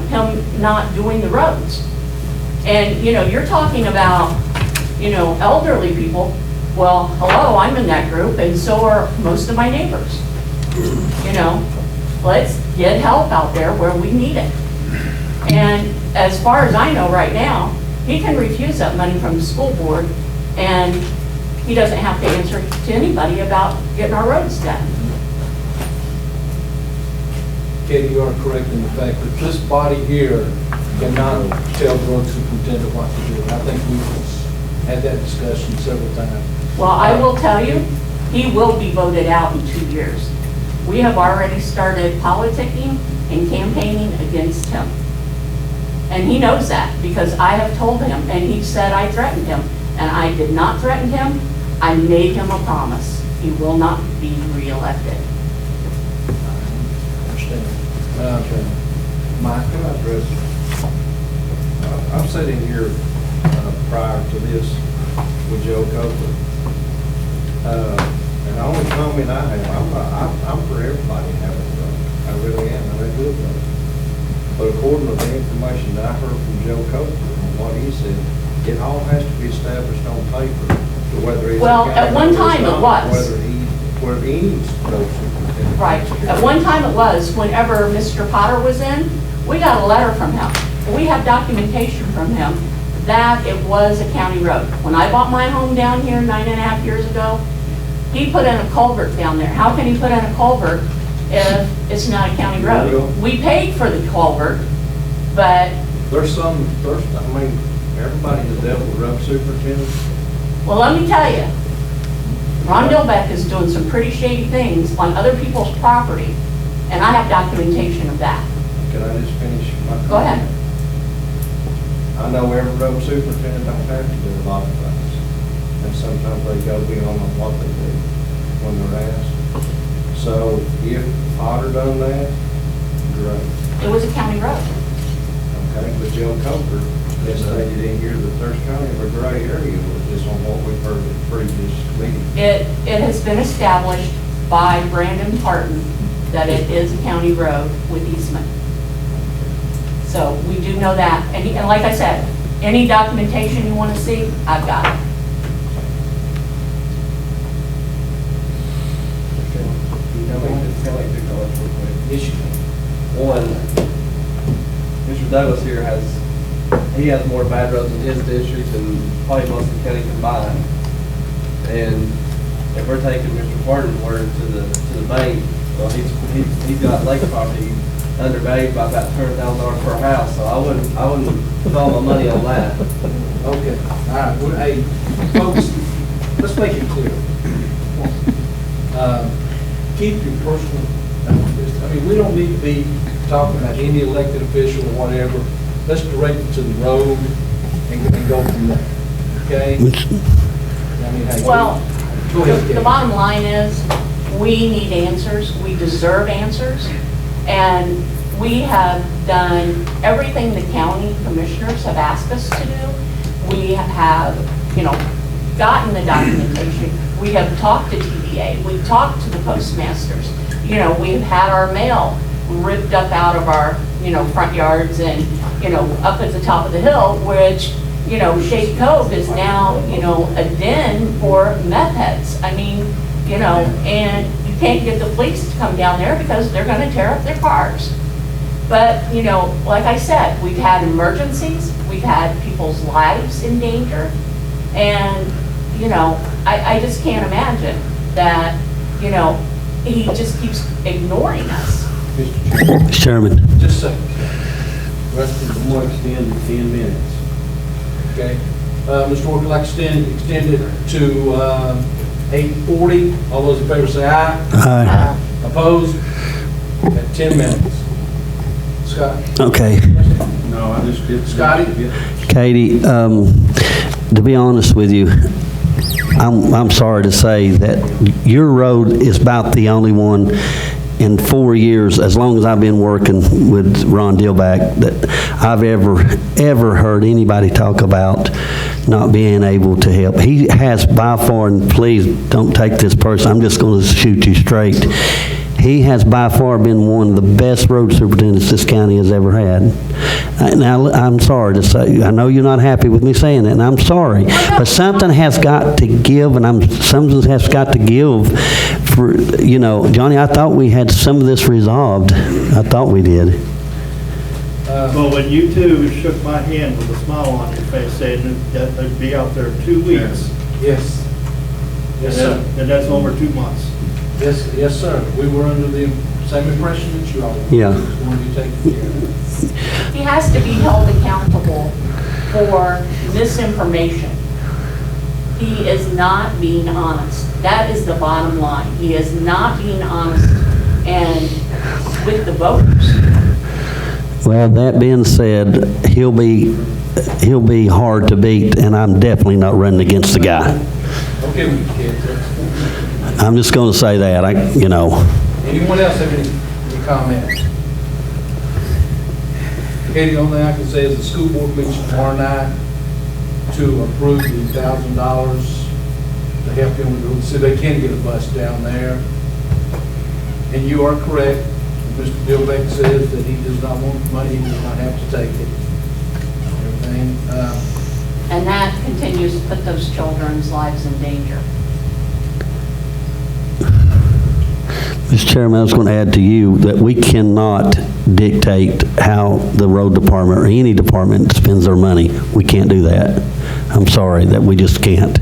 Speaker 16: him not doing the roads? And, you're talking about, elderly people. Well, hello, I'm in that group, and so are most of my neighbors. Let's get help out there where we need it. And as far as I know right now, he can refuse that money from the school board, and he doesn't have to answer to anybody about getting our roads done.
Speaker 2: Katie, you are correct in the fact that this body here cannot tell the road superintendent what to do. I think we've had that discussion several times.
Speaker 16: Well, I will tell you, he will be voted out in 2 years. We have already started politicking and campaigning against him. And he knows that, because I have told him, and he said I threatened him. And I did not threaten him. I made him a promise. He will not be reelected.
Speaker 9: Mike, can I address, I've sat in here prior to this with Joe Copeland. And the only comment I have, I'm for everybody having a road. I really am, I'm a good road. But according to the information that I heard from Joe Copeland, and what he said, it all has to be established on paper to whether it's.
Speaker 16: Well, at one time it was.
Speaker 9: Whether any road superintendent.
Speaker 16: Right. At one time it was, whenever Mr. Potter was in, we got a letter from him. We have documentation from him that it was a county road. When I bought my home down here 9.5 years ago, he put in a culvert down there. How can he put in a culvert if it's not a county road? We paid for the culvert, but.
Speaker 9: Everybody has dealt with road superintendents.
Speaker 16: Well, let me tell you, Ron Dilbeck is doing some pretty shady things on other people's property, and I have documentation of that.
Speaker 9: Can I just finish my comment?
Speaker 16: Go ahead.
Speaker 9: I know every road superintendent don't have to do a lot of things, and sometimes they go beyond what they do when they're asked. So if Potter done that, great.
Speaker 16: It was a county road.
Speaker 9: Okay, but Joe Coker has stated in here that there's kind of a gray area with this on what we've heard at previous meetings.
Speaker 16: It has been established by Brandon Parton that it is a county road with easement. So we do know that. And like I said, any documentation you want to see, I've got it.
Speaker 15: One, Mr. Douglas here he has more bad roads in his district than probably most of the county combined. And if we're taking Mr. Parton's word to the bank, well, he's got lake property undervalued by about $200,000 per house, so I wouldn't put all my money on that.
Speaker 2: Okay, all right, well, hey, folks, let's make it clear. Keep your personal, I mean, we don't need to be talking about any elected official or whatever. Let's direct it to the road and go from there, okay? I mean, hey,
Speaker 16: Well,
Speaker 2: go ahead,
Speaker 16: the
Speaker 2: Kate.
Speaker 16: bottom line is, we need answers, we deserve answers, and we have done everything the county commissioners have asked us to do. We have, gotten the documentation. We have talked to TVA, we've talked to the postmasters. We've had our mail ripped up out of our, front yards and, up at the top of the hill, which, Shady Cove is now, a den for meth heads. I mean, and you can't get the police to come down there because they're gonna tear up their cars. But, like I said, we've had emergencies, we've had people's lives in danger, and, I just can't imagine that, he just keeps ignoring us.
Speaker 11: Mr. Chairman.
Speaker 2: Just a second. Rest of the board extend to 10 minutes. Okay. Mr. Orr, would you like to extend it to 8:40? All those in favor say aye.
Speaker 11: Aye.
Speaker 2: Opposed? At 10 minutes. Scott?
Speaker 11: Okay.
Speaker 9: No, I just did.
Speaker 2: Scotty?
Speaker 11: Katie, to be honest with you, I'm sorry to say that your road is about the only one in 4 years, as long as I've been working with Ron Dilbeck, that I've ever heard anybody talk about not being able to help. He has by far, and please don't take this person, I'm just going to shoot you straight. He has by far been one of the best road superintendents this county has ever had. Now, I'm sorry to say, I know you're not happy with me saying that, and I'm sorry, but something has got to give, and something has got to give for, Johnny, I thought we had some of this resolved. I thought we did.
Speaker 17: Well, when you two shook my hand with a smile on your face saying that they'd be out there 2 weeks.
Speaker 2: Yes. Yes, sir.
Speaker 17: And that's over 2 months.
Speaker 2: Yes, sir. We were under the same impression that you all were.
Speaker 11: Yeah.
Speaker 2: It was going to be taken care of.
Speaker 16: He has to be held accountable for misinformation. He is not being honest. That is the bottom line. He is not being honest and with the voters.
Speaker 11: Well, that being said, he'll be hard to beat, and I'm definitely not running against the guy.
Speaker 2: Okay with you, kids.
Speaker 11: I'm just going to say that,
Speaker 2: Anyone else have any comments? Okay, the only thing I can say is the school board meets tomorrow night to approve the $1,000 to help them with the road, so they can get a bus down there. And you are correct. Mr. Billbeck says that he does not want the money, he does not have to take it. Everything.
Speaker 16: And that continues to put those children's lives in danger.
Speaker 11: Mr. Chairman, I was going to add to you that we cannot dictate how the road department or any department spends their money. We can't do that. I'm sorry, that we just can't.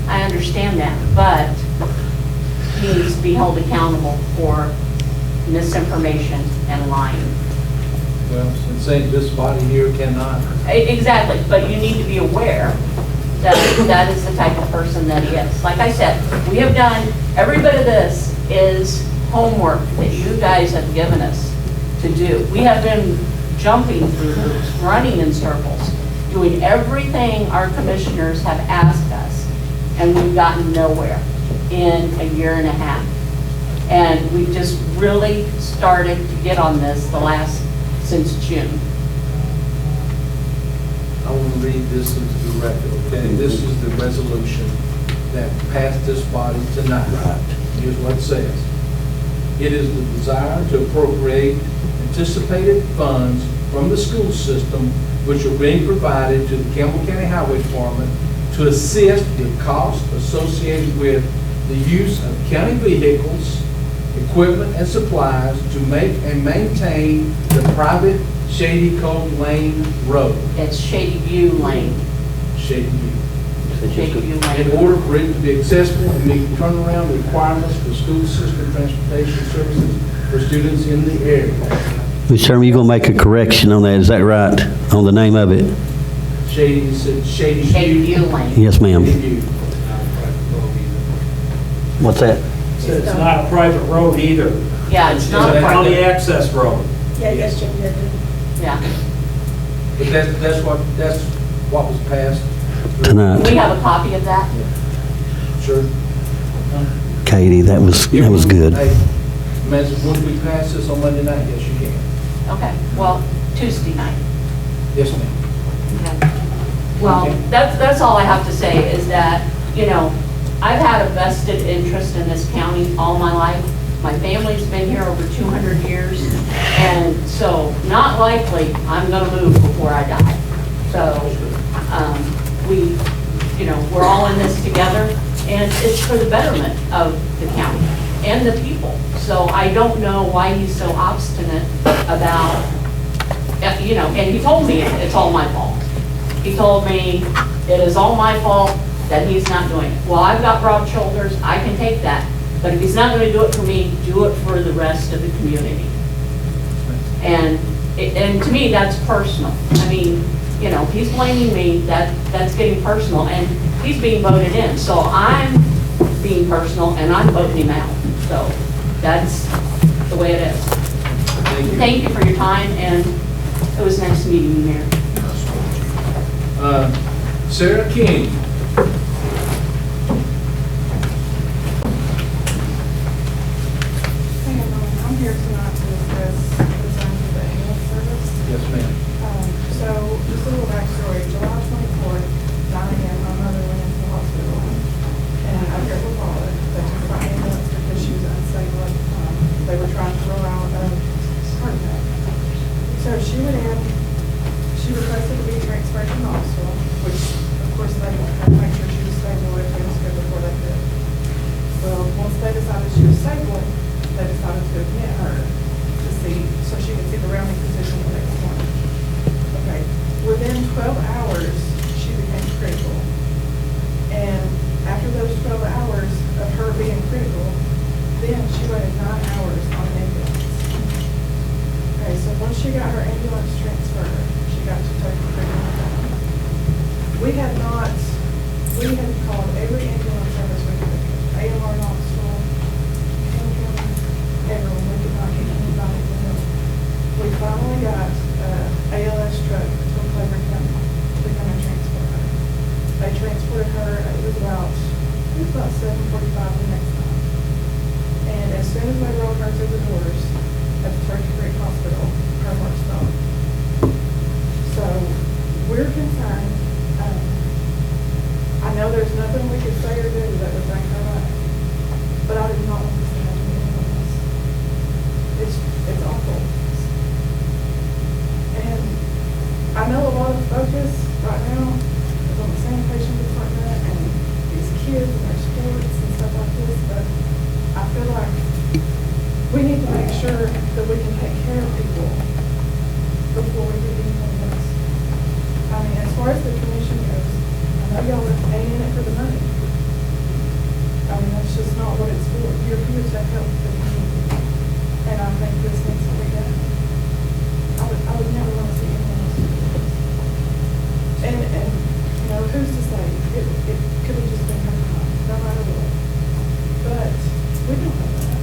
Speaker 16: I understand that, but he needs to be held accountable for misinformation and lying.
Speaker 2: Well, and saying this body here cannot.
Speaker 16: Exactly, but you need to be aware that that is the type of person that he is. Like I said, we have done, every bit of this is homework that you guys have given us to do. We have been jumping through hoops, running in circles, doing everything our commissioners have asked us, and we've gotten nowhere in a year and a half. And we've just really started to get on this since June.
Speaker 2: I want to read this into the record, okay? This is the resolution that passed this body tonight. Here's what it says. It is the desire to appropriate anticipated funds from the school system which are being provided to the Campbell County Highway Department to assist with costs associated with the use of county vehicles, equipment, and supplies to make and maintain the private Shady Cove Lane Road.
Speaker 16: It's Shady View Lane.
Speaker 2: Shady View.
Speaker 16: Shady View Lane.
Speaker 2: In order for it to be accessible and meet turnaround requirements for school system transportation services for students in the area.
Speaker 11: Mr. Chairman, you're going to make a correction on that, is that right? On the name of it?
Speaker 2: Shady
Speaker 16: View Lane.
Speaker 11: Yes, ma'am. What's that?
Speaker 18: It's not a private road either.
Speaker 16: Yeah, it's not a
Speaker 18: county
Speaker 16: private.
Speaker 18: access road.
Speaker 12: Yeah, yes, Jim did.
Speaker 16: Yeah.
Speaker 2: But that's what was passed.
Speaker 11: Tonight.
Speaker 16: We have a copy of that.
Speaker 2: Sure.
Speaker 11: Katie, that was good.
Speaker 2: Hey, once we pass this on Monday night, yes, you can.
Speaker 16: Okay, well, Tuesday night.
Speaker 2: Yes, ma'am.
Speaker 16: Okay. Well, that's all I have to say is that, I've had a vested interest in this county all my life. My family's been here over 200 years, and so not likely I'm going to move before I die. So we're all in this together, and it's for the betterment of the county and the people. So I don't know why he's so obstinate about, and he told me it's all my fault. He told me it is all my fault that he's not doing it. Well, I've got broad shoulders, I can take that. But if he's not going to do it for me, do it for the rest of the community. And to me, that's personal. I mean, he's blaming me, that's getting personal, and he's being voted in. So I'm being personal, and I'm voting him out. So that's the way it is. Thank you for your time, and it was nice meeting you, Mayor.
Speaker 2: Sarah King.
Speaker 19: I'm here tonight to discuss the design for the ambulance service.
Speaker 2: Yes, ma'am.
Speaker 19: So, just a little backstory. July 24th, 9 a.m., my mother went into the hospital, and I care for father. They took her ambulance because she was unstable at the time. They were trying to rule out a heart attack. So she went in, she requested to be transferred to the hospital, which, of course, they had to make sure she was stable if they was good before they could. Well, once they decided she was stable, they decided to admit her to see, so she could see the rounding within 12 hours, she became critical. And after those 12 hours of her being critical, then she waited 9 hours on an ambulance. Okay, so once she got her ambulance transferred, she got to Turkey Creek on her own. We had called every ambulance service we could, AMR Knoxville, Campbell, everyone, we could not get anybody to help. We finally got ALS truck to Cleveland County to come and transport her. They transported her, it was about 7:45 the next night. And as soon as they rolled her through the doors at the Turkey Creek Hospital, her heart stopped. So we're concerned. I know there's nothing we could say or do that would bring her back, but I do not want this to happen to anyone else. It's awful. And I know a lot of focus right now is on the sanitation department and these kids and their sports and stuff like this, but I feel like we need to make sure that we can take care of people before we do anything else. I mean, as far as the commission goes, I know y'all ain't in it for the money. I mean, that's just not what it's for. You're here to help the community. And I think this needs to be done. I would never want to see anyone else do this. And, you know, who's to say? It could have just been her time, no matter what. But we don't know that.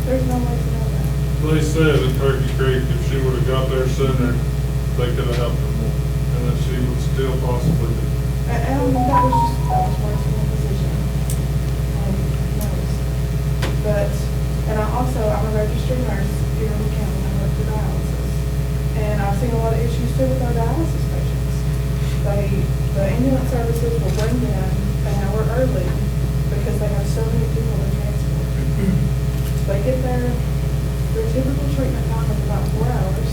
Speaker 19: There's no way to know that.
Speaker 9: They said at Turkey Creek, if she would have got there sooner, they could have helped her more, and that she would still possibly do.
Speaker 19: And that was worse than the position. Who knows? But, and I'm a registered nurse here in the county, I work for dialysis. And I've seen a lot of issues too with our dialysis patients. The ambulance services will bring them an hour early because they have so many people to transport. They get there, their typical treatment time is about 4 hours.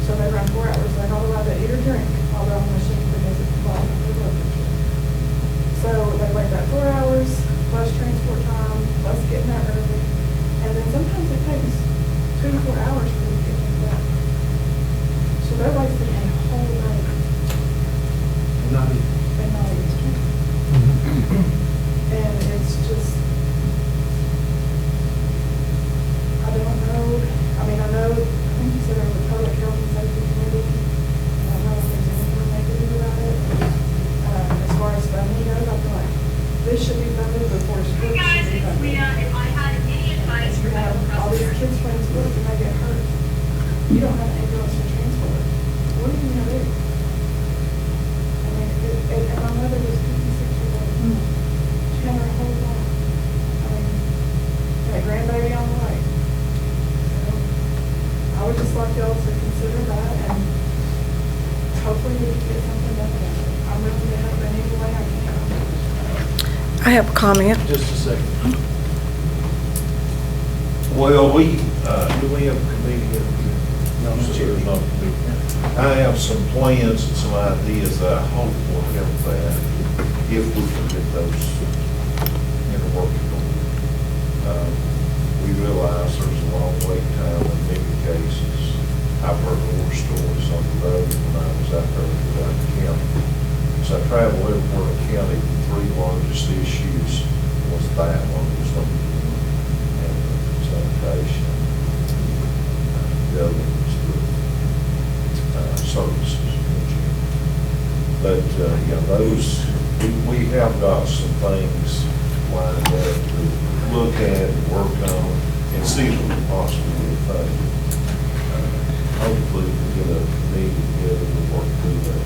Speaker 19: So they run 4 hours, they're not allowed to eat or drink, although on the machine because it's involved in their blood pressure. So they wait that 4 hours, plus transport time, plus getting there early. And then sometimes it takes 2 to 4 hours for them to get things done. So they're wasting a whole day. And not even And it's just, I don't know. I mean, I think you said there was a public health and safety committee. I don't know if there's anything they can do about it. As far as funding goes, I feel like this should be funded before sports should be funded. You have all these kids playing sports and they get hurt. You don't have an ambulance to transport. What are you going to do? I mean, and my mother was 56 years old. She had her whole life. I mean, had a grandbaby on the way. I would just like y'all to consider that, and hopefully we can get something done about it. I'm willing to help in any way I can.
Speaker 12: I have a comment.
Speaker 9: Just a second. Well, do we have a committee here? No, there's not a committee. I have some plans and some ideas that I hope will help that if we can get those in a working order. We realize there's a long wait time in many cases. I've heard horror stories on the road when I was out there throughout the county. So I travel everywhere in the county. The 3 largest issues was that one was number 1, and sanitation. The other one was the services. But yeah, those we have got some things lined up to look at, work on, and see if we can possibly affect. Hopefully, we get a meeting together to work through that.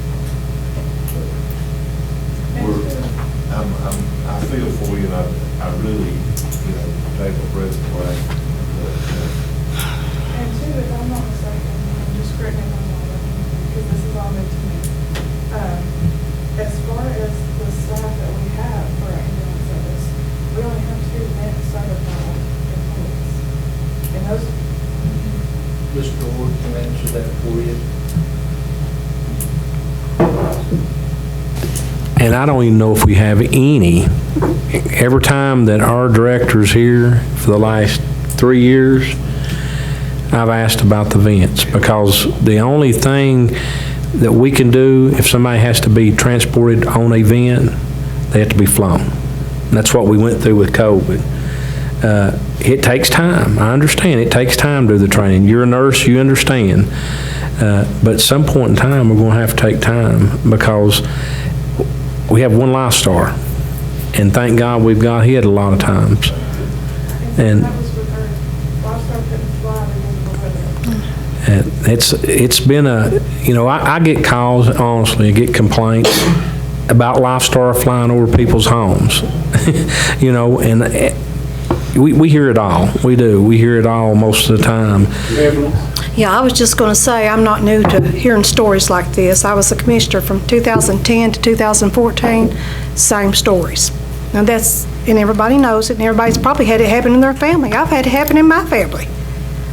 Speaker 9: I feel for you, and I really, take a breath away.
Speaker 19: And two, if I'm not mistaken, just correct me if I'm wrong, because this is all new to me. As far as the staff that we have for our ambulance service, we only have 2 net certified employees. And those.
Speaker 2: Mr. Ward can answer that for you.
Speaker 1: And I don't even know if we have any. Every time that our director's here for the last 3 years, I've asked about the vents, because the only thing that we can do. If somebody has to be transported on a van, they have to be flown. And that's what we went through with COVID. It takes time. I understand. It takes time to do the training. You're a nurse, you understand. But at some point in time, we're going to have to take time because we have one life star. And thank God we've got hit a lot of times. And it's been I get calls, honestly, I get complaints about Lifestar flying over people's homes. And we hear it all. We do. We hear it all most of the time.
Speaker 12: Yeah, I was just going to say, I'm not new to hearing stories like this. I was a commissioner from 2010 to 2014, same stories. Now and everybody knows it, and everybody's probably had it happen in their family. I've had it happen in my family.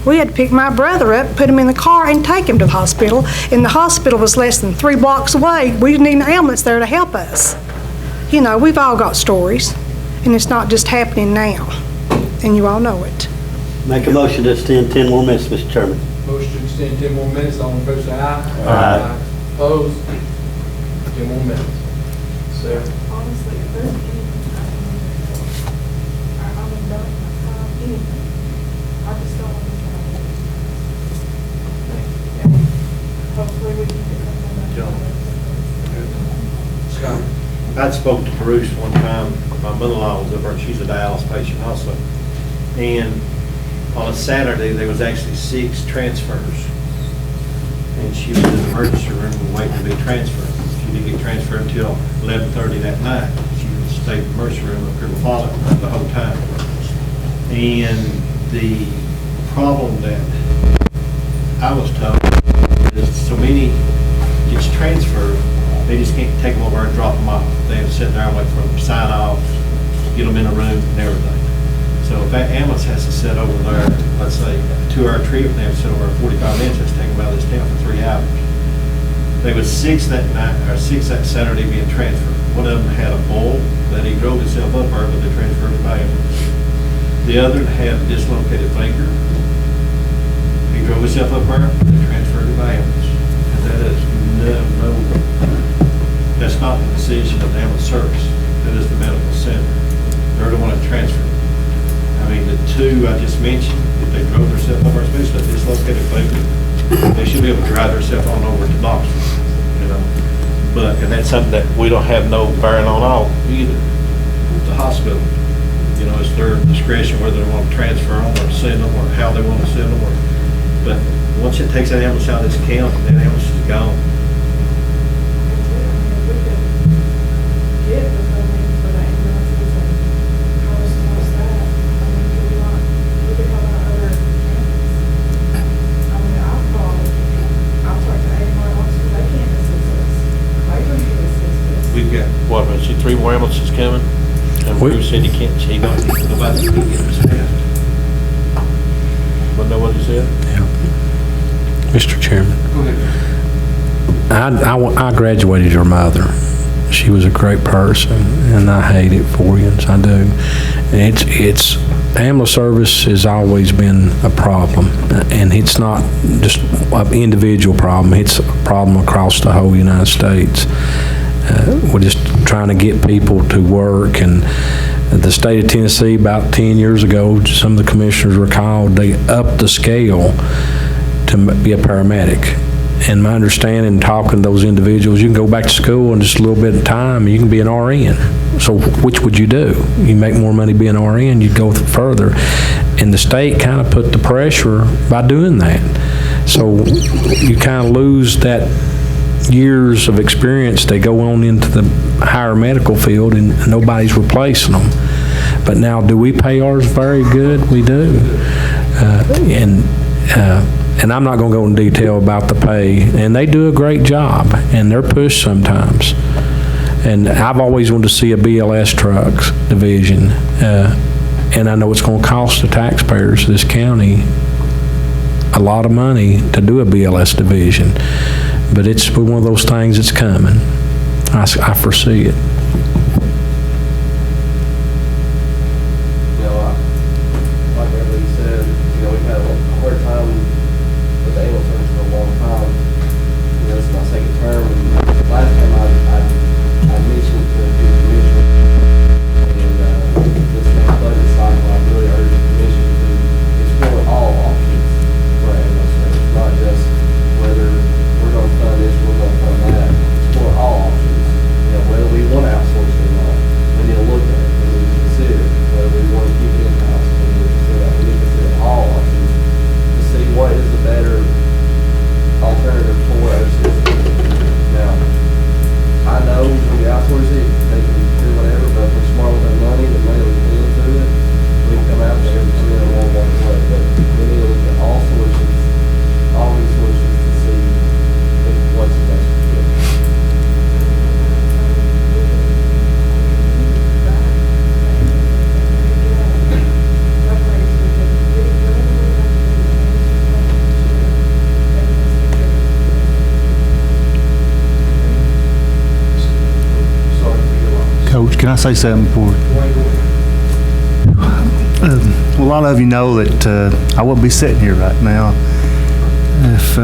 Speaker 12: We had to pick my brother up, put him in the car, and take him to the hospital, and the hospital was less than 3 blocks away. We need an ambulance there to help us. We've all got stories, and it's not just happening now, and you all know it.
Speaker 11: Make a motion to extend 10 more minutes, Mr. Chairman.
Speaker 2: Motion to extend 10 more minutes. All in favor, say aye.
Speaker 11: Aye.
Speaker 2: Opposed? 10 more minutes. Sarah?
Speaker 19: Honestly, if there's anything I'm done anything. I just don't want to hopefully we can get
Speaker 2: Scott?
Speaker 9: I'd spoke to Bruce one time. My mother-in-law was over, and she's a dialysis patient also. And on a Saturday, there was actually 6 transfers. And she was in the emergency room waiting to be transferred. She didn't get transferred until 11:30 that night. She stayed in the emergency room up here with father the whole time. And the problem that I was told is so many gets transferred, they just can't take them over and drop them off. They have to sit there and wait for them to sign off, get them in a room and everything. So if that ambulance has to sit over there, let's say a 2-hour trip, and they have to sit over 45 minutes, it's taken them out of this town for 3 hours. There was 6 that night, or 6 that Saturday being transferred. One of them had a bull that he drove himself up there, but they transferred him by ambulance. The other had a dislocated finger. He drove himself up there, they transferred him by ambulance. And that is that's not the decision of the ambulance service. That is the medical center. They're the one that transferred. I mean, the 2 I just mentioned, if they drove themselves over, especially a dislocated finger, they should be able to drive themselves on over to Knoxville, But, and that's something that we don't have no bearing on all either. The hospital, it's their discretion whether they want to transfer them or send them or how they want to send them. But once it takes that ambulance out of this county, that ambulance is gone.
Speaker 19: get the funding for the ambulances and how is that? We could have our other I've talked to AMR because they can't assist us. Cleveland can assist us.
Speaker 9: We've got,
Speaker 3: What, I see 3 more ambulances coming? And Bruce said he can't,
Speaker 9: nobody can get them staffed.
Speaker 3: Wasn't that what he said?
Speaker 1: Mr. Chairman,
Speaker 2: Go ahead.
Speaker 1: I graduated your mother. She was a great person, and I hate it for you, I do. And it's ambulance service has always been a problem, and it's not just an individual problem. It's a problem across the whole United States. We're just trying to get people to work, and the state of Tennessee, about 10 years ago, some of the commissioners recalled, they upped the scale to be a paramedic. And my understanding, talking to those individuals, you can go back to school in just a little bit of time, and you can be an RN. So which would you do? You make more money being an RN, you'd go further. And the state kind of put the pressure by doing that. So you kind of lose that years of experience. They go on into the higher medical field, and nobody's replacing them. But now, do we pay ours very good? We do. And I'm not going to go in detail about the pay, and they do a great job, and they're pushed sometimes. And I've always wanted to see a BLS trucks division, and I know it's going to cost the taxpayers of this county a lot of money to do a BLS division, but it's one of those things that's coming. I foresee it.
Speaker 15: Like everybody said, we've had a hard time with the ambulance service for a long time. This is my second
Speaker 8: Can I say something before? A lot of you know that I wouldn't be sitting here right now if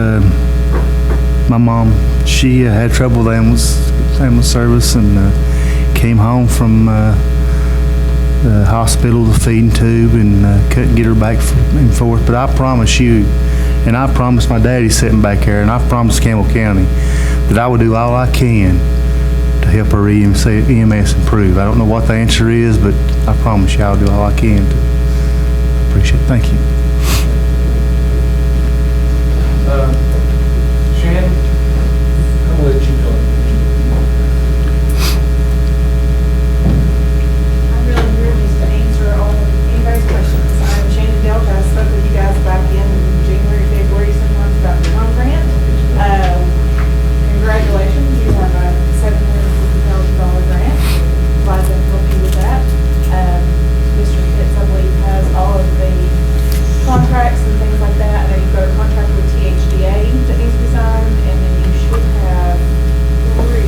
Speaker 8: my mom, she had trouble with ambulance service and came home from the hospital, the feeding tube, and couldn't get her back and forth. But I promise you, and I promised my daddy sitting back there, and I promised Campbell County that I would do all I can to help her EMS improve. I don't know what the answer is, but I promise you I'll do all I can to. Appreciate it. Thank you.
Speaker 2: Shannon, I'll let you go.
Speaker 19: I'm really here just to answer all anybody's questions. I'm Shannon Delta. I spoke with you guys back in January, February, sometimes about the home grant. Congratulations, you have a $750,000 grant. Glad to help you with that. Mr. Pitts, I believe, has all of the contracts and things like that. I know you've got a contract with THDA that needs to be signed, and then you should have 3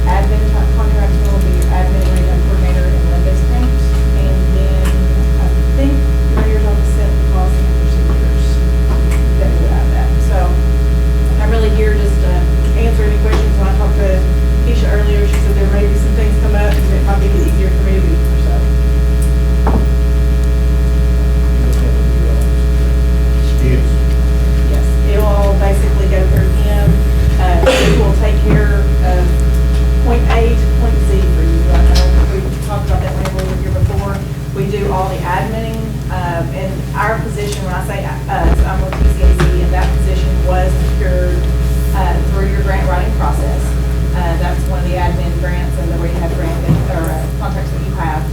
Speaker 19: admin type contracts. One will be your admin arena coordinator and land-based paint. And then I think the mayor's office set the policy and procedures that will have that. So I'm really here just to answer any questions. When I talked to Keisha earlier, she said there may be some things come up, and it might be easier for me to be here, so. Yes, it will basically go through him. He will take care of point A to point Z for you. I know we talked about that when we were here before. We do all the adminning, and our position, when I say us, I'm with TCAC, and that position was secured through your grant writing process. That's one of the admin grants and the rehab grant or contracts that you have.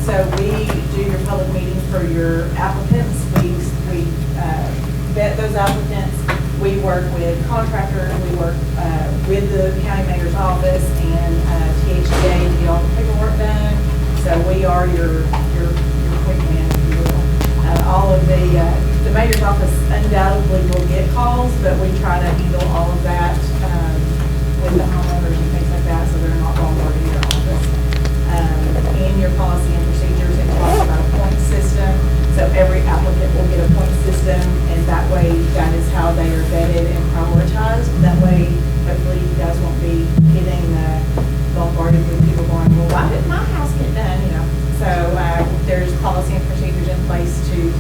Speaker 19: So we do your public meetings for your applicants. We vet those applicants. We work with contractors. We work with the county mayor's office and THDA to get all the paperwork done. So we are your quick man, if you will. All of the mayor's office undoubtedly will get calls, but we try to handle all of that with the homeowners and things like that, so they're not bombarding your office. In your policy and procedures, it talks about a point system. So every applicant will get a point system, and that way, that is how they are vetted and prioritized. That way, hopefully, you guys won't be getting bombarded with people going, well, why didn't my house get done? You know. So there's policy and procedures in place to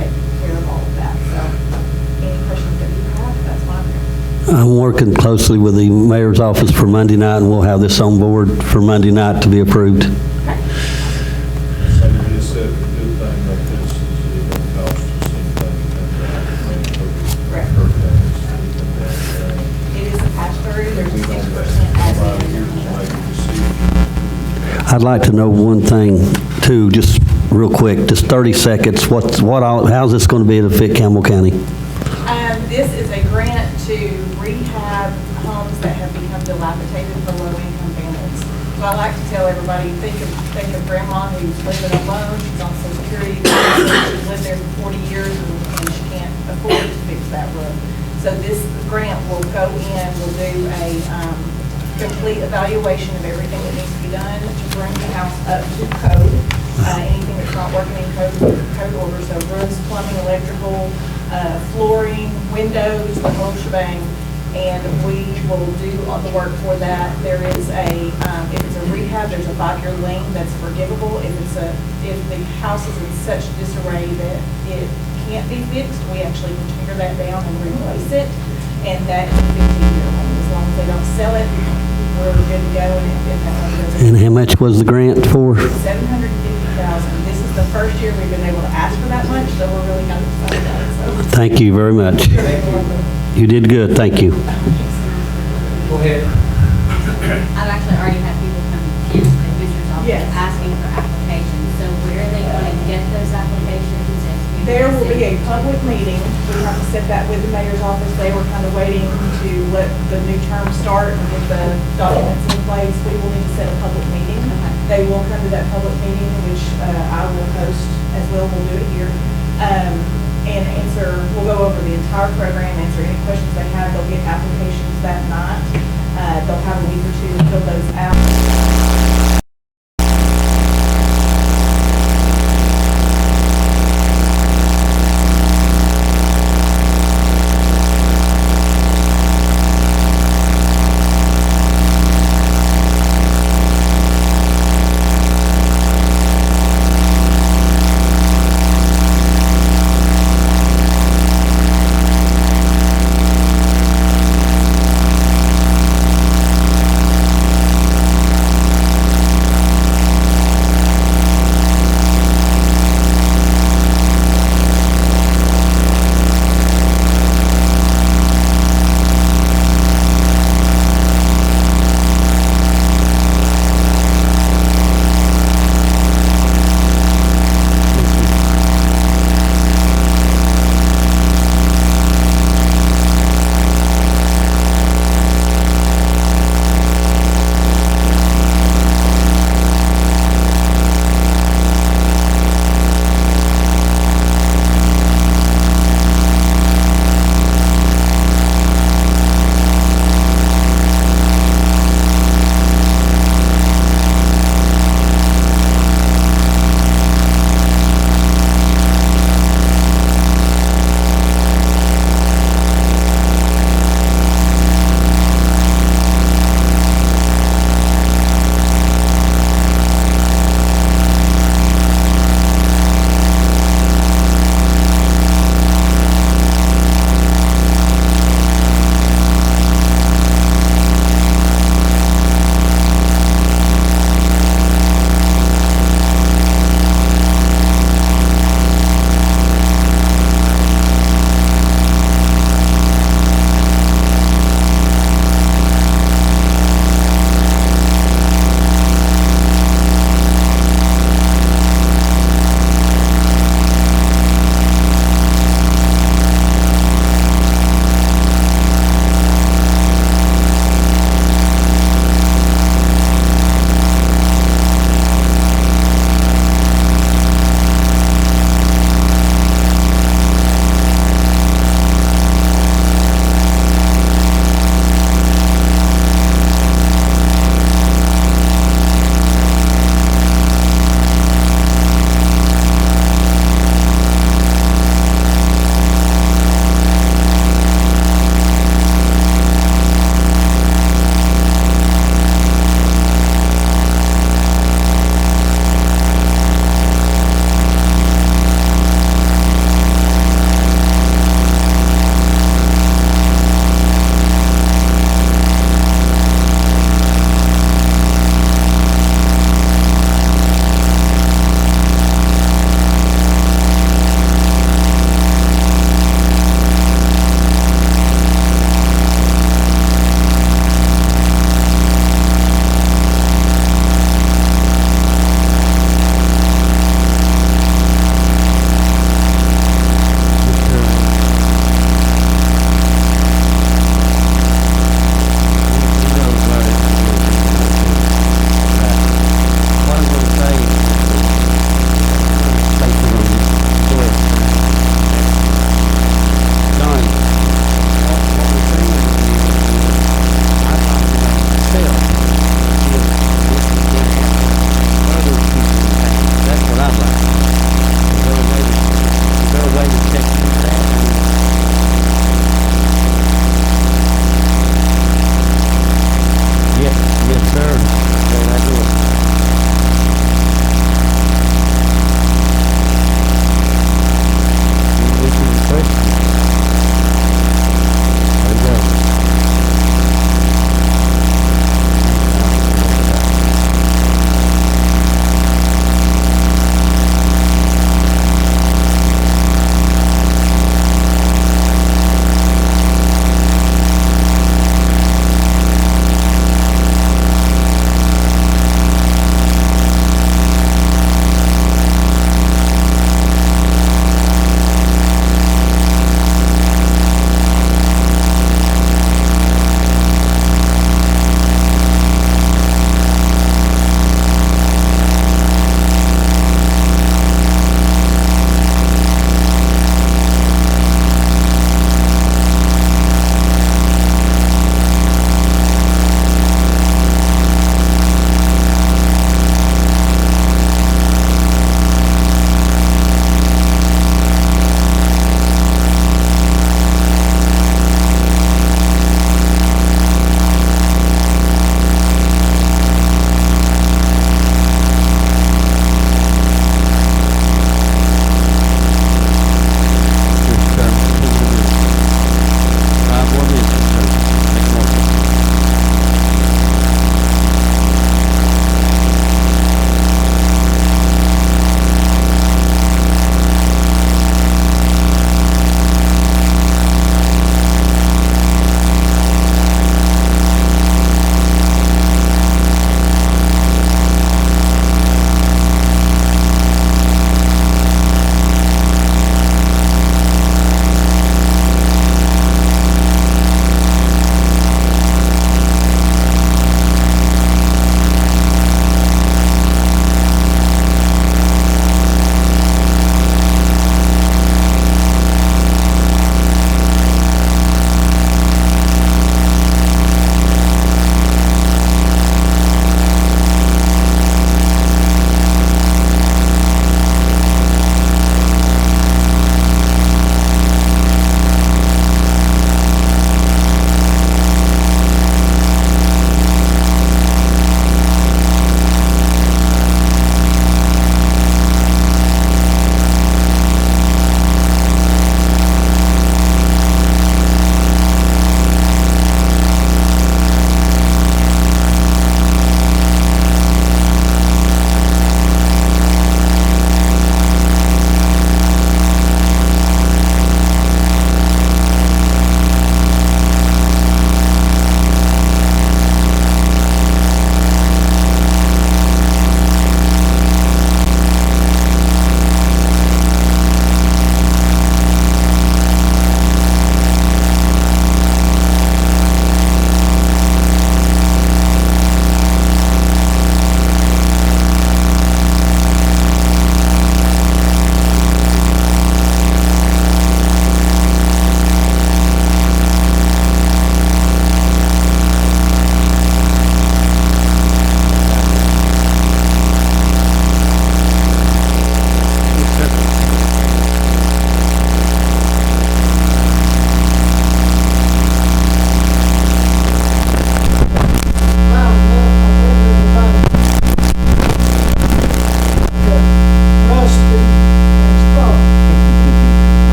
Speaker 19: take care of all of that. So any questions that you have, that's why I'm here.
Speaker 11: I'm working closely with the mayor's office for Monday night, and we'll have this on board for Monday night to be approved.
Speaker 9: So you just said the good thing about this is it don't cost us anything to come down.
Speaker 19: Correct. It is a pass-through, there's a 6% admin.
Speaker 11: I'd like to know one thing, too, just real quick, just 30 seconds. How's this going to be to fit Campbell County?
Speaker 19: This is a grant to rehab homes that have become dilapidated for low-income families. So I like to tell everybody, think of grandma who's living alone, she's on Social Security, she's lived there for 40 years and she can't afford to fix that roof. So this grant will go in, will do a complete evaluation of everything that needs to be done to bring the house up to code. Anything that's not working in code order, so roofs, plumbing, electrical, flooring, windows, the whole shebang, and we will do all the work for that. There is if it's a rehab, there's a 5-year lien that's forgivable. If the house is in such disarray that it can't be fixed, we actually can tear that down and replace it, and that is a 15-year lien. As long as they don't sell it, we're good to go, and if that one doesn't.
Speaker 11: And how much was the grant for?
Speaker 19: $750,000. This is the first year we've been able to ask for that much, so we're really kind of excited about it. So.
Speaker 11: Thank you very much. You did good, thank you.
Speaker 2: Go ahead.
Speaker 4: I've actually already had people come in the commissioner's office
Speaker 19: Yes.
Speaker 4: asking for applications. So where are they going to get those applications?
Speaker 19: There will be a public meeting. We have to set that with the mayor's office. They were kind of waiting to let the new term start and get the documents in place. We will need to set a public meeting. They will come to that public meeting, which I will host as well. We'll do it here. And we'll go over the entire program, answer any questions they have. They'll get applications that night. They'll have a week or two to fill those out.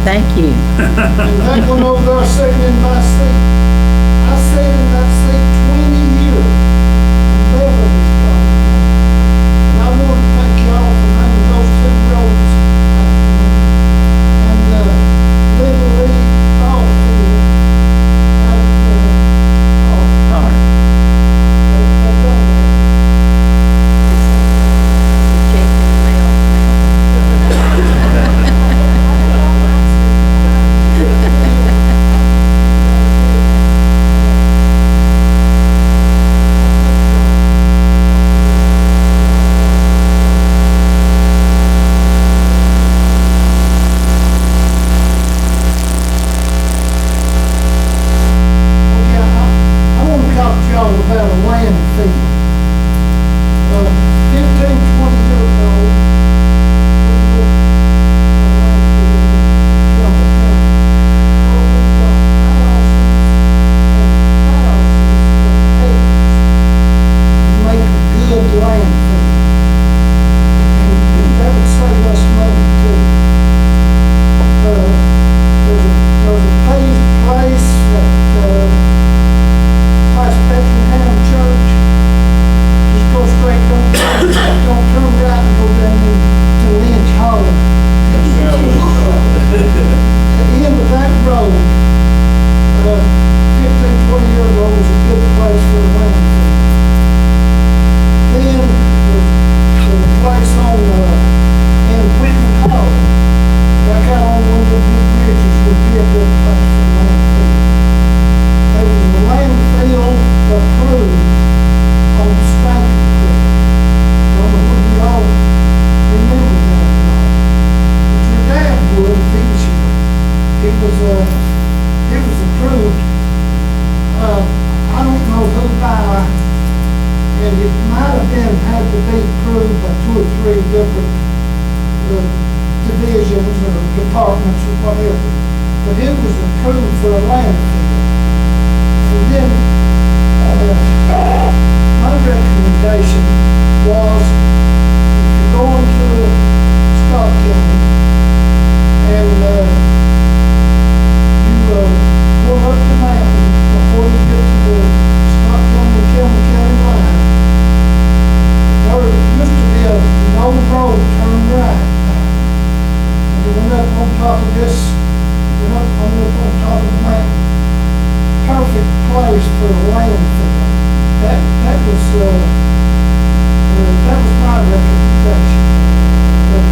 Speaker 7: Thank you.
Speaker 5: And that one over there sitting in my seat, I sat in that seat 20 years. And Beverly's coming. And I want to thank y'all for naming those two roads after me. And, Little League ball field at,
Speaker 7: Park.
Speaker 5: they done that.
Speaker 7: Check in the mail
Speaker 5: Okay, I want to talk to y'all about a landfill. 15, 20 years ago, we built a landfill in Campbell County. Where we got houses and houses of acres to make a good landfill. And that would save us money too. There's a paved place at, past Beckenham Church. Just go straight, don't turn right and go down into Lynch Hollow. At the end of that road, 15, 20 years ago, was a good place for a landfill. Then, there's a place on, in Whitman Hollow, back out on one of the big bridges, would be a good place for a landfill. There was a landfill approved on Stankin Creek. Don't know whether you all remember that or not. But your dad would if he was here. It was approved. I don't know who by, and it might have been, had to be approved by 2 or 3 different divisions or departments or whatever. But it was approved for a landfill. And then, my recommendation was, if you're going to Scott County, and, you, go up the mountain before you get to the Scott County, Campbell County line, there used to be an old road turned right. And you went up on top of this, went up on top of the mountain. Perfect place for a landfill. That was my recommendation. But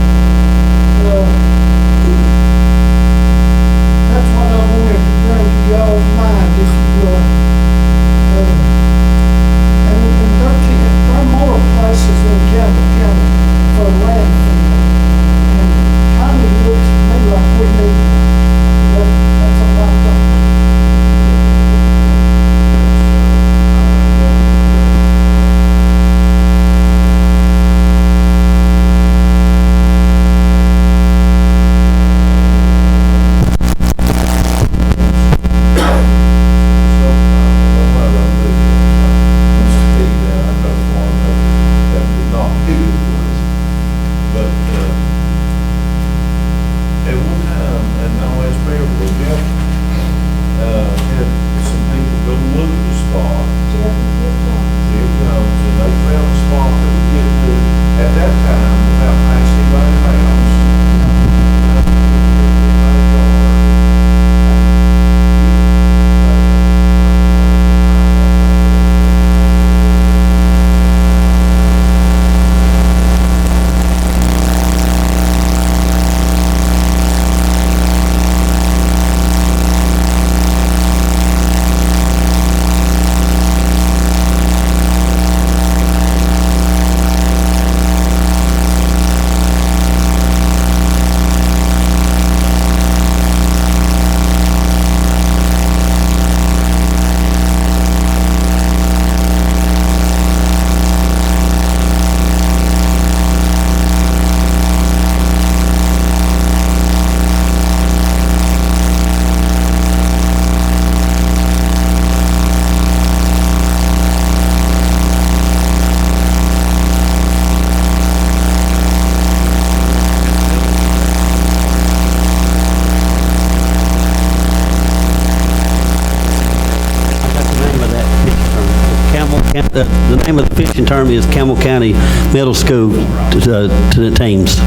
Speaker 11: name of the fishing tournament is Campbell County Middle School to the teams.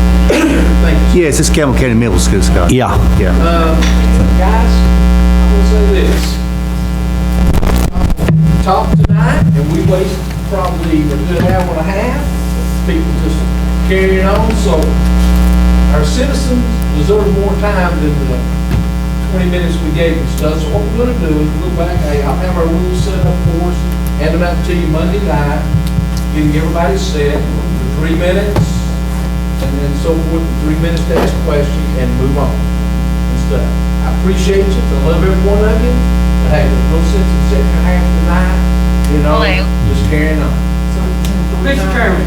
Speaker 8: Yes, it's Campbell County Middle School, Scott.
Speaker 11: Yeah.
Speaker 8: Yeah.
Speaker 2: Guys, I'm gonna say this. Talk tonight, and we wasted probably a good hour and a half. People just carrying on, so our citizens deserve more time than the 20 minutes we gave them. So what we're gonna do is go back, hey, I'll have our rules set up for us, hand them out to you Monday night, getting everybody set, 3 minutes, and then so forth, 3 minutes to ask questions, and move on and stuff. I appreciate you, I love every one of you, but hey, there's no sense in sitting here half the night, you know, just carrying on.
Speaker 18: Mr. Chairman.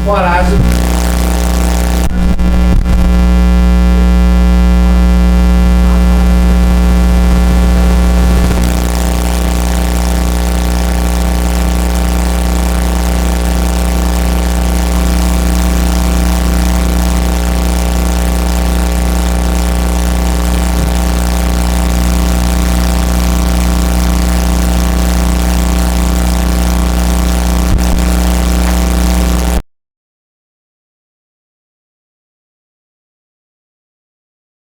Speaker 2: What, Isaac?